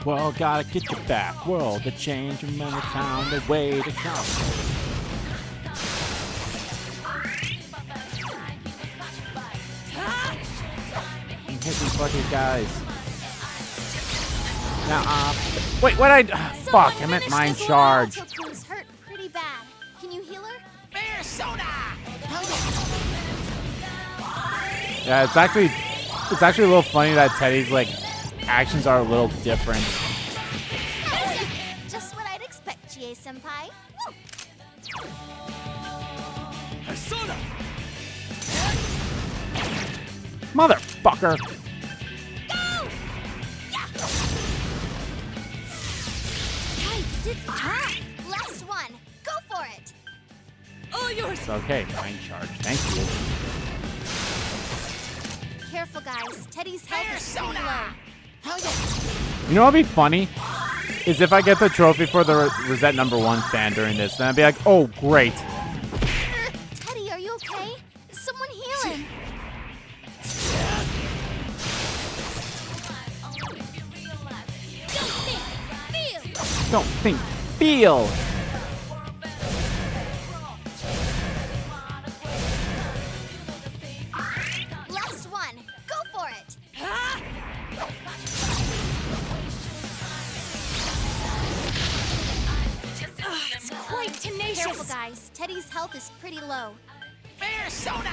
Well, gotta get you back. World to change, remember town, the way to come. I'm hitting fucking guys. Now, wait, what fuck, I meant mind charge. Tokun's hurt pretty bad. Can you heal her? Yeah, it's actually a little funny that Teddy's like actions are a little different. Just what I'd expect, Chie-senpai. Persona! Motherfucker! Go! Yeah! Yikes, it's time! Last one! Go for it! All yours! It's okay, mind charge. Thank you. Careful, guys. Teddy's health is pretty low. You know what'd be funny? is if I get the trophy for the Rosette #1 fan during this, then I'd be like, oh, great. Teddy, are you okay? Someone heal him. Don't think, feel. Last one. Go for it. It's quite tenacious. Careful, guys. Teddy's health is pretty low. Bear soda!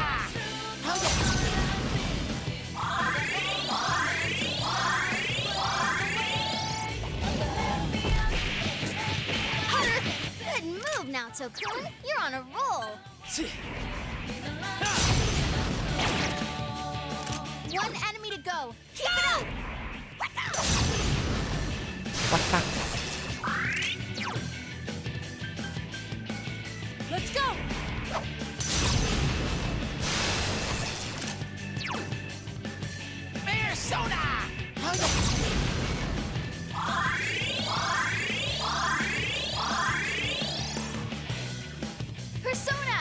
Good move, Naoto-kun. You're on a roll. One enemy to go. Keep it up. Let's go. Bear soda! Persona!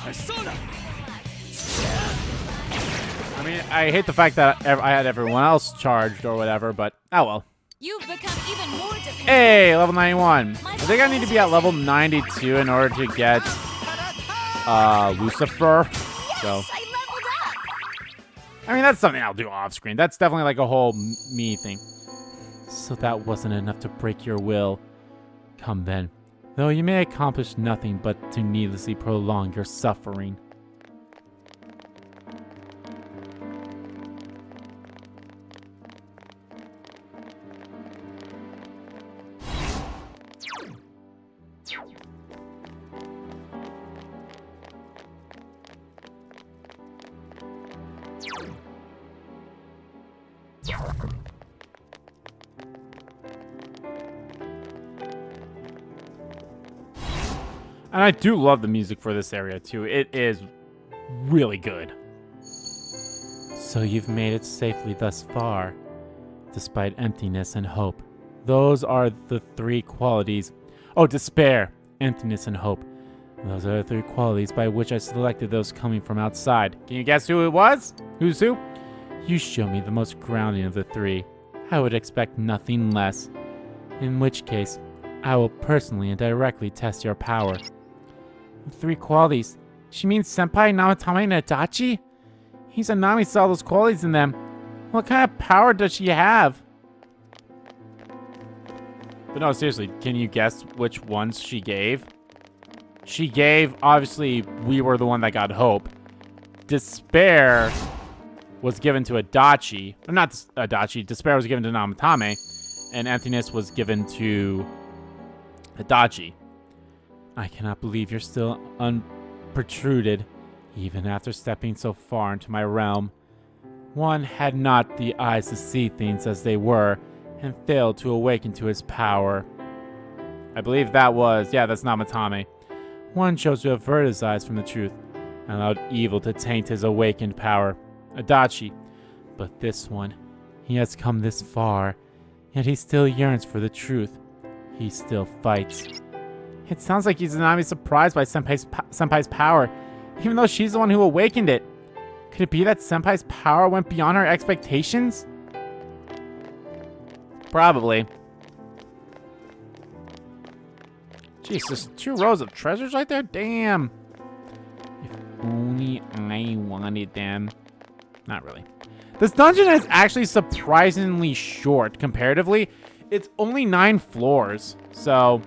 Persona! I mean, I hate the fact that I had everyone else charged or whatever, but oh well. You've become even more dependent. Hey, level 91. I think I need to be at level 92 in order to get Lucifer. So I mean, that's something I'll do off screen. That's definitely like a whole me thing. So that wasn't enough to break your will. Come then. Though you may accomplish nothing but to needlessly prolong your suffering. And I do love the music for this area too. It is really good. So you've made it safely thus far, despite emptiness and hope. Those are the three qualities. Oh, despair, emptiness, and hope. Those are the three qualities by which I selected those coming from outside. Can you guess who it was? Who's who? You show me the most grounding of the three. I would expect nothing less. In which case, I will personally and directly test your power. The three qualities. She means Senpai, Namatame, and Adachi? He's a Nami saw those qualities in them. What kind of power does she have? But no, seriously, can you guess which ones she gave? She gave, obviously, we were the one that got hope. Despair was given to Adachi. Or not Adachi, despair was given to Namatame. And emptiness was given to Adachi. I cannot believe you're still unprotruded, even after stepping so far into my realm. One had not the eyes to see things as they were, and failed to awaken to his power. I believe that was, yeah, that's Namatame. One chose to avert his eyes from the truth, and allowed evil to taint his awakened power. Adachi. But this one, he has come this far, yet he still yearns for the truth. He still fights. It sounds like he's not surprised by Senpai's power, even though she's the one who awakened it. Could it be that Senpai's power went beyond our expectations? Probably. Jesus, 2 rows of treasures right there? Damn. If only I wanted them. Not really. This dungeon is actually surprisingly short comparatively. It's only 9 floors, so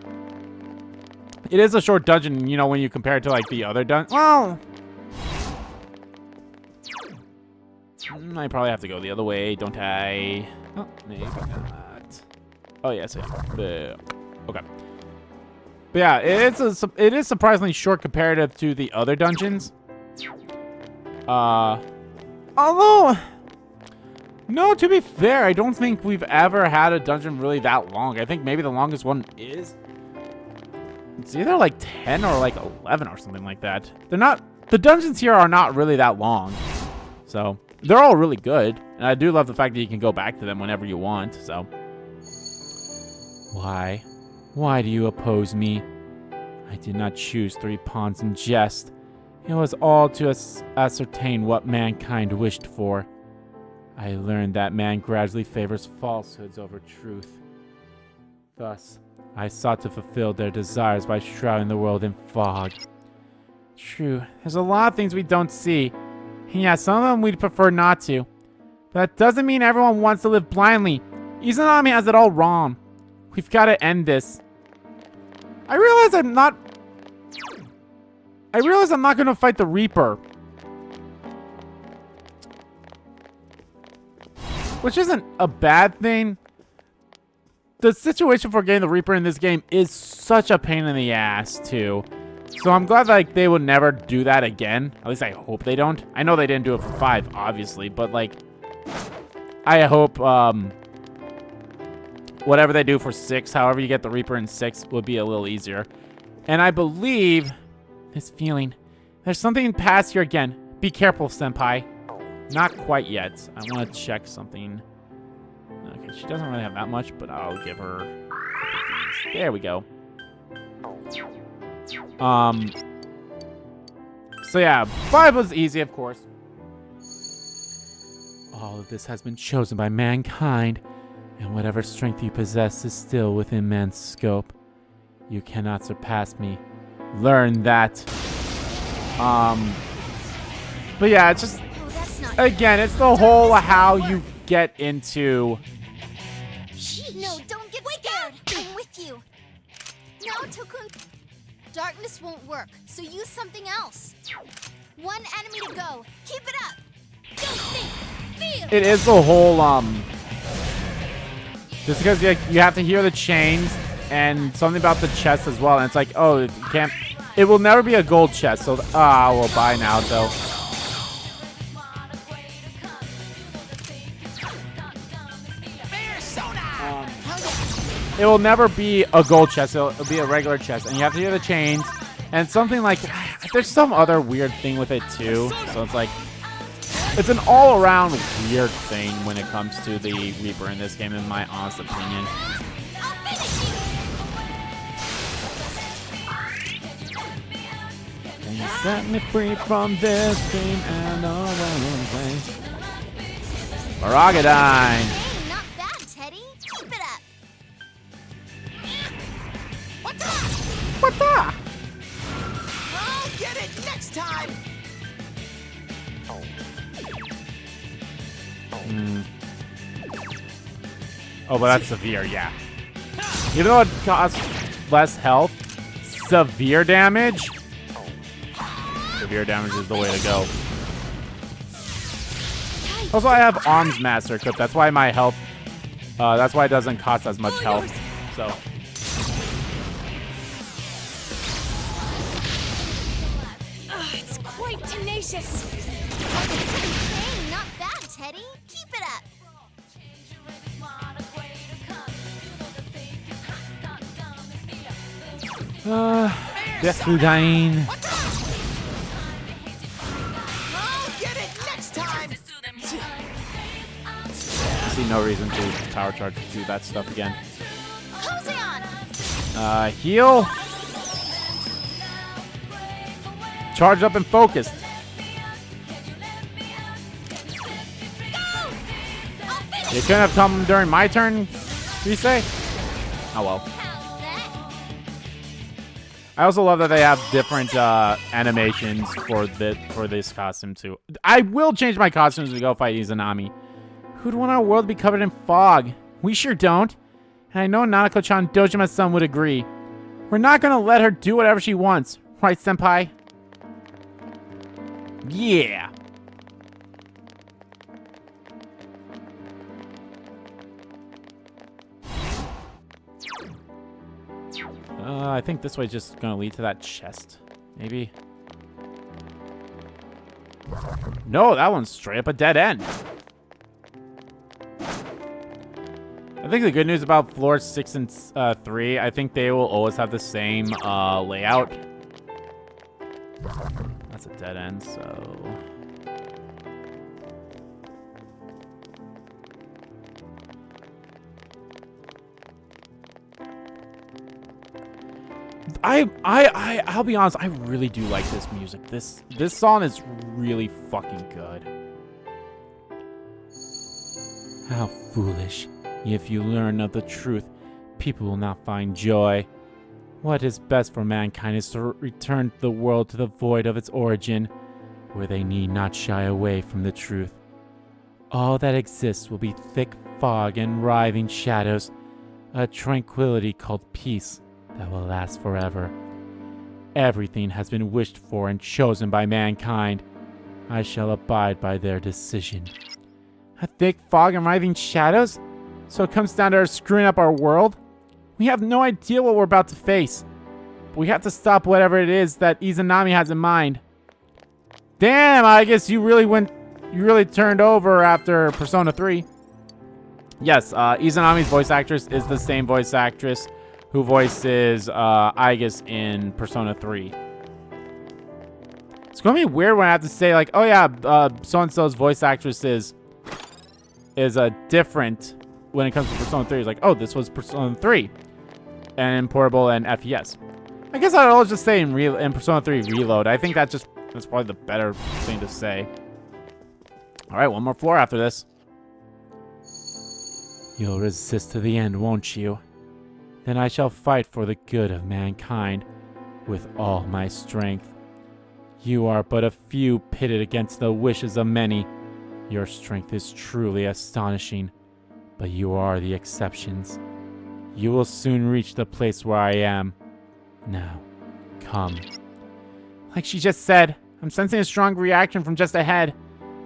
it is a short dungeon, you know, when you compare it to like the other dungeon. Well, I probably have to go the other way, don't I? Oh, maybe not. Oh yes, I do. Okay. But yeah, it is surprisingly short comparative to the other dungeons. Although, no, to be fair, I don't think we've ever had a dungeon really that long. I think maybe the longest one is It's either like 10 or like 11 or something like that. They're not, the dungeons here are not really that long. So they're all really good. And I do love the fact that you can go back to them whenever you want. So why? Why do you oppose me? I did not choose 3 pawns in jest. It was all to ascertain what mankind wished for. I learned that man gradually favors falsehoods over truth. Thus, I sought to fulfill their desires by shrouding the world in fog. True, there's a lot of things we don't see. And yeah, some of them we'd prefer not to. But that doesn't mean everyone wants to live blindly. Izanami has it all wrong. We've got to end this. I realize I'm not going to fight the Reaper. Which isn't a bad thing. The situation for getting the Reaper in this game is such a pain in the ass, too. So I'm glad like they would never do that again. At least I hope they don't. I know they didn't do it for 5, obviously. But, like, I hope whatever they do for 6, however you get the Reaper in 6, will be a little easier. And I believe this feeling. There's something past here again. Be careful, Senpai. Not quite yet. I want to check something. Okay, she doesn't really have that much, but I'll give her a couple of these. There we go. So yeah, 5 was easy, of course. All of this has been chosen by mankind, and whatever strength you possess is still within man's scope. You cannot surpass me. Learn that. But yeah, it's just, again, it's the whole how you get into. No, don't get scared. I'm with you. No, Tokun. Darkness won't work, so use something else. One enemy to go. Keep it up. Don't think. Feel. It is the whole just because you have to hear the chains and something about the chest as well, and it's like, oh, you can't. It will never be a gold chest, so we'll buy now though. It will never be a gold chest. It'll be a regular chest, and you have to hear the chains and something like. There's some other weird thing with it too, so it's like it's an all-around weird thing when it comes to the Reaper in this game, in my honest opinion. And you set me free from this dream and all around place. Maragadine. Hey, not bad, Teddy. Keep it up. What the? I'll get it next time. Oh, but that's severe, yeah. Even though it costs less health, severe damage? Severe damage is the way to go. Also, I have Arms Master equipped. That's why my health, that's why it doesn't cost as much health. So. It's quite tenacious. Hey, not bad, Teddy. Keep it up. Deathfudine. I'll get it next time. I see no reason to power charge to do that stuff again. Heal. Charge up and focus. You couldn't have come during my turn, you say? Oh well. I also love that they have different animations for this costume too. I will change my costumes to go fight Izanami. Who'd want our world to be covered in fog? We sure don't. And I know Nanako-chan Dojima-san would agree. We're not gonna let her do whatever she wants. Right, senpai? Yeah. I think this way is just gonna lead to that chest. Maybe. No, that one's straight up a dead end. I think the good news about floors 6 and 3, I think they will always have the same layout. That's a dead end, so... I'll be honest, I really do like this music. This song is really fucking good. How foolish. If you learn of the truth, people will not find joy. What is best for mankind is to return the world to the void of its origin, where they need not shy away from the truth. All that exists will be thick fog and writhing shadows, a tranquility called peace that will last forever. Everything has been wished for and chosen by mankind. I shall abide by their decision. A thick fog and writhing shadows? So it comes down to our screwing up our world? We have no idea what we're about to face. But we have to stop whatever it is that Izanami has in mind. Damn, I guess you really turned over after Persona 3. Yes, Izanami's voice actress is the same voice actress who voices Aigis in Persona 3. It's gonna be weird when I have to say like, oh yeah, so-and-so's voice actress is different when it comes to Persona 3. It's like, oh, this was Persona 3. And Portable and FES. I guess I'd always just say in Persona 3 Reload. I think that's probably the better thing to say. Alright, one more floor after this. You'll resist to the end, won't you? Then I shall fight for the good of mankind with all my strength. You are but a few pitted against the wishes of many. Your strength is truly astonishing, but you are the exceptions. You will soon reach the place where I am. Now, come. Like she just said, I'm sensing a strong reaction from just ahead.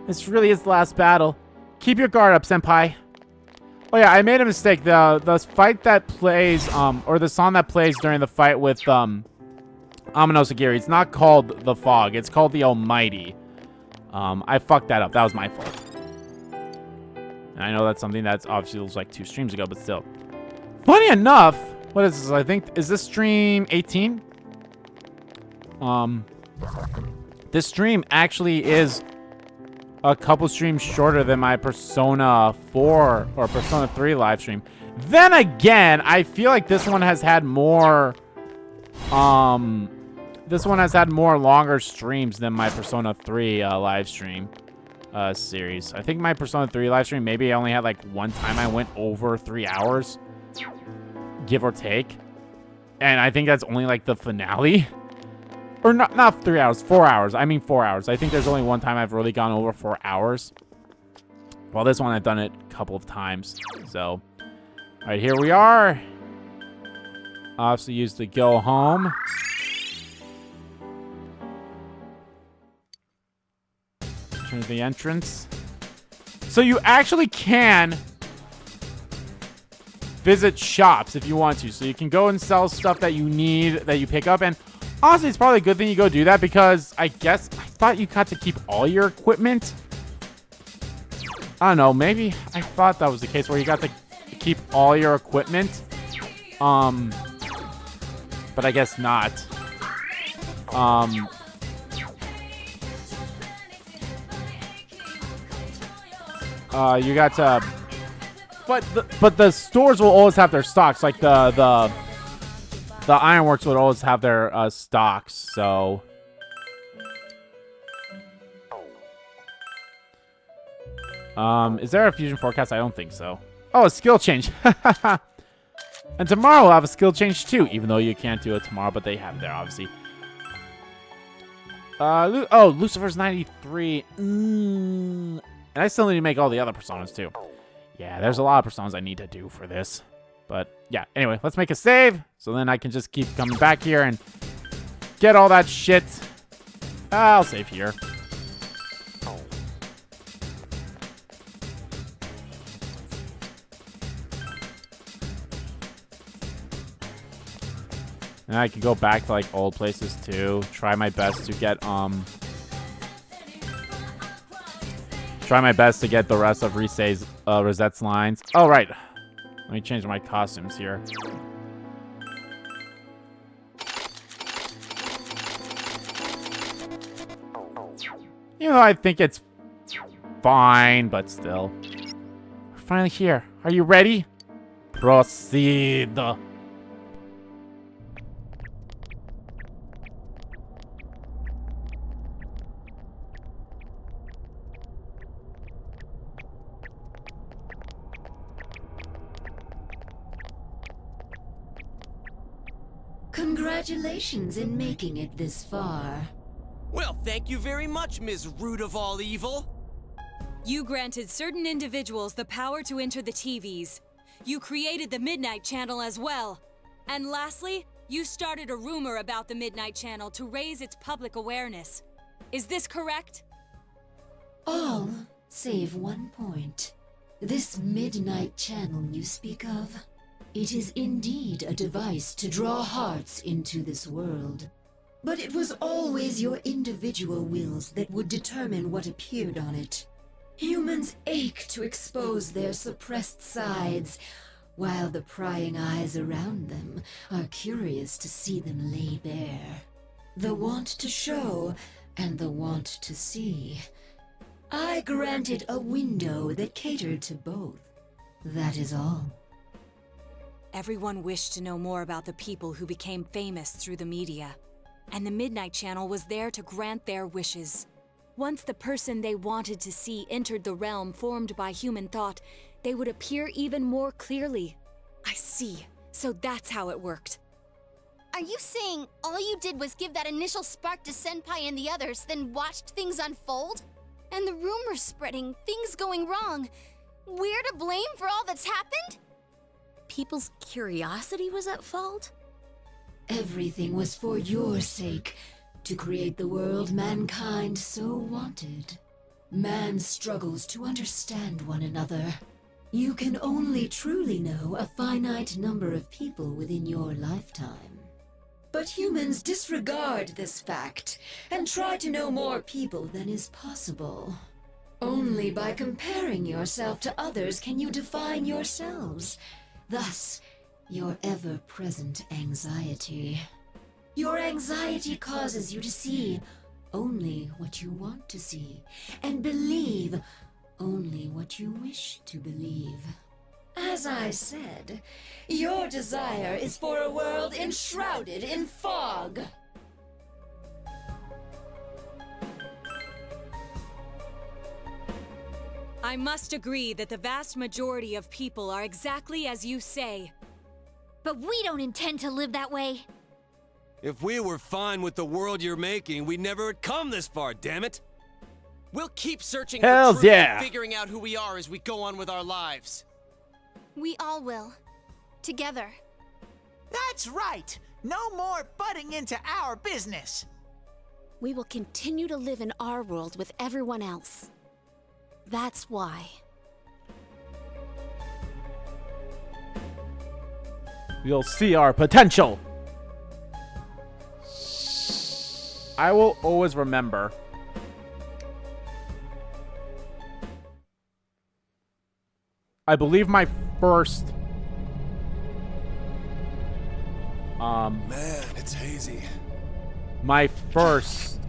This really is the last battle. Keep your guard up, senpai. Oh yeah, I made a mistake. The fight that plays, or the song that plays during the fight with Amano Sagiri, it's not called The Fog. It's called The Almighty. I fucked that up. That was my fault. And I know that's something that's obviously was like 2 streams ago, but still. Funny enough, what is this? I think, is this stream 18? This stream actually is a couple streams shorter than my Persona 4 or Persona 3 live stream. Then again, I feel like this one has had more longer streams than my Persona 3 live stream series. I think my Persona 3 live stream, maybe I only had like one time I went over 3 hours, give or take. And I think that's only like the finale. Or not 3 hours, 4 hours. I mean 4 hours. I think there's only one time I've really gone over 4 hours. Well, this one I've done it a couple of times. So, all right, here we are. Obviously use the go home. Turn to the entrance. So you actually can visit shops if you want to. So you can go and sell stuff that you need, that you pick up. And honestly, it's probably a good thing you go do that because I thought you got to keep all your equipment. I don't know. Maybe I thought that was the case where you got to keep all your equipment. But I guess not. You got to, but the stores will always have their stocks. Like the Ironworks would always have their stocks. So is there a fusion forecast? I don't think so. Oh, a skill change. And tomorrow we'll have a skill change too, even though you can't do it tomorrow, but they have it there, obviously. Oh, Lucifer's 93. And I still need to make all the other personas too. Yeah, there's a lot of personas I need to do for this. But yeah, anyway, let's make a save. So then I can just keep coming back here and get all that shit. I'll save here. And I can go back to like old places too. Try my best to get the rest of Rise's Rosette's lines. Oh right. Let me change my costumes here. Even though I think it's fine, but still. We're finally here. Are you ready? Proceed. Congratulations in making it this far. Well, thank you very much, Ms. Root of all evil. You granted certain individuals the power to enter the TVs. You created the Midnight Channel as well. And lastly, you started a rumor about the Midnight Channel to raise its public awareness. Is this correct? All save one point. This Midnight Channel you speak of, it is indeed a device to draw hearts into this world. But it was always your individual wills that would determine what appeared on it. Humans ache to expose their suppressed sides, while the prying eyes around them are curious to see them lay bare. The want to show and the want to see. I granted a window that catered to both. That is all. Everyone wished to know more about the people who became famous through the media. And the Midnight Channel was there to grant their wishes. Once the person they wanted to see entered the realm formed by human thought, they would appear even more clearly. I see. So that's how it worked. Are you saying all you did was give that initial spark to Senpai and the others, then watched things unfold? And the rumors spreading, things going wrong. We're to blame for all that's happened? People's curiosity was at fault? Everything was for your sake, to create the world mankind so wanted. Man struggles to understand one another. You can only truly know a finite number of people within your lifetime. But humans disregard this fact and try to know more people than is possible. Only by comparing yourself to others can you define yourselves. Thus, your ever-present anxiety. Your anxiety causes you to see only what you want to see, and believe only what you wish to believe. As I said, your desire is for a world enshrouded in fog. I must agree that the vast majority of people are exactly as you say. But we don't intend to live that way. If we were fine with the world you're making, we'd never have come this far, damn it! We'll keep searching for truth and figuring out who we are as we go on with our lives. We all will. Together. That's right! No more butting into our business! We will continue to live in our world with everyone else. That's why. You'll see our potential. I will always remember. I believe my first Man, it's hazy. my first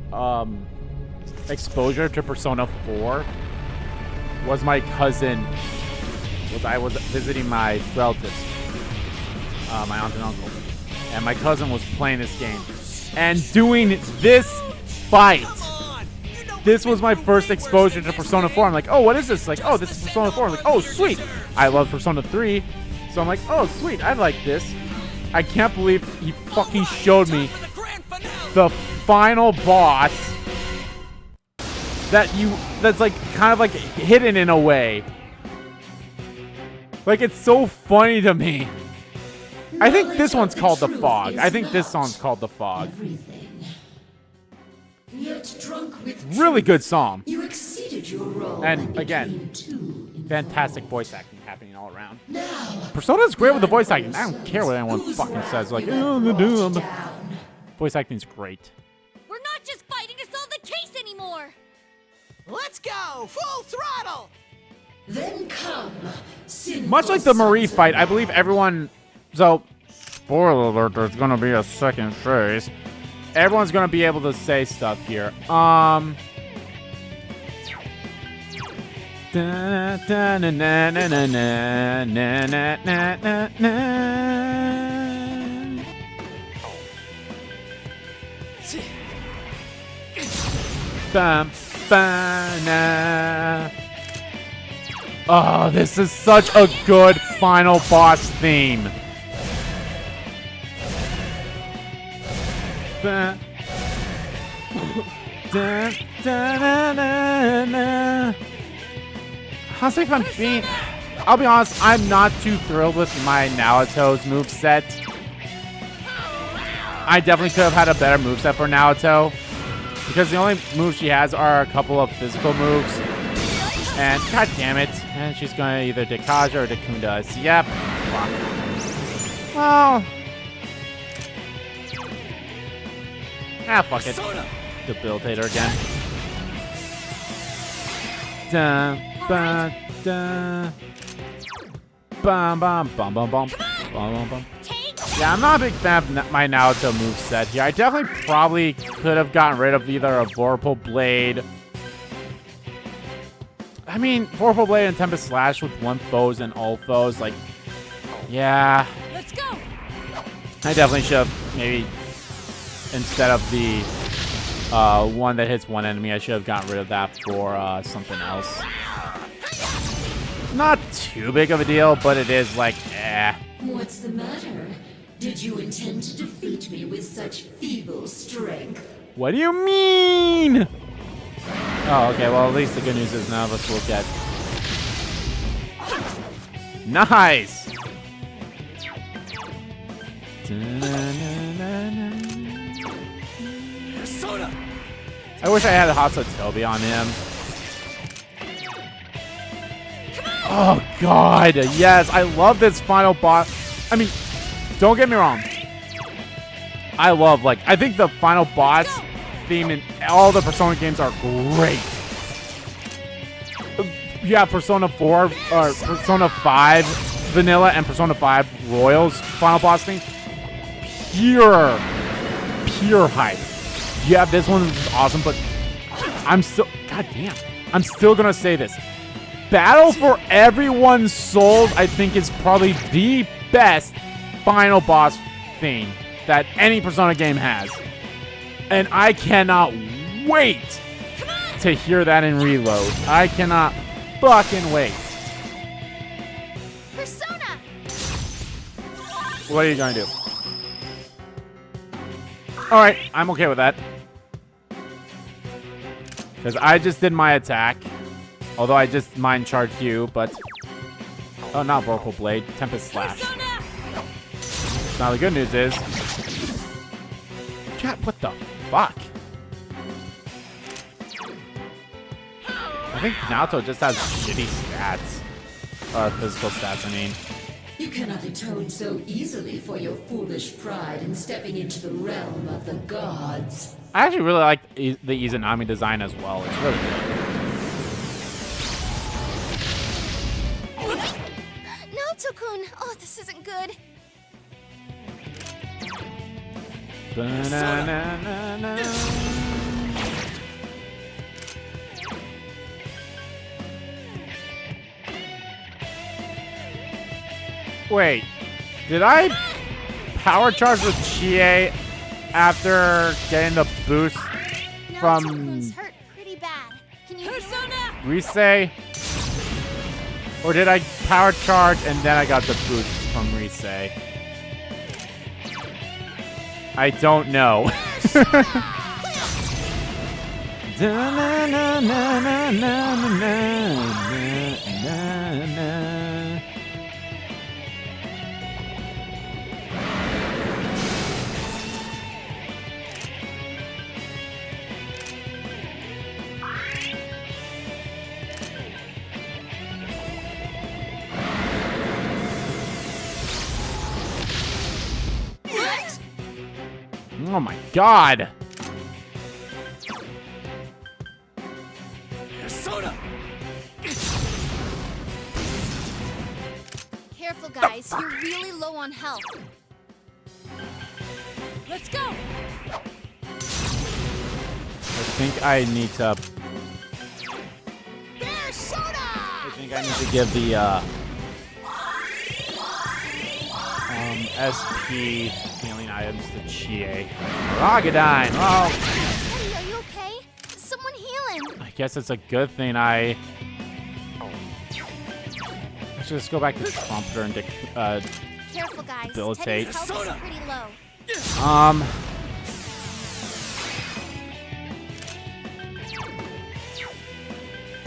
exposure to Persona 4 was my cousin. I was visiting my relatives, my aunt and uncle, and my cousin was playing this game and doing this fight. This was my first exposure to Persona 4. I'm like, oh, what is this? Like, oh, this is Persona 4. I'm like, oh, sweet. I love Persona 3. So I'm like, oh, sweet. I like this. I can't believe he fucking showed me the final boss that's like kind of like hidden in a way. Like, it's so funny to me. I think this one's called The Fog. I think this song's called The Fog. Yet drunk with Really good song. you exceeded your role And again, fantastic voice acting happening all around. Persona's great with the voice acting. I don't care what anyone fucking says. Like, voice acting's great. We're not just fighting to solve the case anymore! Let's go! Full throttle! Then come, Much like the Marie fight, I believe everyone... So, spoiler alert, there's gonna be a second phase. Everyone's gonna be able to say stuff here. Bam, ba-na. Oh, this is such a good final boss theme. Ba- da, da, da, da, da. Honestly, if I'm being... I'll be honest, I'm not too thrilled with my Naruto's moveset. I definitely could have had a better moveset for Naruto. Because the only moves she has are a couple of physical moves. And god damn it. And she's going to either Dekaja or Dekunda. So, yep. Fuck. Well. Fuck it. Debilitate her again. Dun, ba, dun. Bum, bum, bum, bum, bum. Bum, bum, bum. Yeah, I'm not a big fan of my Naruto moveset here. I definitely probably could have gotten rid of either a Vorpal Blade. I mean, Vorpal Blade and Tempest Slash with one foes and all foes. Like, yeah. Let's go. I definitely should have maybe, instead of the one that hits one enemy, I should have gotten rid of that for something else. Not too big of a deal, but it is like, eh. What's the matter? Did you intend to defeat me with such feeble strength? What do you mean? Oh, okay, well, at least the good news is none of us will get... Nice! I wish I had a Hatsatobi on him. Oh, God, yes, I love this final boss. I mean, don't get me wrong. I love, like, I think the final boss theme in all the Persona games are great. Yeah, Persona 4, or Persona 5 Vanilla and Persona 5 Royals final boss theme. Pure hype. Yeah, this one is awesome, but I'm still, god damn, I'm still gonna say this. Battle for Everyone's Souls, I think, is probably the best final boss theme that any Persona game has. And I cannot wait to hear that in Reload. I cannot fucking wait. Persona! What are you gonna do? Alright, I'm okay with that. Because I just did my attack. Although I just mind charged you, but... Oh, not Vorpal Blade. Tempest Slash. Now the good news is... Chat, what the fuck? I think Naruto just has shitty stats. Physical stats, I mean. You cannot atone so easily for your foolish pride in stepping into the realm of the gods. I actually really like the Izanami design as well. It's really good. Naoto-kun! Oh, this isn't good. Ba-na-na-na-na. Wait, did I power charge with Chie after getting the boost from hurt pretty bad. Can you Persona? Rise? Or did I power charge and then I got the boost from Rise? I don't know. Oh my god! Careful, guys. You're really low on health. Let's go! I think I need to... Bear soda! I think I need to give the, SP healing items to Chie. Rogadine! Oh! Teddy, are you okay? Someone heal him! I guess it's a good thing I... Let's just go back to Trumpeter and Careful, guys. debilitate. Teddy's health is pretty low.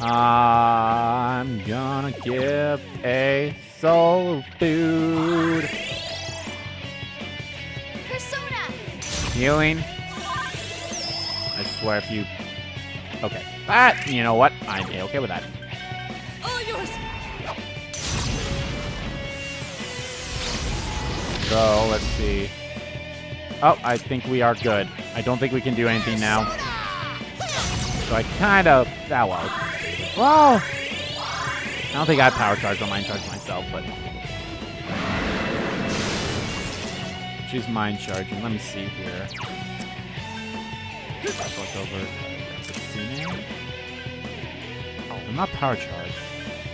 I'm gonna give a soul food. Persona! Healing. I swear if you... Okay. That, you know what? I'm okay with that. All yours! So, let's see. Oh, I think we are good. I don't think we can do anything now. So I kind of... Ah, well. Well... I don't think I power charge or mind charge myself, but... She's mind charging. Let me see here. Look over. I'm not power charged,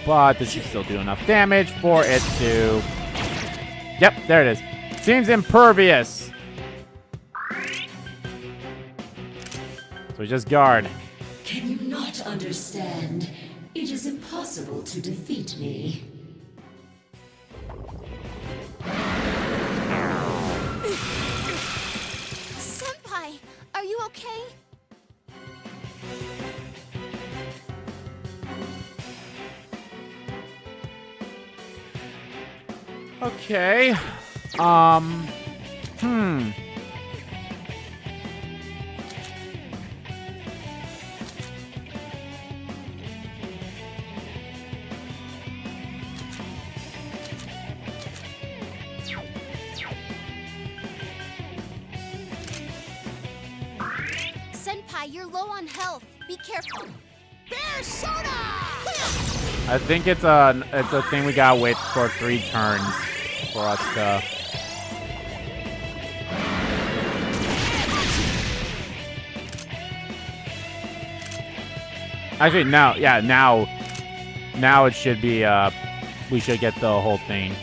but this should still do enough damage for it to... Yep, there it is. Seems impervious. So just guard. Can you not understand? It is impossible to defeat me. Senpai, are you okay? Okay. Senpai, you're low on health. Be careful. Bear soda! I think it's a thing we gotta wait for 3 turns for us to... Actually, no. Yeah, now it should be, we should get the whole thing.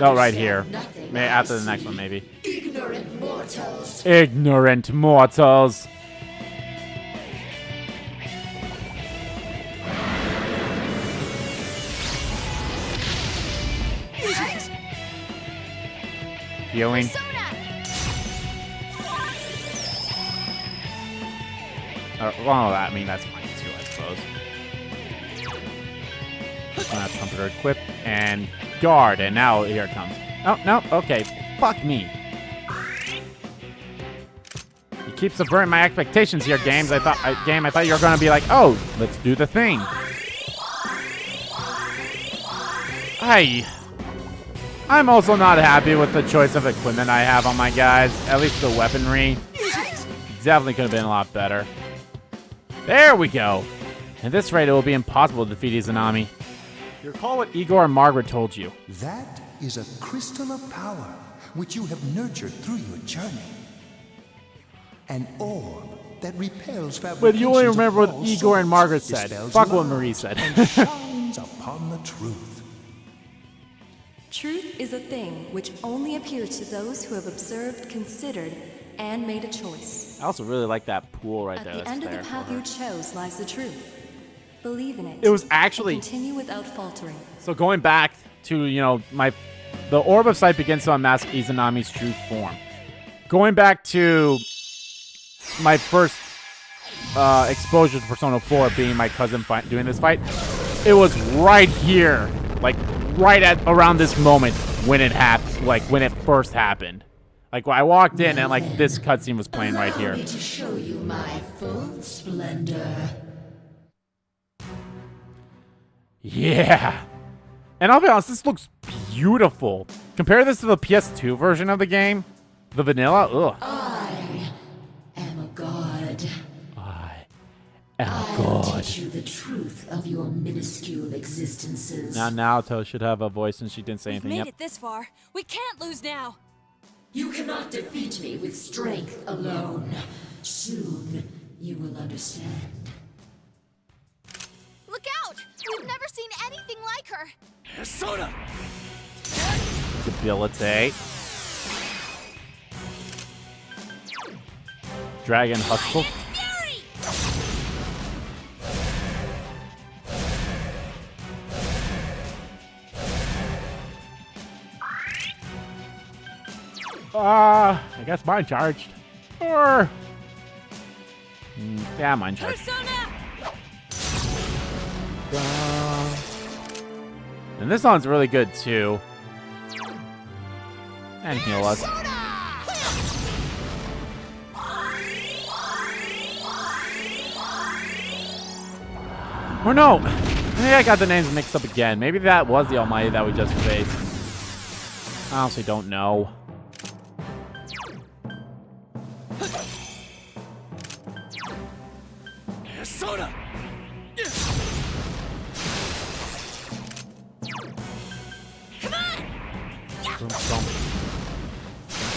Oh, right here. After the next one, maybe. Ignorant mortals. Ignorant mortals. Healing. Well, I mean, that's fine too, I suppose. That's Trumpeter equip and guard, and now here it comes. Oh, no, okay. Fuck me. You keep subverting my expectations here, games. I thought you were gonna be like, oh, let's do the thing. I'm also not happy with the choice of equipment I have on my guys. At least the weaponry. Definitely could have been a lot better. There we go. At this rate, it will be impossible to defeat Izanami. You recall what Igor and Margaret told you. That is a crystal of power, which you have nurtured through your journey. An orb that repels fabrications. But you only remember what Igor sorts, and Margaret said. Fuck what Marie said. And shines upon the truth. Truth is a thing which only appears to those who have observed, considered, and made a choice. I also really like that pool right there. At the end of the path you chose lies the truth. Believe in it. It was actually... And continue without faltering. So going back to, you know, the Orb of Sight begins to unmask Izanami's true form. Going back to my first exposure to Persona 4 being my cousin doing this fight, it was right here, like right at around this moment when it happened, like when it first happened. Like when I walked in and like this cutscene was playing right here. Allow me to show you my full splendor. Yeah. And I'll be honest, this looks beautiful. Compare this to the PS2 version of the game. The vanilla, ugh. I am a god. I I'll God. teach you the truth of your minuscule existences. Now Naoto should have a voice, and she didn't say anything. We've Yep. made it this far. We can't lose now. You cannot defeat me with strength alone. Soon, you will understand. Look out! We've never seen anything like her. Soda! Debilitate. Dragon Hustle. I guess mine charged. Or... yeah, mine charged. And this song's really good, too. And heal us. Or no! Maybe I got the names mixed up again. Maybe that was the Almighty that we just faced. I honestly don't know. Soda!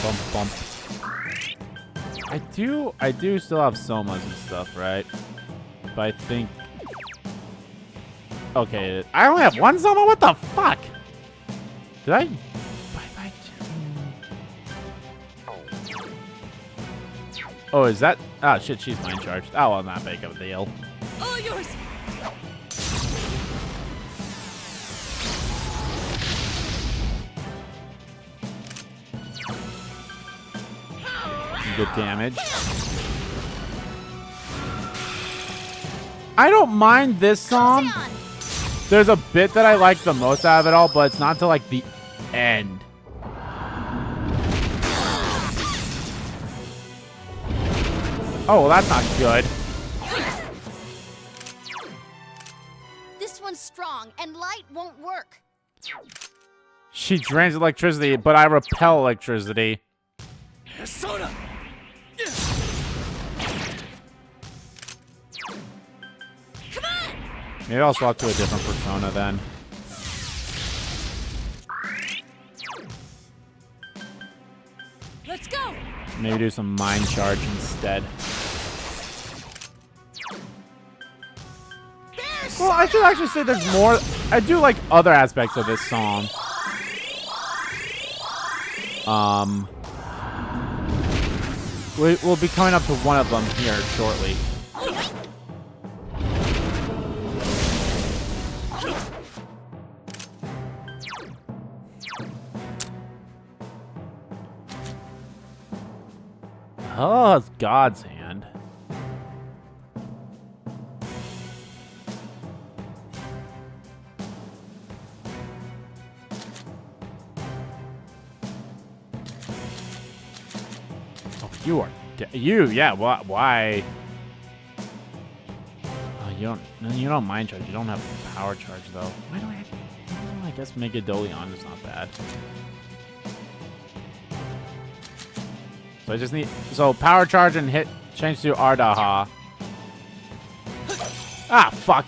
Bump, bump. I do still have somas and stuff, right? But I think... okay, I only have one soma? What the fuck? Did I... oh, is that... ah, shit, she's mind charged. Oh, well, not big of a deal. All yours. Good damage. I don't mind this song. There's a bit that I like the most out of it all, but it's not till like the end. Oh, well, that's not good. This one's strong, and light won't work. She drains electricity, but I repel electricity. Soda! Maybe I'll swap to a different persona then. Let's go. Maybe do some mind charge instead. Well, I should actually say there's more. I do like other aspects of this song. We'll be coming up to one of them here shortly. Oh, it's God's hand. Oh, you are yeah. Why? Oh, you don't mind charge. You don't have power charge though. Why do I have? I guess Megadolion is not bad. So I just need... so power charge and hit... change to Ardaha. Ah, fuck.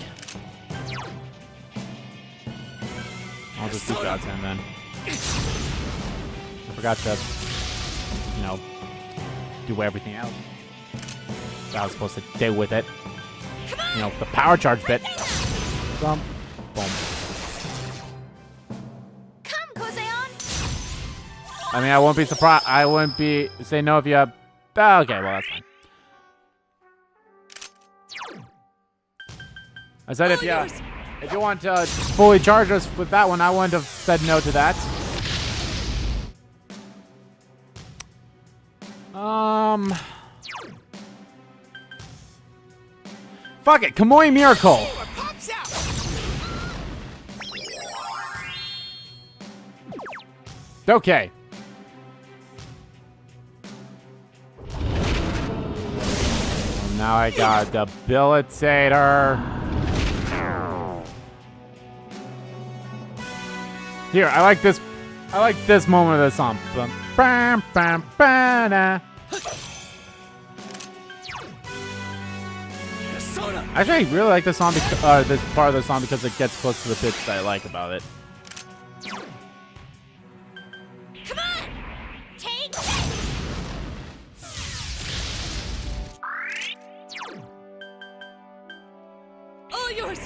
I'll just do God's hand then. I forgot to... you know... do everything else. I was supposed to deal with it. You know, the power charge bit. Boom. Boom. I mean, I won't be surprised. I wouldn't be say no if you have. Oh, okay, well that's fine. I said if you want to fully charge us with that one, I wouldn't have said no to that. Fuck it, Kamui Miracle. Okay. Now I got Debilitator. Here, I like this. I like this moment of the song. Bam, bam, bam, Actually, I really like this song, this part of the song because it gets close to the bits that I like about it. Come on! Take this! All yours!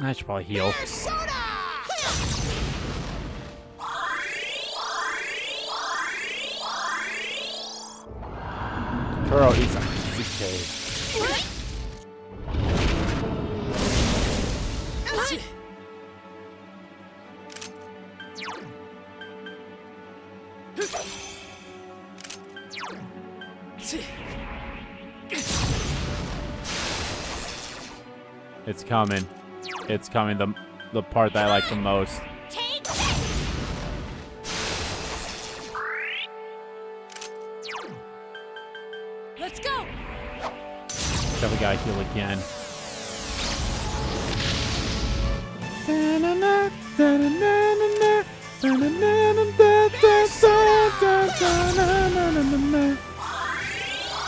I should probably heal. Kuro eats a CK. It's coming. It's coming. The part that I like the most. Let's go! Then we gotta heal again.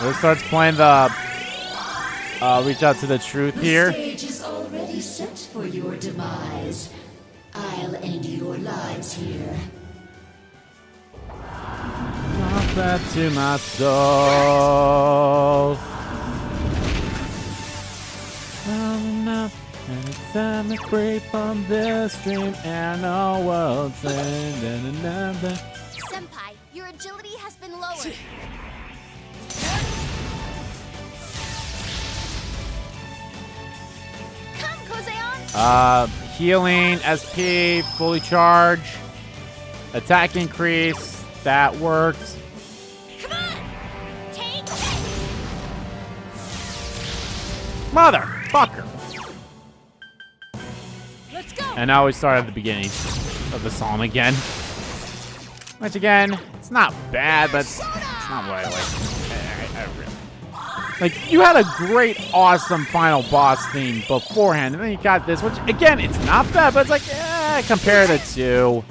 It starts playing the reach out to the truth here. The stage is already set for your demise. I'll end your lives here. Drop that to my soul. And it's time to break from this dream and no world Senpai, your agility has been lowered. Come, Kozeon! Healing, SP, fully charge, attack increase, that works. Come on! Take this! Motherfucker! Let's go! And now we start at the beginning of the song again. Which again, it's not bad, but it's not what I like. I really... Like, you had a great, awesome final boss theme beforehand, and then you got this, which, again, it's not bad, but it's like, compare the two.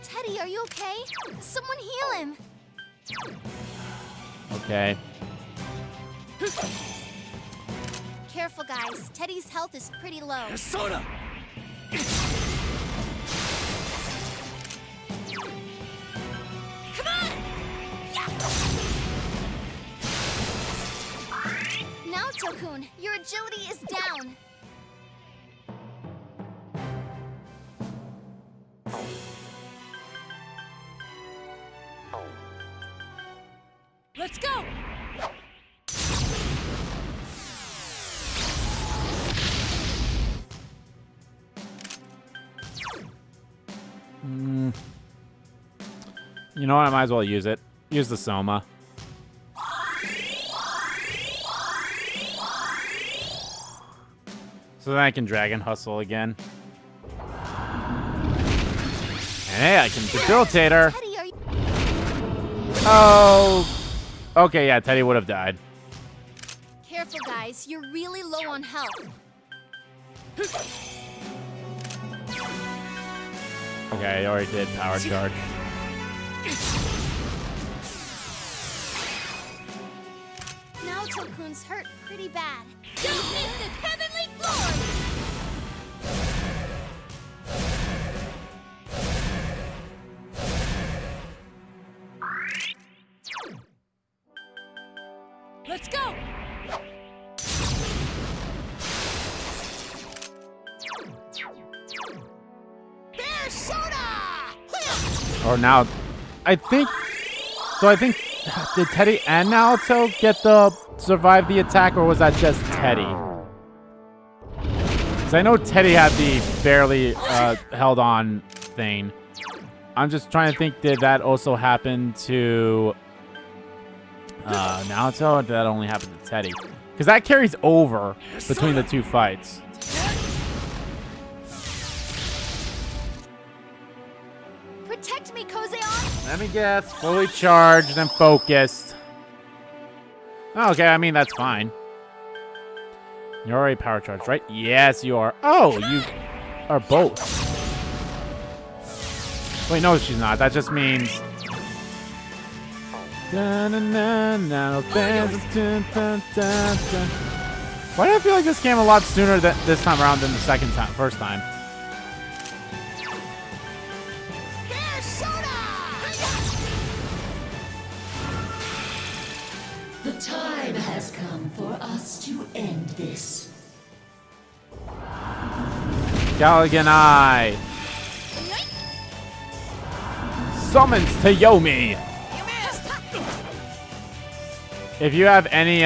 Teddy, are you okay? Someone heal him. Okay. Careful, guys. Teddy's health is pretty low. Persona! Come on! Now, Tokun, your agility is down. Let's go! You know what? I might as well use it. Use the Soma. So then I can Dragon Hustle again. And hey, I can debilitate her. Oh. Okay, yeah, Teddy would have died. Careful, guys. You're really low on health. Okay, I already did power charge. Now Tokun's hurt pretty bad. Don't miss this heavenly glory! Let's go! Or now, I think. So I think did Teddy and Naruto get the survive the attack, or was that just Teddy? Because I know Teddy had the barely held on thing. I'm just trying to think, did that also happen to Naruto, or did that only happen to Teddy? Because that carries over between the two fights. Protect me, Kozeon! Let me guess. Fully charged and focused. Oh, okay, I mean, that's fine. You're already power charged, right? Yes, you are. Oh, you are both. Wait, no, she's not. That just means. Why do I feel like this came a lot sooner this time around than the first time? The time has come for us to end this. Galligan Eye. Summons to Yomi. If you have any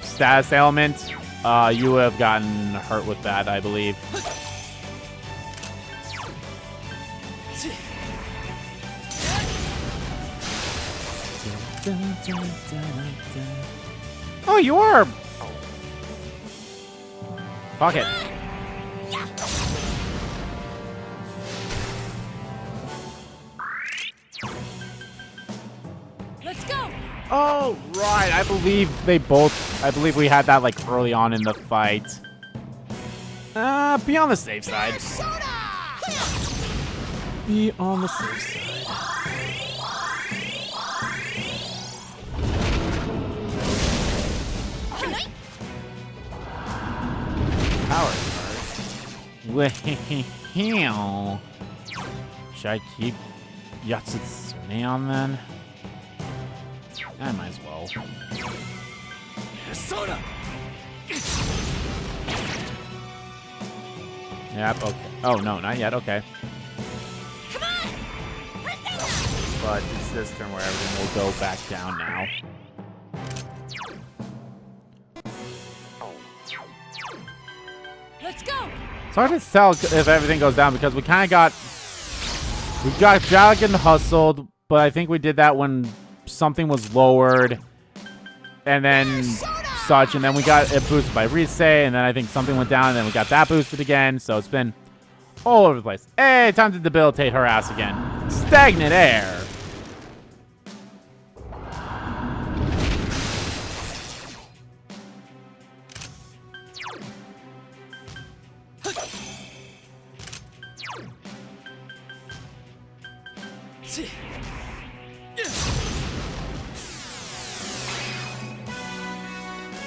status ailment, you have gotten hurt with that, I believe. Oh, you are. Fuck it. Let's go. Oh, right. I believe we had that like early on in the fight. Be on the safe side. Be on the safe side. Power card. Should I keep Yatsutsune on then? I might as well. Soda. Yep, okay. Oh, no, not yet. Okay. But it's this turn where everything will go back down now. Let's go. It's hard to tell if everything goes down because we kind of got... We got Dragon hustled, but I think we did that when something was lowered. And then such, and then we got it boosted by Risei, and then I think something went down, and then we got that boosted again. So it's been all over the place. Hey, time to debilitate her ass again. Stagnant air.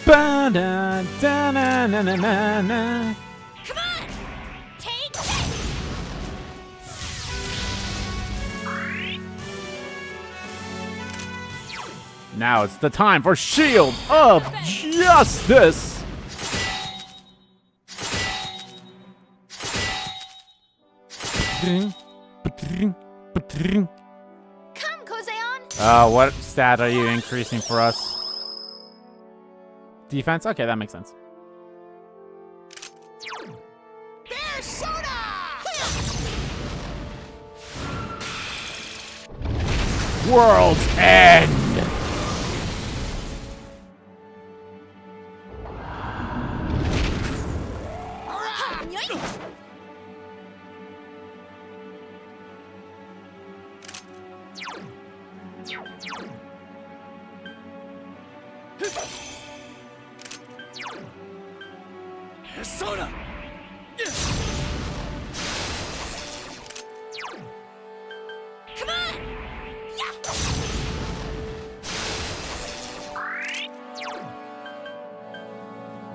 Ba-da-da-na-na-na-na. Come on! Take this! Now it's the time for Shield of Justice! Come, Kozeon! What stat are you increasing for us? Defense? Okay, that makes sense. There's soda! World's End! Soda. Come on!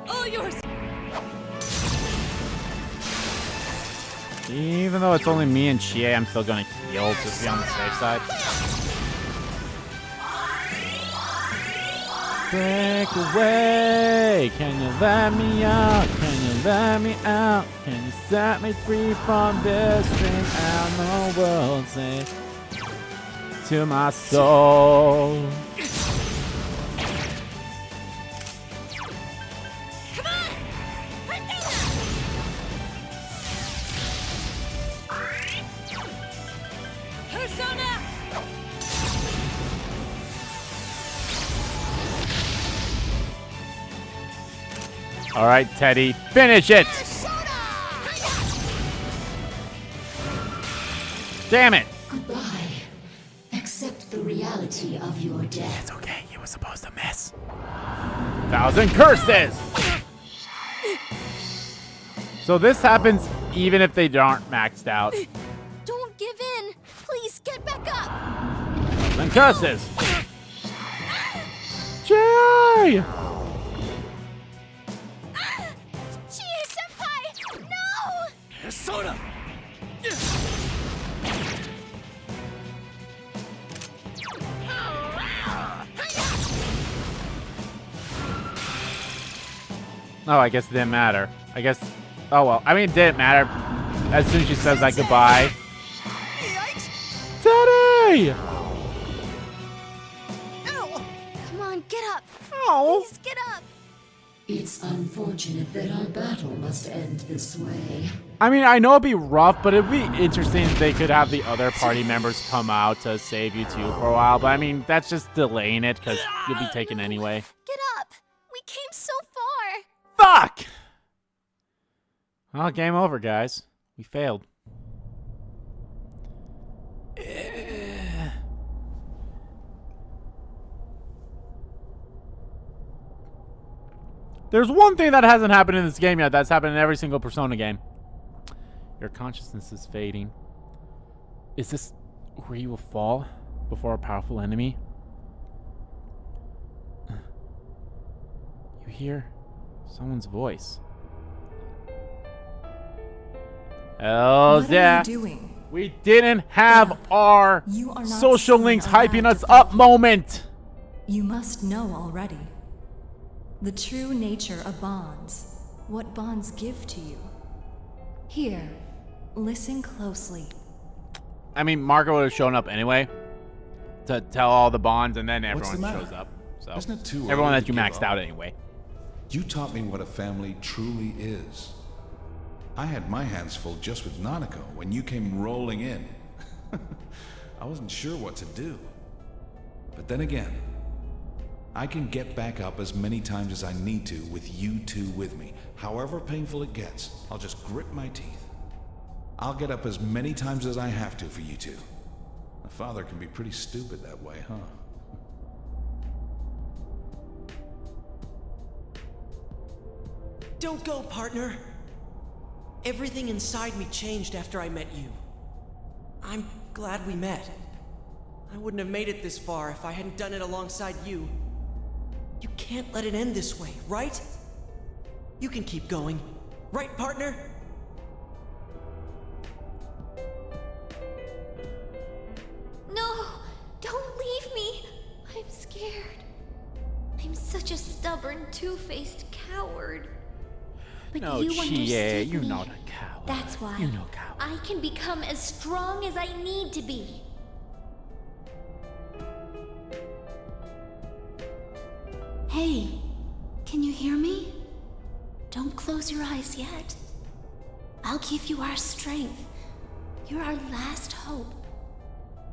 All yours! Even though it's only me and Chie, I'm still gonna heal just to be on the safe side. Break away! Can you let me out? Can you let me out? Can you set me free from this dream and the world say to my soul? All right, Teddy, finish it! Damn it! Goodbye. Accept the reality of your death. It's okay, you were supposed to miss. 1,000 curses! So this happens even if they aren't maxed out. Don't give in. Please And curses! Jay! Chie-senpai! No! Soda! Oh, I guess it didn't matter. I guess... Oh, well. I mean, it didn't matter. As soon as she says like goodbye. Daddy! Come on, get up! Oh. Please get up! It's unfortunate that our battle must end this way. I mean, I know it'd be rough, but it'd be interesting if they could have the other party members come out to save you two for a while. But I mean, that's just delaying it because you'll be taken anyway. Get up! We came so far! Fuck! Well, game over, guys. We failed. There's one thing that hasn't happened in this game yet that's happened in every single Persona game. Your consciousness is fading. Is this where you will fall before a powerful enemy? You hear someone's voice. Oh, yeah. What are you doing? We didn't have our You are not social someone links allowed hyping to us fall. up moment. You must know already. The true nature of bonds. What bonds give to you. Here, listen closely. I mean, Marco would have shown up anyway to tell all the bonds, and then What's the everyone matter? shows up. So Isn't it too everyone early that to you give maxed up? out anyway. You taught me what a family truly is. I had my hands full just with Nanako when you came rolling in. I wasn't sure what to do. But then again, I can get back up as many times as I need to with you two with me. However painful it gets, I'll just grit my teeth. I'll get up as many times as I have to for you two. A father can be pretty stupid that way, huh? Don't go, partner. Everything inside me changed after I met you. I'm glad we met. I wouldn't have made it this far if I hadn't done it alongside you. You can't let it end this way, right? You can keep going. Right, partner? No! Don't leave me! I'm scared. I'm such a stubborn, two-faced coward. But No, you Chie, understood you're me. not a coward. That's why You're no coward. I can become as strong as I need to be. Hey, can you hear me? Don't close your eyes yet. I'll give you our strength. You're our last hope.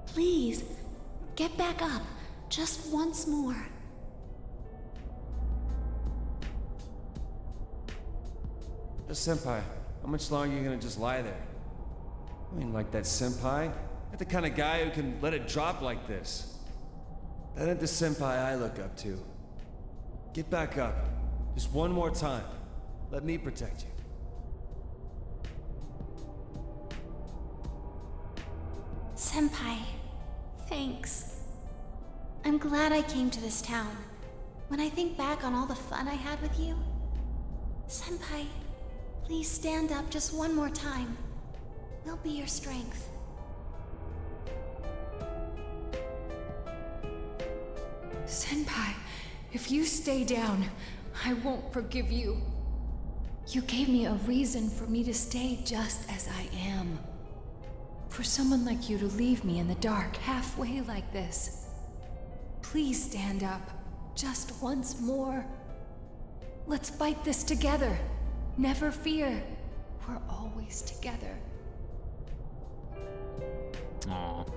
Please, get back up just once more. Senpai, how much longer are you gonna just lie there? I mean, like that senpai? You're the kind of guy who can let it drop like this. That ain't the senpai I look up to. Get back up. Just one more time. Let me protect you. Senpai, thanks. I'm glad I came to this town. When I think back on all the fun I had with you, Senpai, please stand up just one more time. We'll be your strength. Senpai, if you stay down, I won't forgive you. You gave me a reason for me to stay just as I am. For someone like you to leave me in the dark halfway like this. Please stand up, just once more. Let's fight this together. Never fear. We're always together. Aww.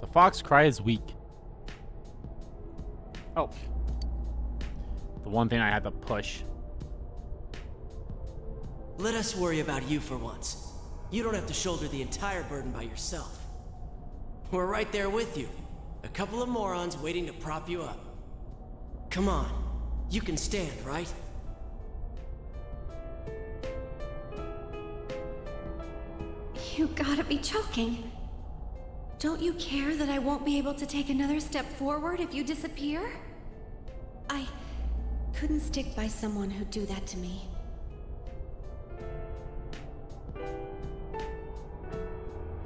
The fox cry is weak. Oh. The one thing I had to push. Let us worry about you for once. You don't have to shoulder the entire burden by yourself. We're right there with you. A couple of morons waiting to prop you up. Come on. You can stand, right? You gotta be joking. Don't you care that I won't be able to take another step forward if you disappear? I couldn't stick by someone who'd do that to me.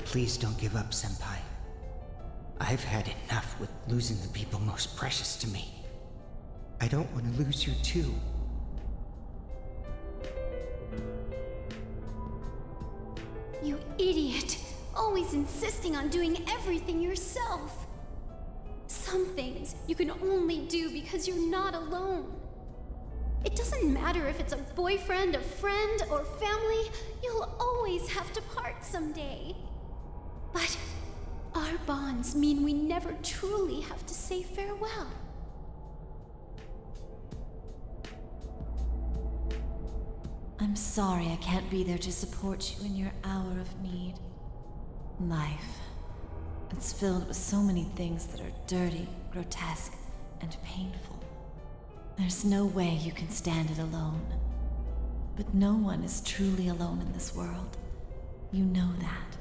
Please don't give up, Senpai. I've had enough with losing the people most precious to me. I don't want to lose you too. You idiot! Always insisting on doing everything yourself. Some things you can only do because you're not alone. It doesn't matter if it's a boyfriend, a friend, or family, you'll always have to part someday. But our bonds mean we never truly have to say farewell. I'm sorry I can't be there to support you in your hour of need. Life. It's filled with so many things that are dirty, grotesque, and painful. There's no way you can stand it alone. But no one is truly alone in this world. You know that,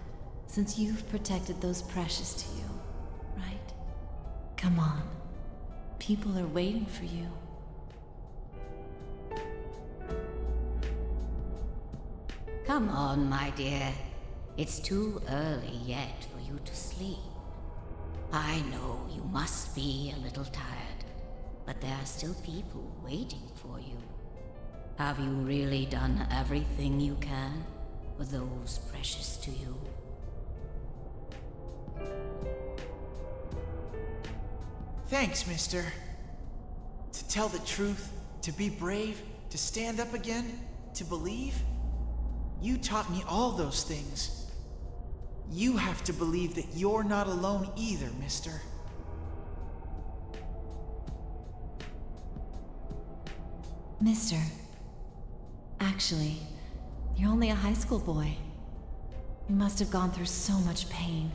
since you've protected those precious to you, right? Come on. People are waiting for you. Come on, my dear. It's too early yet for you to sleep. I know you must be a little tired, but there are still people waiting for you. Have you really done everything you can for those precious to you? Thanks, mister. To tell the truth, to be brave, to stand up again, to believe. You taught me all those things. You have to believe that you're not alone either, mister. Mister, actually, you're only a high school boy. You must have gone through so much pain.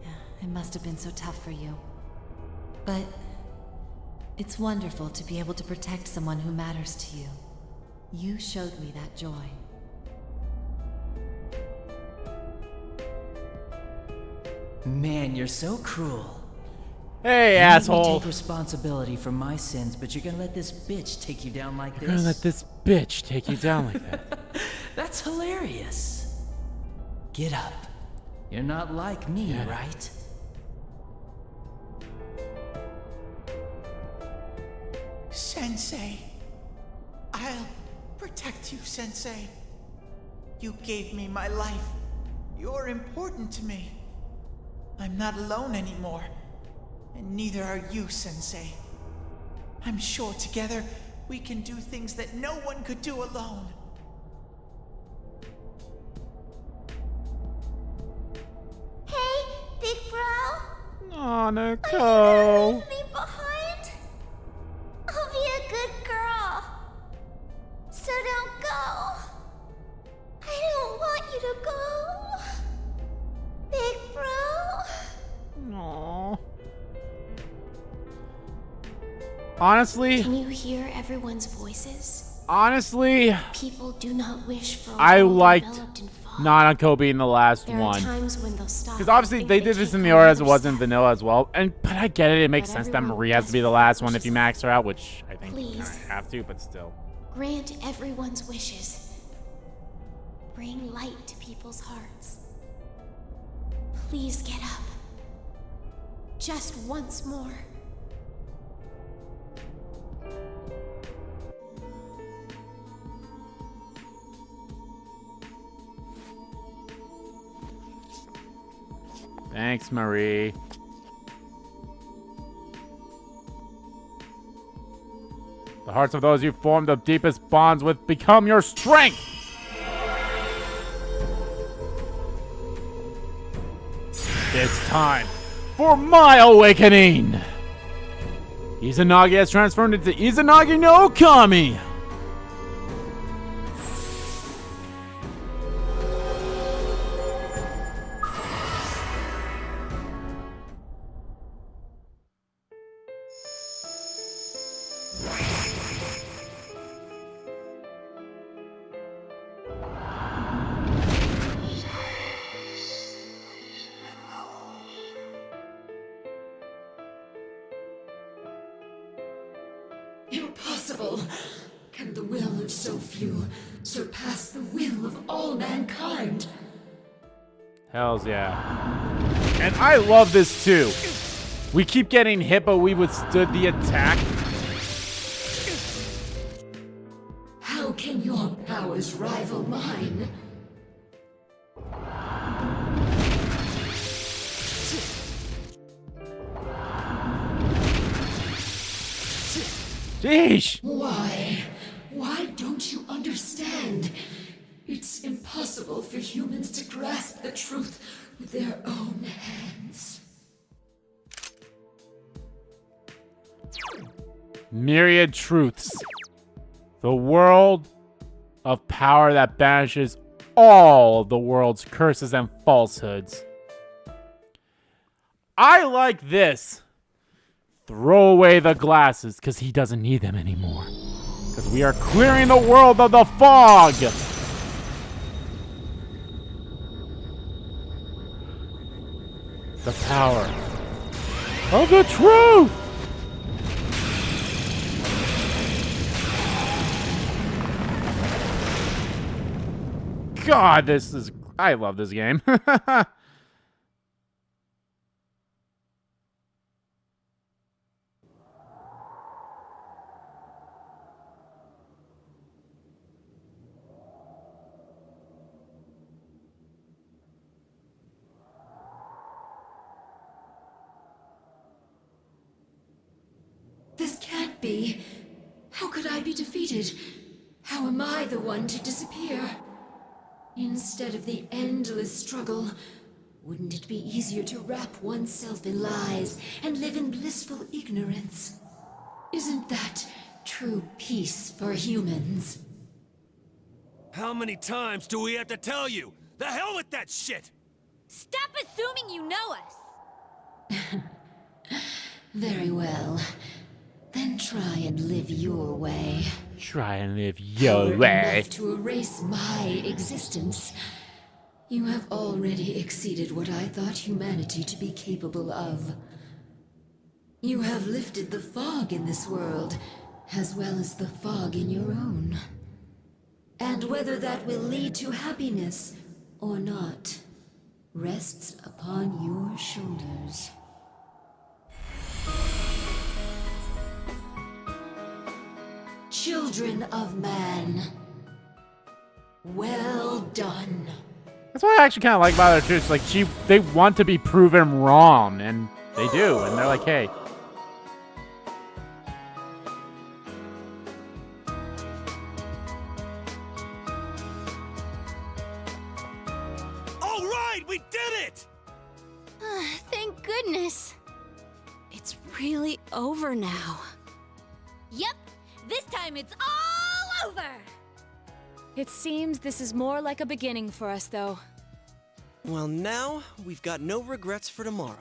Yeah, it must have been so tough for you. But it's wonderful to be able to protect someone who matters to you. You showed me that joy. Man, you're so cruel. Hey, you asshole. Let me take responsibility for my sins, but you're gonna let this bitch take you down like You're gonna let this bitch take you down like that. That's hilarious. Get up. You're not like me, right? Sensei. I'll protect you, Sensei. You gave me my life. You're important to me. I'm not alone anymore. And neither are you, Sensei. I'm sure together we can do things that no one could do alone. Hey, big bro. Monaco. Leave me behind? I'll be a good girl. So don't go. I don't want you to go. Big bro. Aww. Honestly, can you hear everyone's voices? Honestly, people do not wish for. I liked Nanako being the last there one. Are times when they'll stop. Because obviously they did this in the order as it was in vanilla as well. But I get it. It makes sense that Marie has to be the last one if you max her out, which I think you kind of have to, but still. Grant everyone's wishes. Bring light to people's hearts. Please get up. Just once more. Thanks, Marie. The hearts of those you formed the deepest bonds with become your strength! It's time for my awakening! Izanagi has transformed into Izanagi no Kami! so few surpass the will of all mankind. Hells yeah. And I love this too. We keep getting hit, but we withstood the attack. How can your powers rival mine? Sheesh! Why don't you understand? It's impossible for humans to grasp the truth with their own hands. Myriad truths. The world of power that banishes all the world's curses and falsehoods. I like this. Throw away the glasses, because he doesn't need them anymore. Because we are clearing the world of the fog. The power of the truth. God, I love this game. This can't be. How could I be defeated? How am I the one to disappear? Instead of the endless struggle, wouldn't it be easier to wrap oneself in lies and live in blissful ignorance? Isn't that true peace for humans? How many times do we have to tell you? The hell with that shit! Stop assuming you know us! Very well. Then try and live your way. Try and live your Power way. enough to erase my existence. You have already exceeded what I thought humanity to be capable of. You have lifted the fog in this world, as well as the fog in your own. And whether that will lead to happiness or not, rests upon your shoulders. Children of man, well done. That's what I actually kind of like about her too. It's like they want to be proven wrong, and they do, and they're like, hey. All right, we did it! Thank goodness. It's really over now. Yep, this time it's all over! It seems this is more like a beginning for us, though. Well, now we've got no regrets for tomorrow.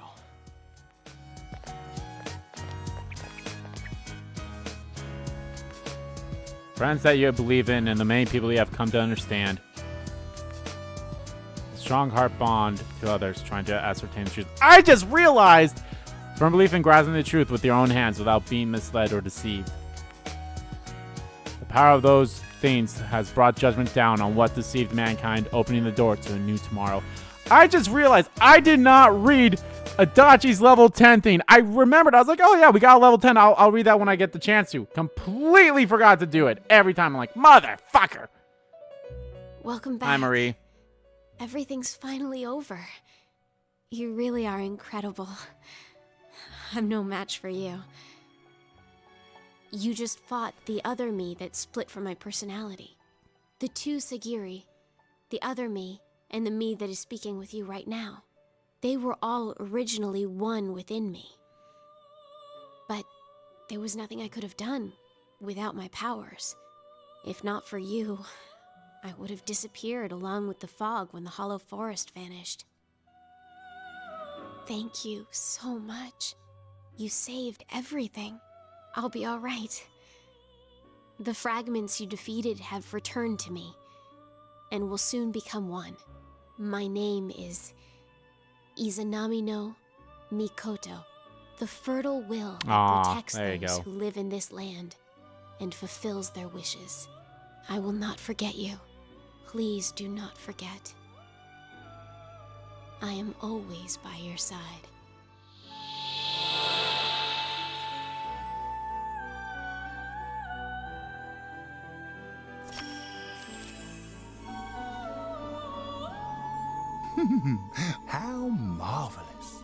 Friends that you believe in and the many people you have come to understand. A strong heart bond to others trying to ascertain the truth. I just realized! Firm belief in grasping the truth with your own hands without being misled or deceived. The power of those things has brought judgment down on what deceived mankind, opening the door to a new tomorrow. I just realized I did not read Adachi's level 10 thing. I remembered. I was like, oh yeah, we got a level 10. I'll read that when I get the chance to. Completely forgot to do it. Every time I'm like, motherfucker. Welcome back. Hi, Marie. Everything's finally over. You really are incredible. I'm no match for you. You just fought the other me that split from my personality. The two Sagiri, the other me, and the me that is speaking with you right now. They were all originally one within me. But there was nothing I could have done without my powers. If not for you, I would have disappeared along with the fog when the hollow forest vanished. Thank you so much. You saved everything. I'll be all right. The fragments you defeated have returned to me, and will soon become one. My name is Izanami no Mikoto, the fertile will that protects those who live in this land and fulfills their wishes. I will not forget you. Please do not forget. I am always by your side. How marvelous.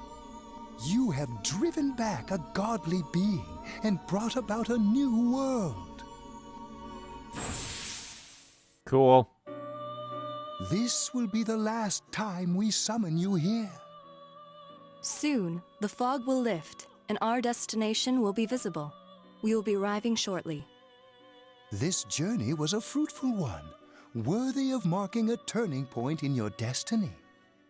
You have driven back a godly being and brought about a new world. Cool. This will be the last time we summon you here. Soon, the fog will lift, and our destination will be visible. We will be arriving shortly. This journey was a fruitful one, worthy of marking a turning point in your destiny.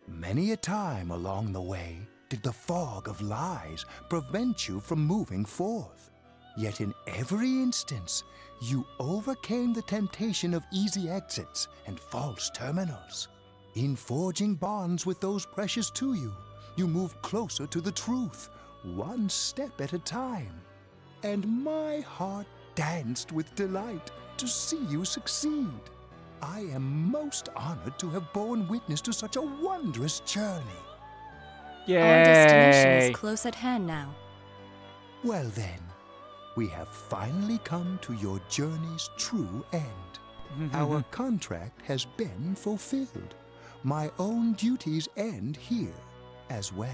Many a time along the way did the fog of lies prevent you from moving forth. Yet in every instance, you overcame the temptation of easy exits and false terminals. In forging bonds with those precious to you, you moved closer to the truth, one step at a time. And my heart danced with delight to see you succeed. I am most honored to have borne witness to such a wondrous journey. Yay! Our destination is close at hand now. Well then, we have finally come to your journey's true end. Our contract has been fulfilled. My own duties end here as well.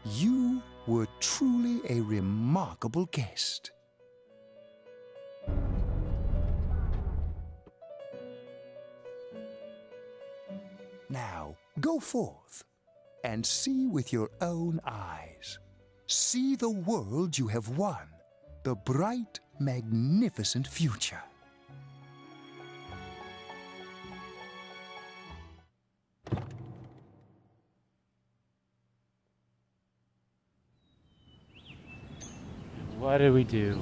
You were truly a remarkable guest. Now, go forth and see with your own eyes. See the world you have won, the bright, magnificent future. What did we do?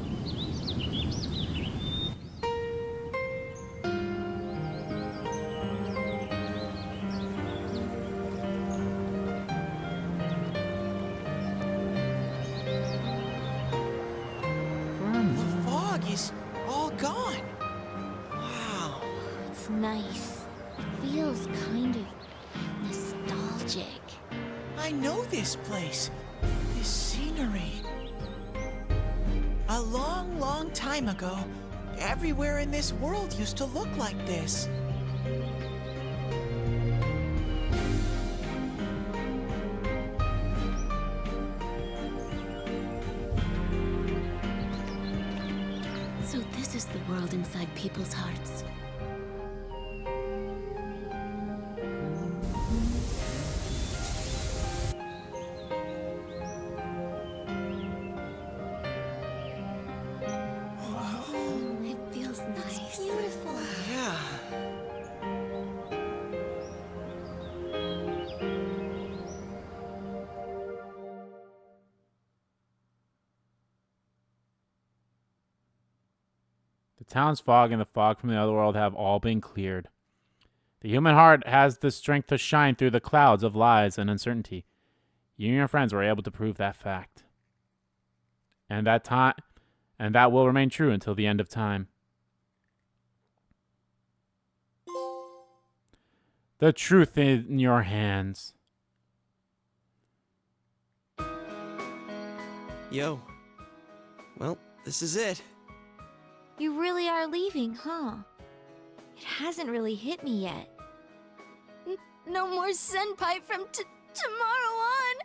The fog is all gone. Wow. It's nice. It feels kind of nostalgic. I know this place. This scenery. A long, long time ago, everywhere in this world used to look like this. So this is the world inside people's hearts. It feels nice. It's beautiful. Yeah. The town's fog and the fog from the other world have all been cleared. The human heart has the strength to shine through the clouds of lies and uncertainty. You and your friends were able to prove that fact. And that will remain true until the end of time. The truth in your hands. Yo. Well, this is it. You really are leaving, huh? It hasn't really hit me yet. No more senpai from tomorrow on.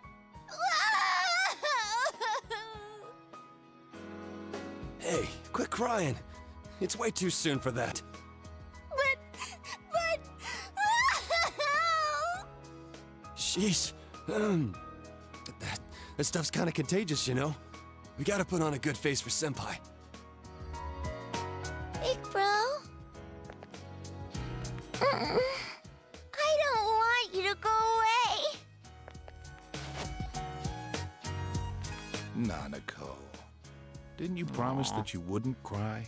Hey, quit crying. It's way too soon for that. But... Sheesh. That stuff's kind of contagious, you know? We gotta put on a good face for Senpai. Big bro? I don't want you to go away. Nanako, didn't you promise that you wouldn't cry?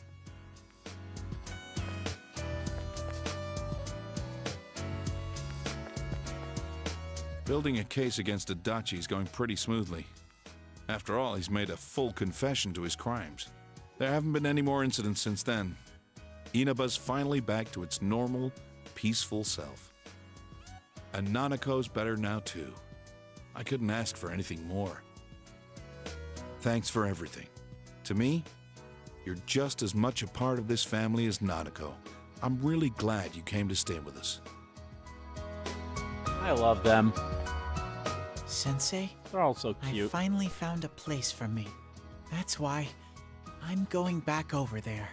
Building a case against Adachi is going pretty smoothly. After all, he's made a full confession to his crimes. There haven't been any more incidents since then. Inaba's finally back to its normal, peaceful self. And Nanako's better now too. I couldn't ask for anything more. Thanks for everything. To me, you're just as much a part of this family as Nanako. I'm really glad you came to stay with us. I love them. Sensei, they're all so cute. I finally found a place for me. That's why I'm going back over there.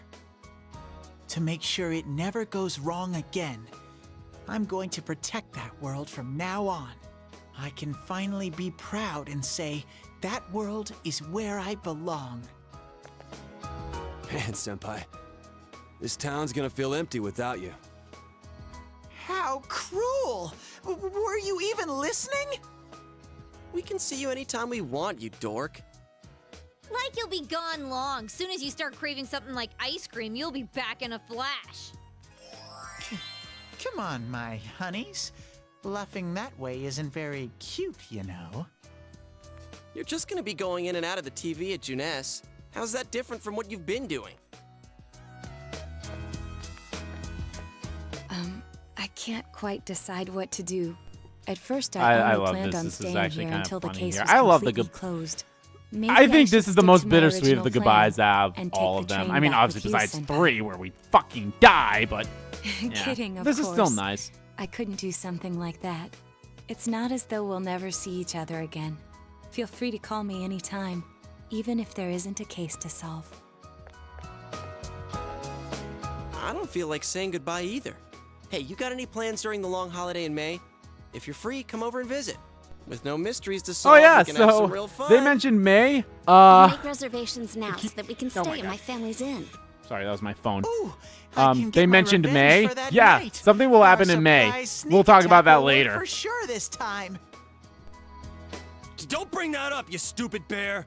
To make sure it never goes wrong again. I'm going to protect that world from now on. I can finally be proud and say, that world is where I belong. Man, Senpai, this town's gonna feel empty without you. How cruel! Were you even listening? We can see you anytime we want, you dork. Like you'll be gone long. Soon as you start craving something like ice cream, you'll be back in a flash. Come on, my honeys. Bluffing that way isn't very cute, you know. You're just gonna be going in and out of the TV at Junes. How's that different from what you've been doing? I can't quite decide what to do. At first, I only planned on this is staying here until the case was completely closed. Maybe I think this is the should most stick to my bittersweet of original the goodbyes out of and all take of the them. train I mean, back obviously with you, besides Senpai. 3, where we fucking die, but yeah. Kidding, of this course. is still nice. I couldn't do something like that. It's not as though we'll never see each other again. Feel free to call me anytime, even if there isn't a case to solve. I don't feel like saying goodbye either. Hey, you got any plans during the long holiday in May? If you're free, come over and visit. With no mysteries to solve, Oh yeah, we can have so some real fun. they mentioned May. Make reservations now so that we can Oh stay my at God. my family's inn. Sorry, that was my phone. can They get my mentioned revenge May. for that Yeah, night. something will Our happen in May. surprise sneak We'll talk about attack that will work later. for sure this time. Don't bring that up, you stupid bear!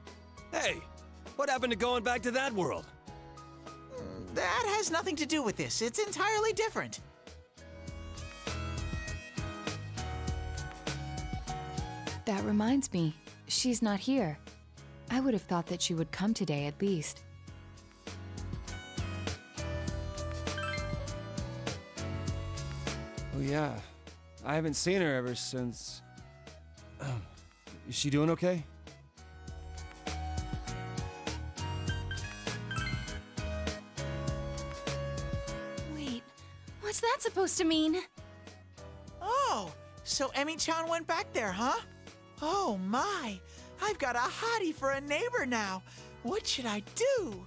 Hey, what happened to going back to that world? That has nothing to do with this. It's entirely different. That reminds me, she's not here. I would have thought that she would come today at least. Oh yeah, I haven't seen her ever since... Is she doing okay? Wait, what's that supposed to mean? Oh, so Emi-chan went back there, huh? Oh my, I've got a hottie for a neighbor now. What should I do?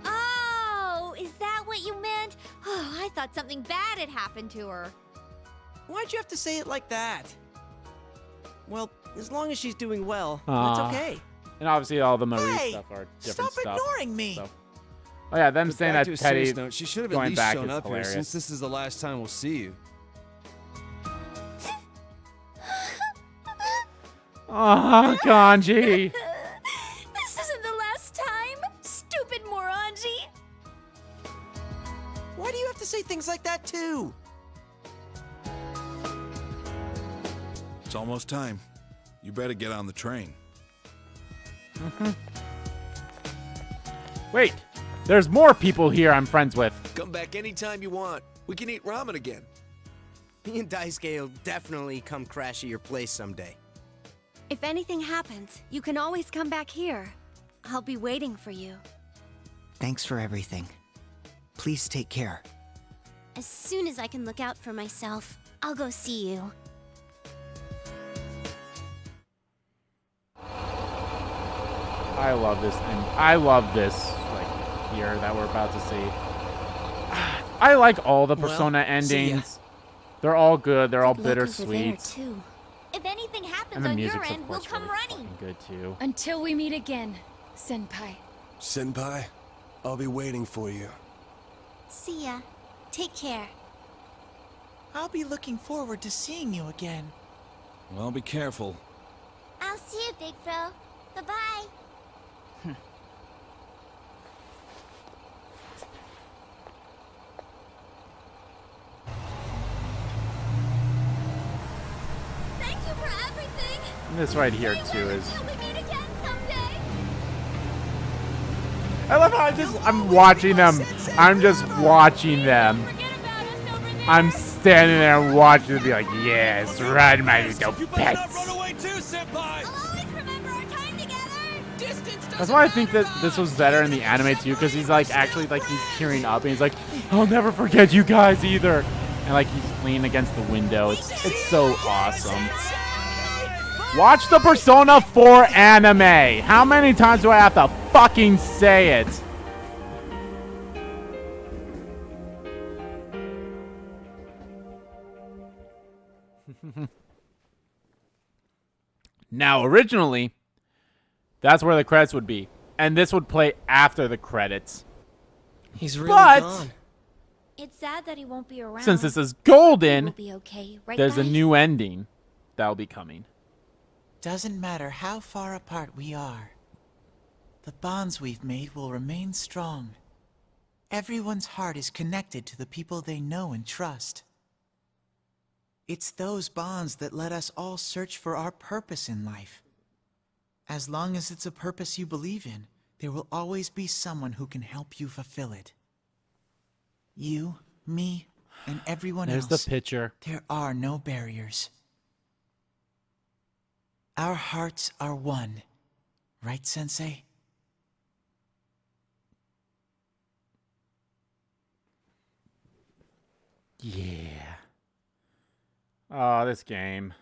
Oh, is that what you meant? Oh, I thought something bad had happened to her. Why'd you have to say it like that? Well, as long as she's doing well, Aw. that's okay. And obviously all the Marie Hey, stuff are different stop stuff. ignoring me. So. Oh yeah, them But saying back that to a Teddy serious note, she should have at going least back shown is up here hilarious. since this is the last time we'll see you. Oh, Kanji. This isn't the last time, stupid moronji. Why do you have to say things like that too? It's almost time. You better get on the train. Wait, there's more people here I'm friends with. Come back anytime you want. We can eat ramen again. Me and Daisuke will definitely come crash at your place someday. If anything happens, you can always come back here. I'll be waiting for you. Thanks for everything. Please take care. As soon as I can look out for myself, I'll go see you. I love this, and I love this like here that we're about to see. I like all the Persona endings. They're all good. They're all bittersweet. Too. If anything happens And the on music's your of end, we'll course come really running. fucking good too. Until we meet again, Senpai. Senpai, I'll be waiting for you. See ya. Take care. I'll be looking forward to seeing you again. Well, be careful. I'll see you, Big Bro. Bye-bye. Thank you for everything. And this right here too is We meet again someday. I love how I'm watching them. I'm just watching them. I'm standing there and watching them be like, yes, run, my little pets. That's why I think that this was better in the anime too, because he's like actually like he's tearing up and he's like, I'll never forget you guys either. And like he's leaning against the window. It's so awesome. Watch the Persona 4 anime. How many times do I have to fucking say it? Now, originally, that's where the credits would be. And this would play after the credits. He's really gone. It's sad that he won't be around. Since this is golden, We'll be okay, right, there's a guys? new ending that'll be coming. Doesn't matter how far apart we are. The bonds we've made will remain strong. Everyone's heart is connected to the people they know and trust. It's those bonds that let us all search for our purpose in life. As long as it's a purpose you believe in, there will always be someone who can help you fulfill it. You, me, and everyone else. There's the picture. There are no barriers. Our hearts are one. Right, Sensei? Yeah. Oh, this game.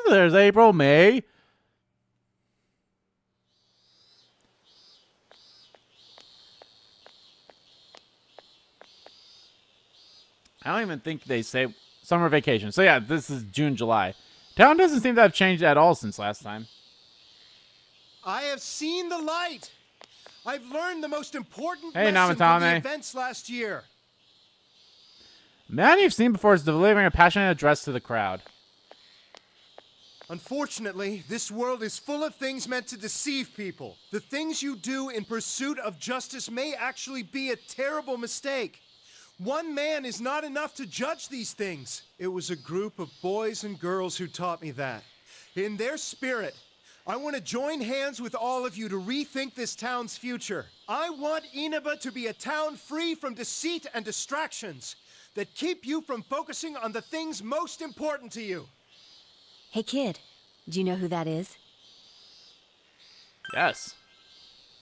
There's April, May. I don't even think they say summer vacation. So yeah, this is June, July. Town doesn't seem to have changed at all since last time. I have seen the light. I've learned the most important Hey, lesson from the Namatame. events last year. Man you've seen before is delivering a passionate address to the crowd. Unfortunately, this world is full of things meant to deceive people. The things you do in pursuit of justice may actually be a terrible mistake. One man is not enough to judge these things. It was a group of boys and girls who taught me that. In their spirit, I want to join hands with all of you to rethink this town's future. I want Inaba to be a town free from deceit and distractions that keep you from focusing on the things most important to you. Hey kid, do you know who that is? Yes.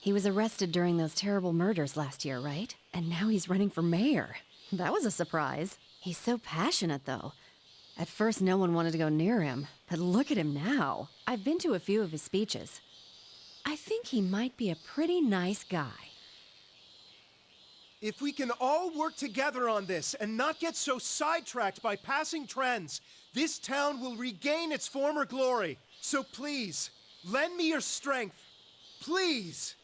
He was arrested during those terrible murders last year, right? And now he's running for mayor. That was a surprise. He's so passionate, though. At first, no one wanted to go near him, but look at him now. I've been to a few of his speeches. I think he might be a pretty nice guy. If we can all work together on this and not get so sidetracked by passing trends, this town will regain its former glory. So please, lend me your strength. Please.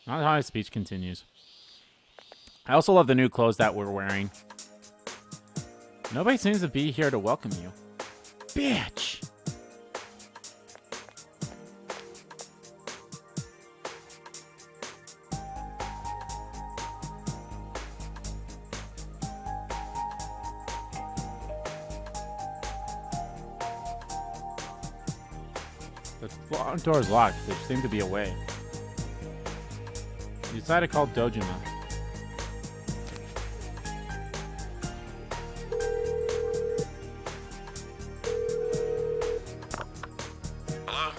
Not how his speech continues. I also love the new clothes that we're wearing. Nobody seems to be here to welcome you. Bitch! The front door is locked. There seemed to be a way. You decided to call Dojima. Hello?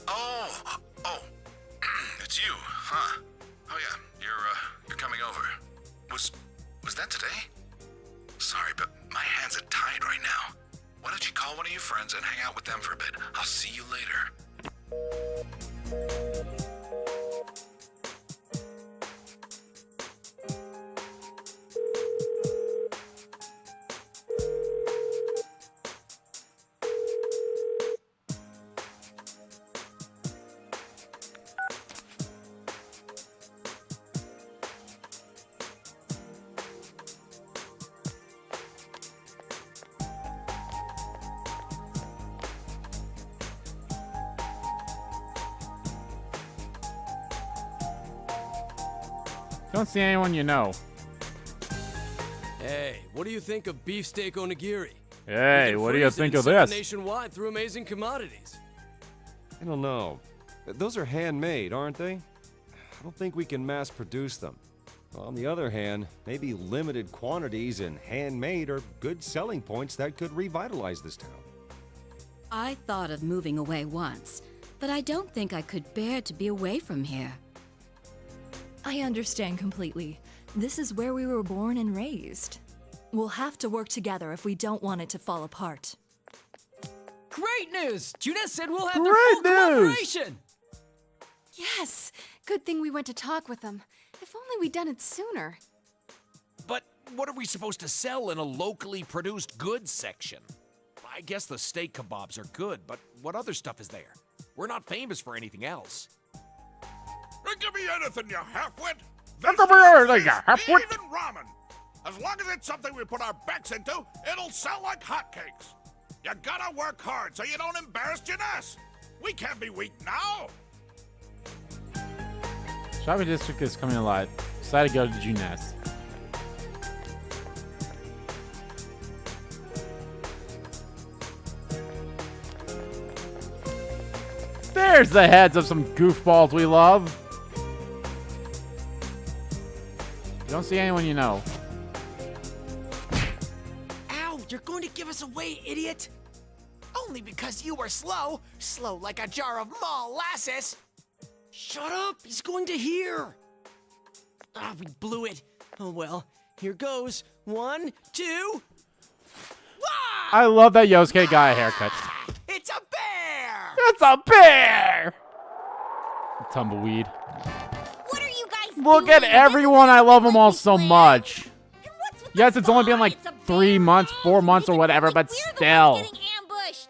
Oh, it's you, huh? Oh yeah, you're coming over. Was that today? Sorry, but my hands are tied right now. Why don't you call one of your friends and hang out with them for a bit? I'll see you later. Don't see anyone you know. Hey, what do you think of beefsteak onigiri? Hey, what do you think of Sell it this? nationwide through amazing commodities. I don't know. Those are handmade, aren't they? I don't think we can mass produce them. On the other hand, maybe limited quantities and handmade are good selling points that could revitalize this town. I thought of moving away once, but I don't think I could bear to be away from here. I understand completely. This is where we were born and raised. We'll have to work together if we don't want it to fall apart. Great news! Junes said we'll have Great their full news! cooperation! Yes! Good thing we went to talk with them. If only we'd done it sooner. But what are we supposed to sell in a locally produced goods section? I guess the steak kebabs are good, but what other stuff is there? We're not famous for anything else. Give me anything, you half-wit! Give me anything, you half-wit! Even ramen! As long as it's something we put our backs into, it'll sell like hotcakes. You gotta work hard so you don't embarrass Junes. We can't be weak now. Shopping district is coming alive. Decided to go to Junes. There's the heads of some goofballs we love. You don't see anyone you know. Ow, you're going to give us away, idiot! Only because you were slow. Slow like a jar of molasses. Shut up! He's going to hear! Ah, we blew it. Oh well, here goes. 1, 2... I love that Yosuke got a haircut. It's a bear! It's a bear! Tumbleweed. What are you guys Look doing? at everyone. I love them all so much. Yes, it's only been like 3 months, 4 months or whatever, but still. Ambushed.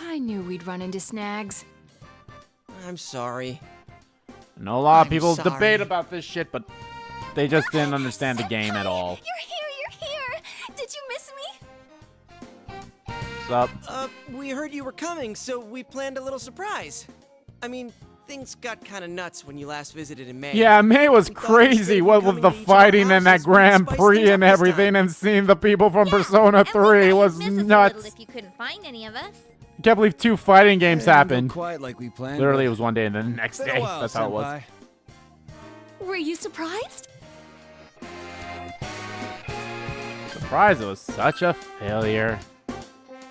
I knew we'd run into snags. I'm sorry. I know a lot of I'm people sorry. debate about this shit, but they just didn't understand the game at all. You're here! Did you miss me? What's up? We heard you were coming, so we planned a little surprise. I mean, things got kind of nuts when you last visited in May. Yeah, May was crazy. What with the fighting and that Grand Prix and everything, and seeing the people from Persona 3 was nuts. If you couldn't find any of us. Can't believe 2 fighting games happened. Quite like we planned. Literally, it was one day and then the next Been a day. while, That's how it was. senpai. Were you surprised? Surprise! It was such a failure.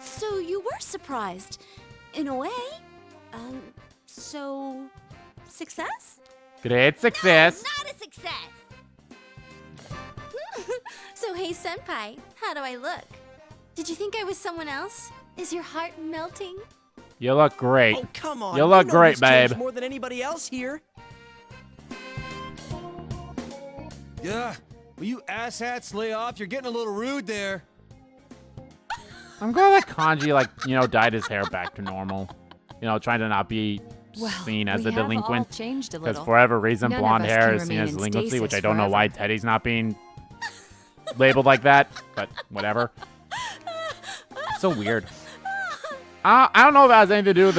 So you were surprised. In a way. So... success? Great success. Not a success. So hey, senpai, how do I look? Did you think I was someone else? Is your heart melting? You look great. Oh, come on. You look know great, who's changed babe. more than anybody else here. Yeah, will you asshats lay off? You're getting a little rude there. I'm glad that Kanji, like, dyed his hair back to normal. Trying to not be seen as a delinquent. All changed a Because little. for whatever reason, None of blonde us hair can is seen remain as in delinquency, which I stasis don't know why forever. Teddy's not being labeled like that, but whatever. So weird. I don't know if it has anything to do with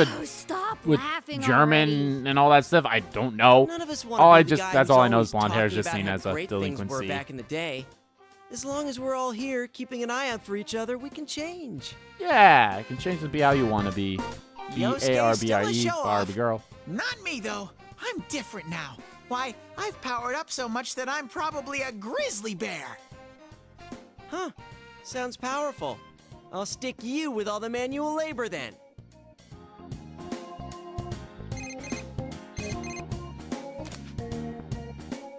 with laughing German already. and all that stuff. I don't know. None of us want All to I be the just guy that's who's all I know always is blonde hair is talking just about seen how as a great things were delinquency. back in the day. As long as we're all here keeping an eye out for each other, we can change. Yeah, it can change to be how you want to be. Yosuke's B-A-R-B-R-E, still a show-off. Barbie girl. Not me, though. I'm different now. Why, I've powered up so much that I'm probably a grizzly bear. Huh. Sounds powerful. I'll stick you with all the manual labor then.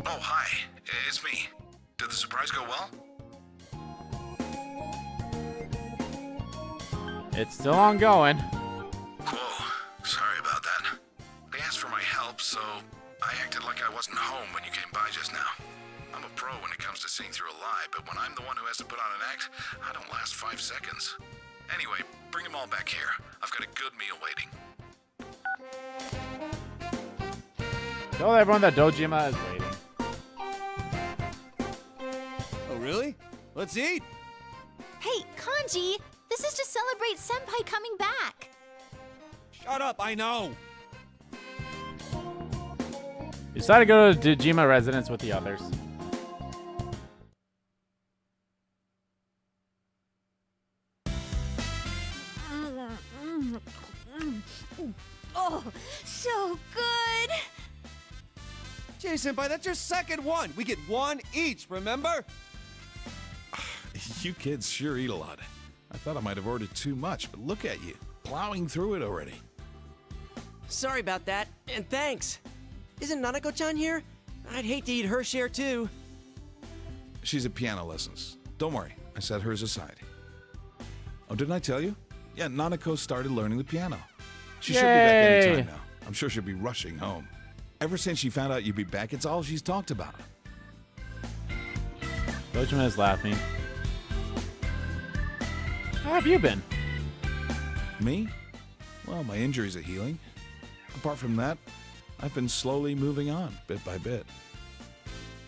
Oh, hi. It's me. Did the surprise go well? It's still ongoing. Whoa. Sorry about that. They asked for my help, so I acted like I wasn't home when you came by just now. I'm a pro when it comes to seeing through a lie, but when I'm the one who has to put on an act, I don't last 5 seconds. Anyway, bring them all back here. I've got a good meal waiting. Tell everyone that Dojima is waiting. Oh, really? Let's eat. Hey, Kanji, this is to celebrate senpai coming back. Shut up, I know. You decided to go to Dojima residence with the others. Oh, so good! Jay Senpai, that's your second one. We get one each, remember? You kids sure eat a lot. I thought I might have ordered too much, but look at you, plowing through it already. Sorry about that, and thanks. Isn't Nanako-chan here? I'd hate to eat her share too. She's at piano lessons. Don't worry, I set hers aside. Oh, didn't I tell you? Yeah, Nanako started learning the piano. She should be back any time now. I'm sure she'll be rushing home. Ever since she found out you'd be back, it's all she's talked about. Dojima is laughing. How have you been? Me? Well, my injuries are healing. Apart from that, I've been slowly moving on, bit by bit.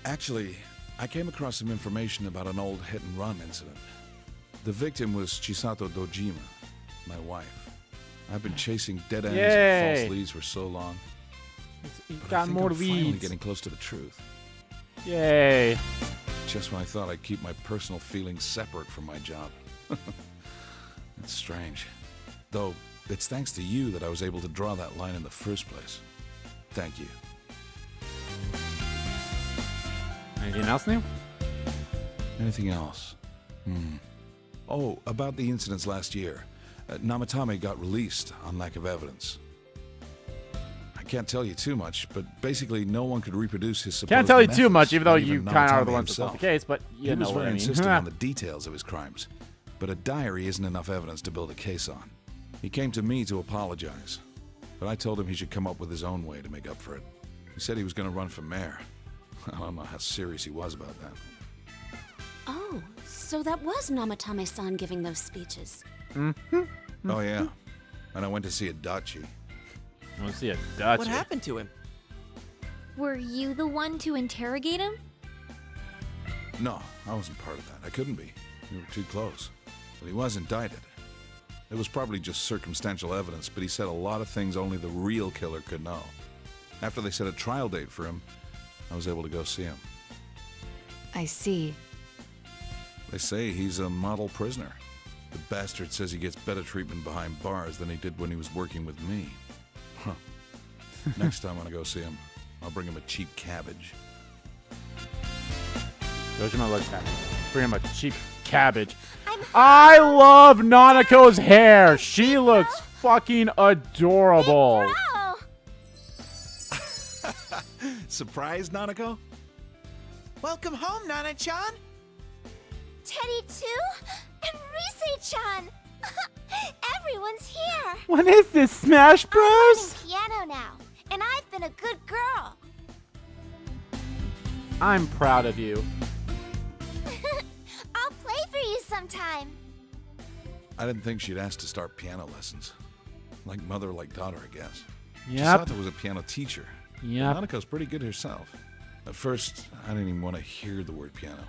Actually, I came across some information about an old hit-and-run incident. The victim was Chisato Dojima, my wife. I've been chasing dead ends and false leads for so long. But I think I'm finally getting close to the truth. Yay. Just when I thought I'd keep my personal feelings separate from my job. It's strange. Though, it's thanks to you that I was able to draw that line in the first place. Thank you. Anything else new? Anything else? Oh, about the incidents last year. Namatame got released on lack of evidence. I can't tell you too much, but basically no one could reproduce his supposed Can't tell you methods, too much, even though not you even kind of are the Namatame ones that solved the himself. case, but you He know was what very I mean. insistent on the details of his crimes, but a diary isn't enough evidence to build a case on. He came to me to apologize, but I told him he should come up with his own way to make up for it. He said he was going to run for mayor. I don't know how serious he was about that. Oh, so that was Namatame-san giving those speeches. Oh, yeah. And I went to see a dachi. I want to see a dachi. What happened to him? Were you the one to interrogate him? No, I wasn't part of that. I couldn't be. We were too close. But he was indicted. It was probably just circumstantial evidence, but he said a lot of things only the real killer could know. After they set a trial date for him, I was able to go see him. I see. They say he's a model prisoner. The bastard says he gets better treatment behind bars than he did when he was working with me. Huh. Next time when I go see him, I'll bring him a cheap cabbage. Dojima looks happy. Bring him a cheap cabbage. I love Nanako's hair. She looks fucking adorable. Surprise, Nanako? Welcome home, Nana-chan. Teddy too? And Rise-chan! Everyone's here! What is this, Smash Bros? I'm learning piano now, and I've been a good girl. I'm proud of you. I'll play for you sometime. I didn't think she'd ask to start piano lessons. Like mother, like daughter, I guess. Yep. Chisato was a piano teacher. Yep. Nanako's pretty good herself. At first, I didn't even want to hear the word piano.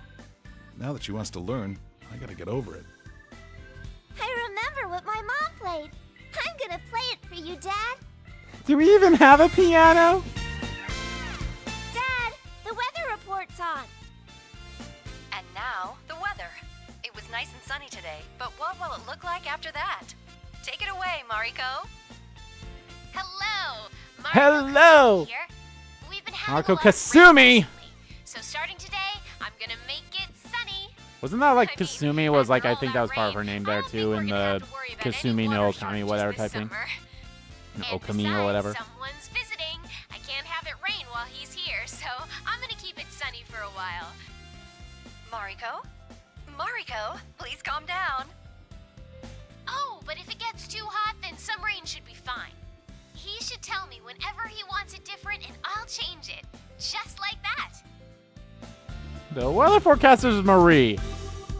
Now that she wants to learn, I gotta get over it. I remember what my mom played. I'm gonna play it for you, Dad. Do we even have a piano? Dad, the weather report's on. And now, the weather. It was nice and sunny today, but what will it look like after that? Take it away, Mariko. Hello. Hello. Here. We've been having Mariko a lot of rain Kasumi. recently, so starting today, I'm gonna make it sunny. Wasn't that like Kasumi was like, I think that was part of her name there too in the Kasumi no Okami whatever type thing. No, Okami or whatever. Someone's visiting. I can't have it rain while he's here, so I'm gonna keep it sunny for a while. Mariko? Mariko, please calm down. Oh, but if it gets too hot, then some rain should be fine. He should tell me whenever he wants it different, and I'll change it. Just like that. The weather forecaster is Marie.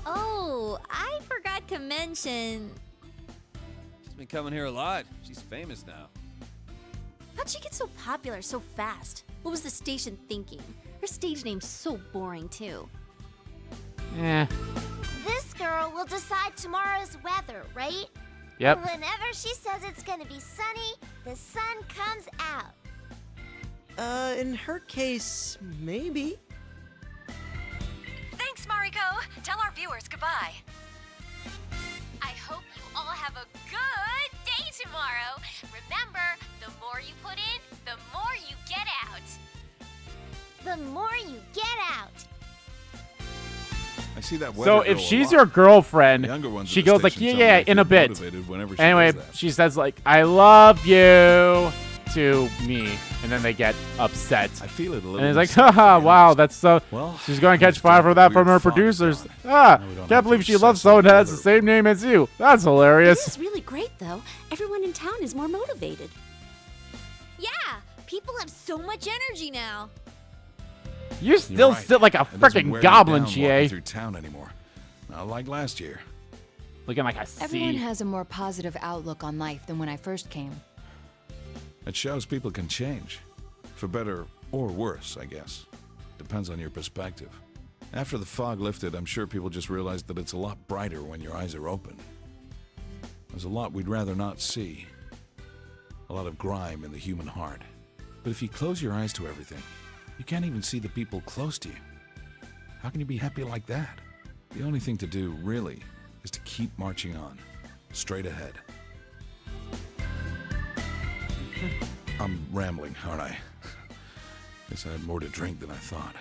Oh, I forgot to mention. She's been coming here a lot. She's famous now. How'd she get so popular so fast? What was the station thinking? Her stage name's so boring, too. Eh. This girl will decide tomorrow's weather, right? Yep. Whenever she says it's gonna be sunny, the sun comes out. In her case, maybe. Thanks, Mariko. Tell our viewers goodbye. I hope you all have a good day tomorrow. Remember, the more you put in, the more you get out. The more you get out. I see that. So if she's your girlfriend, she goes like, yeah, in a bit. Anyway, she says like, I love you to me, and then they get upset. I feel it a little. And it's like, haha, wow, that's so. Well, she's going to catch fire for that from her producers. Can't believe she loves someone that has the same name as you. That's hilarious. This is really great, though. Everyone in town is more motivated. Yeah, people have so much energy now. You still sit like a freaking goblin, GA. Through town anymore. Not like last year. Looking like a sea. Everyone has a more positive outlook on life than when I first came. It shows people can change. For better or worse, I guess. Depends on your perspective. After the fog lifted, I'm sure people just realized that it's a lot brighter when your eyes are open. There's a lot we'd rather not see. A lot of grime in the human heart. But if you close your eyes to everything, you can't even see the people close to you. How can you be happy like that? The only thing to do, really, is to keep marching on. Straight ahead. I'm rambling, aren't I? Guess I had more to drink than I thought.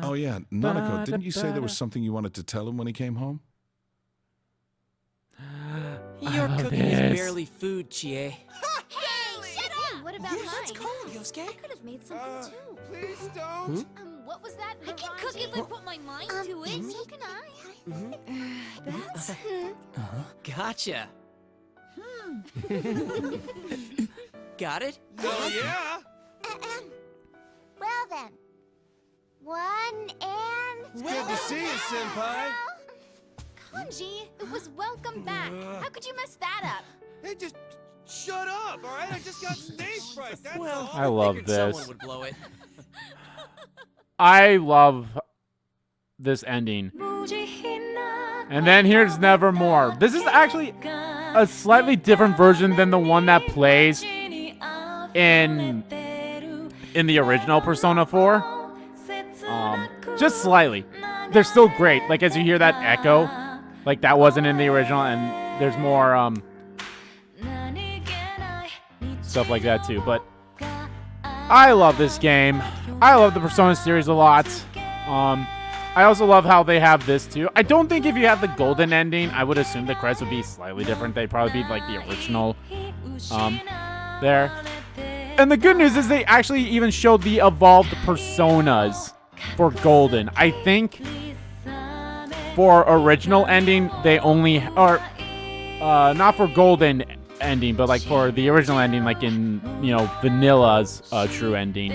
Oh yeah, Nanako, didn't you say there was something you wanted to tell him when he came home? Your cooking is barely food, Chie. Hey, shut up! What about mine? That's cold, Yosuke. I could have made something too. Please don't. What was that? I can cook if I put my mind to it. So can I. That's... Gotcha. Got it? Oh, yeah. Well then. 1 and... It's good to see you, Senpai. Kanji, it was welcome back. How could you mess that up? Hey, just shut up, all right? I just got stage fright, that's all. I love Figured this. Someone would blow it. I love this ending. And then here's Nevermore. This is actually a slightly different version than the one that plays in the original Persona 4. Just slightly. They're still great. Like, as you hear that echo, like that wasn't in the original, and there's more stuff like that too. But I love this game. I love the Persona series a lot. I also love how they have this too. I don't think if you had the golden ending, I would assume the credits would be slightly different. They'd probably be like the original there. And the good news is they actually even showed the evolved personas for golden. I think for original ending, they only are not for golden ending, but like for the original ending, like in, you know, Vanilla's true ending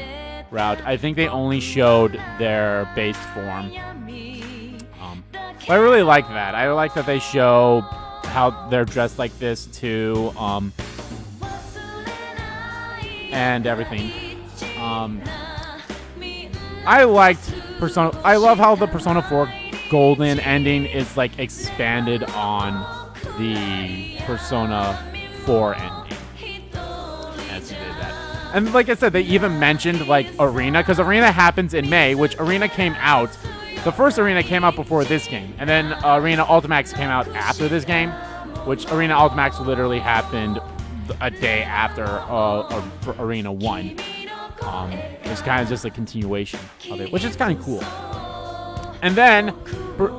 route, I think they only showed their base form. But I really like that. I like that they show how they're dressed like this too, and everything. I liked Persona. I love how the Persona 4 golden ending is like expanded on the Persona 4 ending. As you did that. And like I said, they even mentioned like Arena, because Arena happens in May, which Arena came out. The first Arena came out before this game, and then Arena Ultimax came out after this game, which Arena Ultimax literally happened a day after Arena 1. It's kind of just a continuation of it, which is kind of cool. And then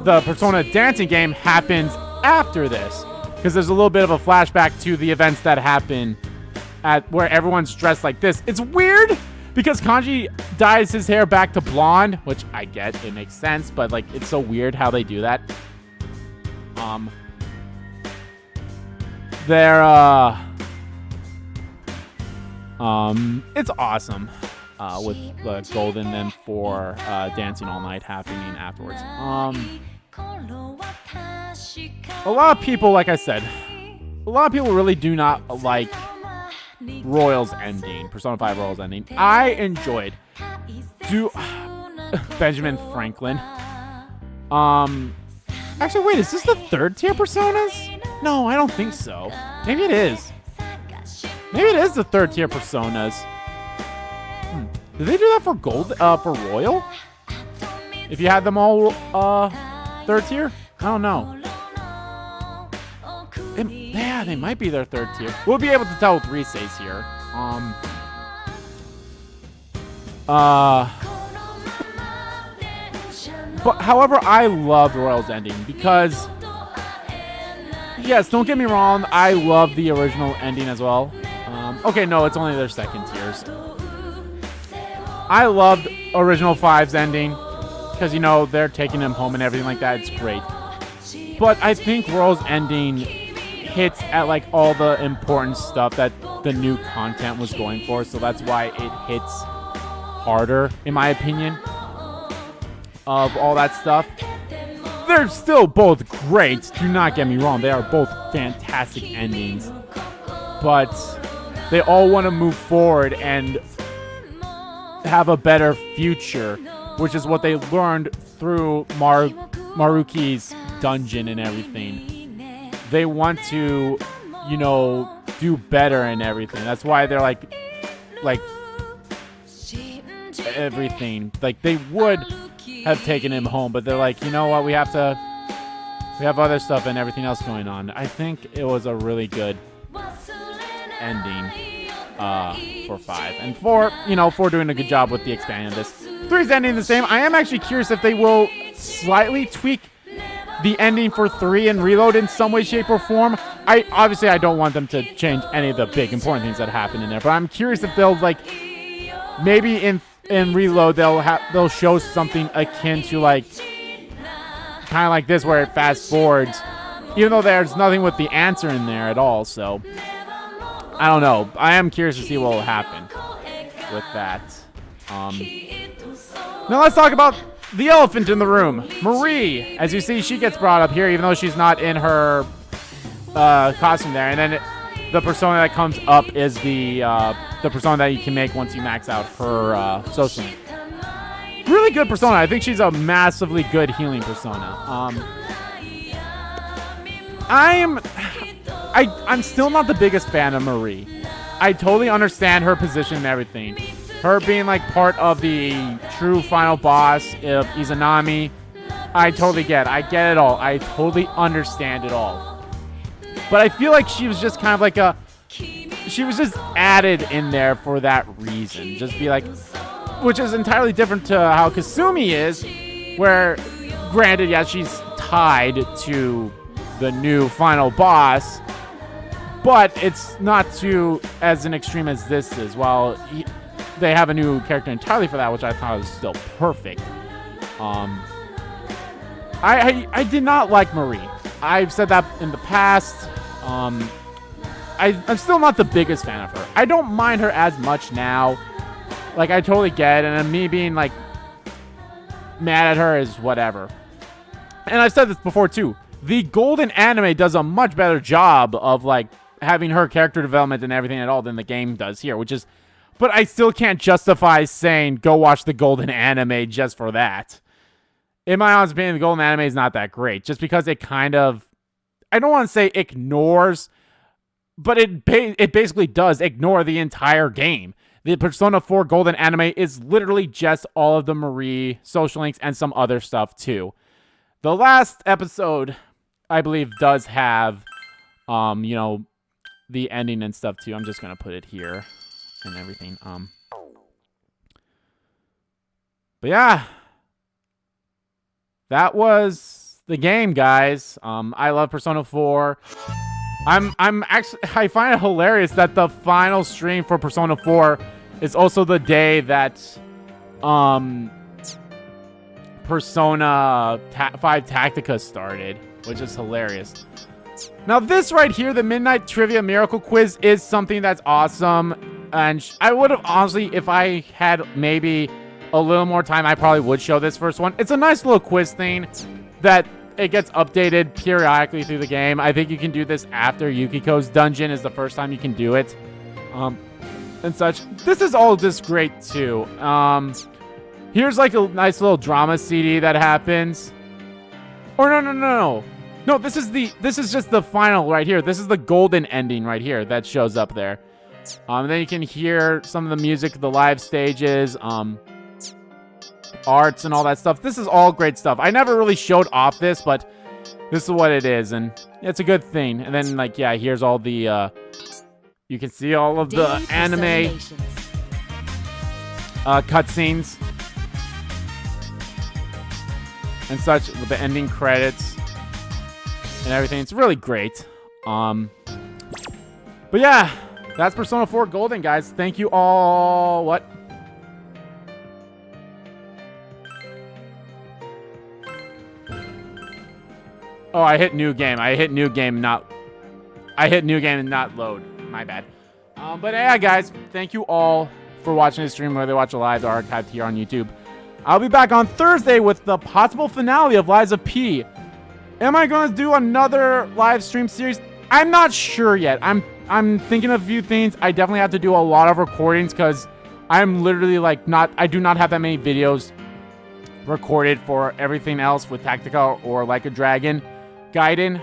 the Persona dancing game happens after this, because there's a little bit of a flashback to the events that happen at where everyone's dressed like this. It's weird because Kanji dyes his hair back to blonde, which I get, it makes sense, but like it's so weird how they do that. It's awesome with the golden then for dancing all night happening afterwards. A lot of people, like I said, a lot of people really do not like Royal's ending, Persona 5 Royal's ending. I enjoyed Benjamin Franklin. Actually, wait, is this the third tier Personas? No, I don't think so. Maybe it is. Maybe it is the third tier Personas. Did they do that for gold? For Royal? If you had them all third tier? I don't know. Yeah, they might be their third tier. We'll be able to tell with Rise's here. But however, I loved Royal's ending because, yes, don't get me wrong, I love the original ending as well. Okay, no, it's only their second tiers. I loved original 5's ending because, you know, they're taking him home and everything like that. It's great. But I think Royal's ending hits at like all the important stuff that the new content was going for, so that's why it hits harder, in my opinion, of all that stuff. They're still both great, do not get me wrong. They are both fantastic endings. But they all want to move forward and have a better future, which is what they learned through Maruki's dungeon and everything. They want to, you know, do better and everything. That's why they're like everything. Like, they would have taken him home, but they're like, you know what, we have other stuff and everything else going on. I think it was a really good ending for 5. And 4, you know, 4 doing a good job with the expanding of this. 3's ending the same. I am actually curious if they will slightly tweak the ending for 3 and Reload in some way, shape, or form. Obviously I don't want them to change any of the big important things that happen in there, but I'm curious if they'll, like, maybe in Reload they'll show something akin to, like, kind of like this where it fast forwards, even though there's nothing with the answer in there at all. So I don't know. I am curious to see what will happen with that. Now let's talk about the elephant in the room, Marie. As you see, she gets brought up here, even though she's not in her costume there. And then the persona that comes up is the persona that you can make once you max out her social link. Really good persona. I think she's a massively good healing persona. I'm still not the biggest fan of Marie. I totally understand her position and everything. Her being like part of the true final boss of Izanami, I totally get it. I get it all. I totally understand it all. But I feel like she was just kind of like she was just added in there for that reason. Just be like, which is entirely different to how Kasumi is, where, granted, yeah, she's tied to the new final boss, but it's not too as an extreme as this is. While they have a new character entirely for that, which I thought was still perfect. I did not like Marie. I've said that in the past. I'm still not the biggest fan of her. I don't mind her as much now. Like, I totally get it, and me being, like, mad at her is whatever. And I've said this before, too. The Golden anime does a much better job of, like, having her character development and everything at all than the game does here, which is... But I still can't justify saying, go watch the Golden anime just for that. In my honest opinion, the Golden anime is not that great, just because it kind of... I don't want to say ignores, but it basically does ignore the entire game. The Persona 4 Golden anime is literally just all of the Marie social links and some other stuff too. The last episode, I believe, does have, you know, the ending and stuff too. I'm just gonna put it here and everything. But yeah, that was the game, guys. I love Persona 4. I find it hilarious that the final stream for Persona 4 is also the day that Persona 5 Tactica started, which is hilarious. Now this right here, the Midnight Trivia Miracle Quiz, is something that's awesome, and I would have honestly, if I had maybe a little more time, I probably would show this first one. It's a nice little quiz thing that it gets updated periodically through the game. I think you can do this after Yukiko's dungeon is the first time you can do it. And such. This is all just great too. Here's like a nice little drama CD that happens. Or no. No, this is just the final right here. This is the golden ending right here that shows up there. And then you can hear some of the music, the live stages, arts and all that stuff. This is all great stuff. I never really showed off this, but this is what it is, and it's a good thing. And then, like, yeah, here's all the, you can see all of the anime cutscenes and such with the ending credits and everything. It's really great. But yeah, that's Persona 4 Golden, guys. Thank you all. What? Oh, I hit new game. I hit new game and not load. My bad. But yeah, guys, thank you all for watching this stream, whether you watch it live or archived here on YouTube. I'll be back on Thursday with the possible finale of Lies of P. Am I going to do another live stream series? I'm not sure yet. I'm thinking of a few things. I definitely have to do a lot of recordings because I'm literally like I do not have that many videos recorded for everything else with Tactica or Like a Dragon Gaiden.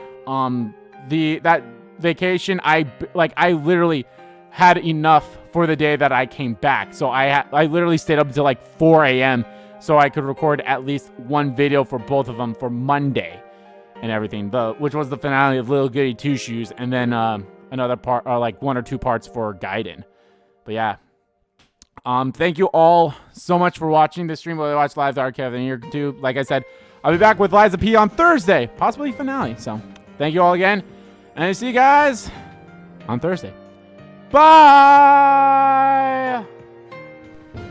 That vacation, I literally had enough for the day that I came back. So I literally stayed up until like 4 a.m. so I could record at least one video for both of them for Monday and everything. Which was the finale of Little Goody Two Shoes, and then another part, or like 1 or 2 parts for Gaiden. But yeah. Thank you all so much for watching this stream, whether you watch live, the archive, and YouTube. Like I said, I'll be back with Lies of P on Thursday, possibly finale. So thank you all again, and I'll see you guys on Thursday. Bye!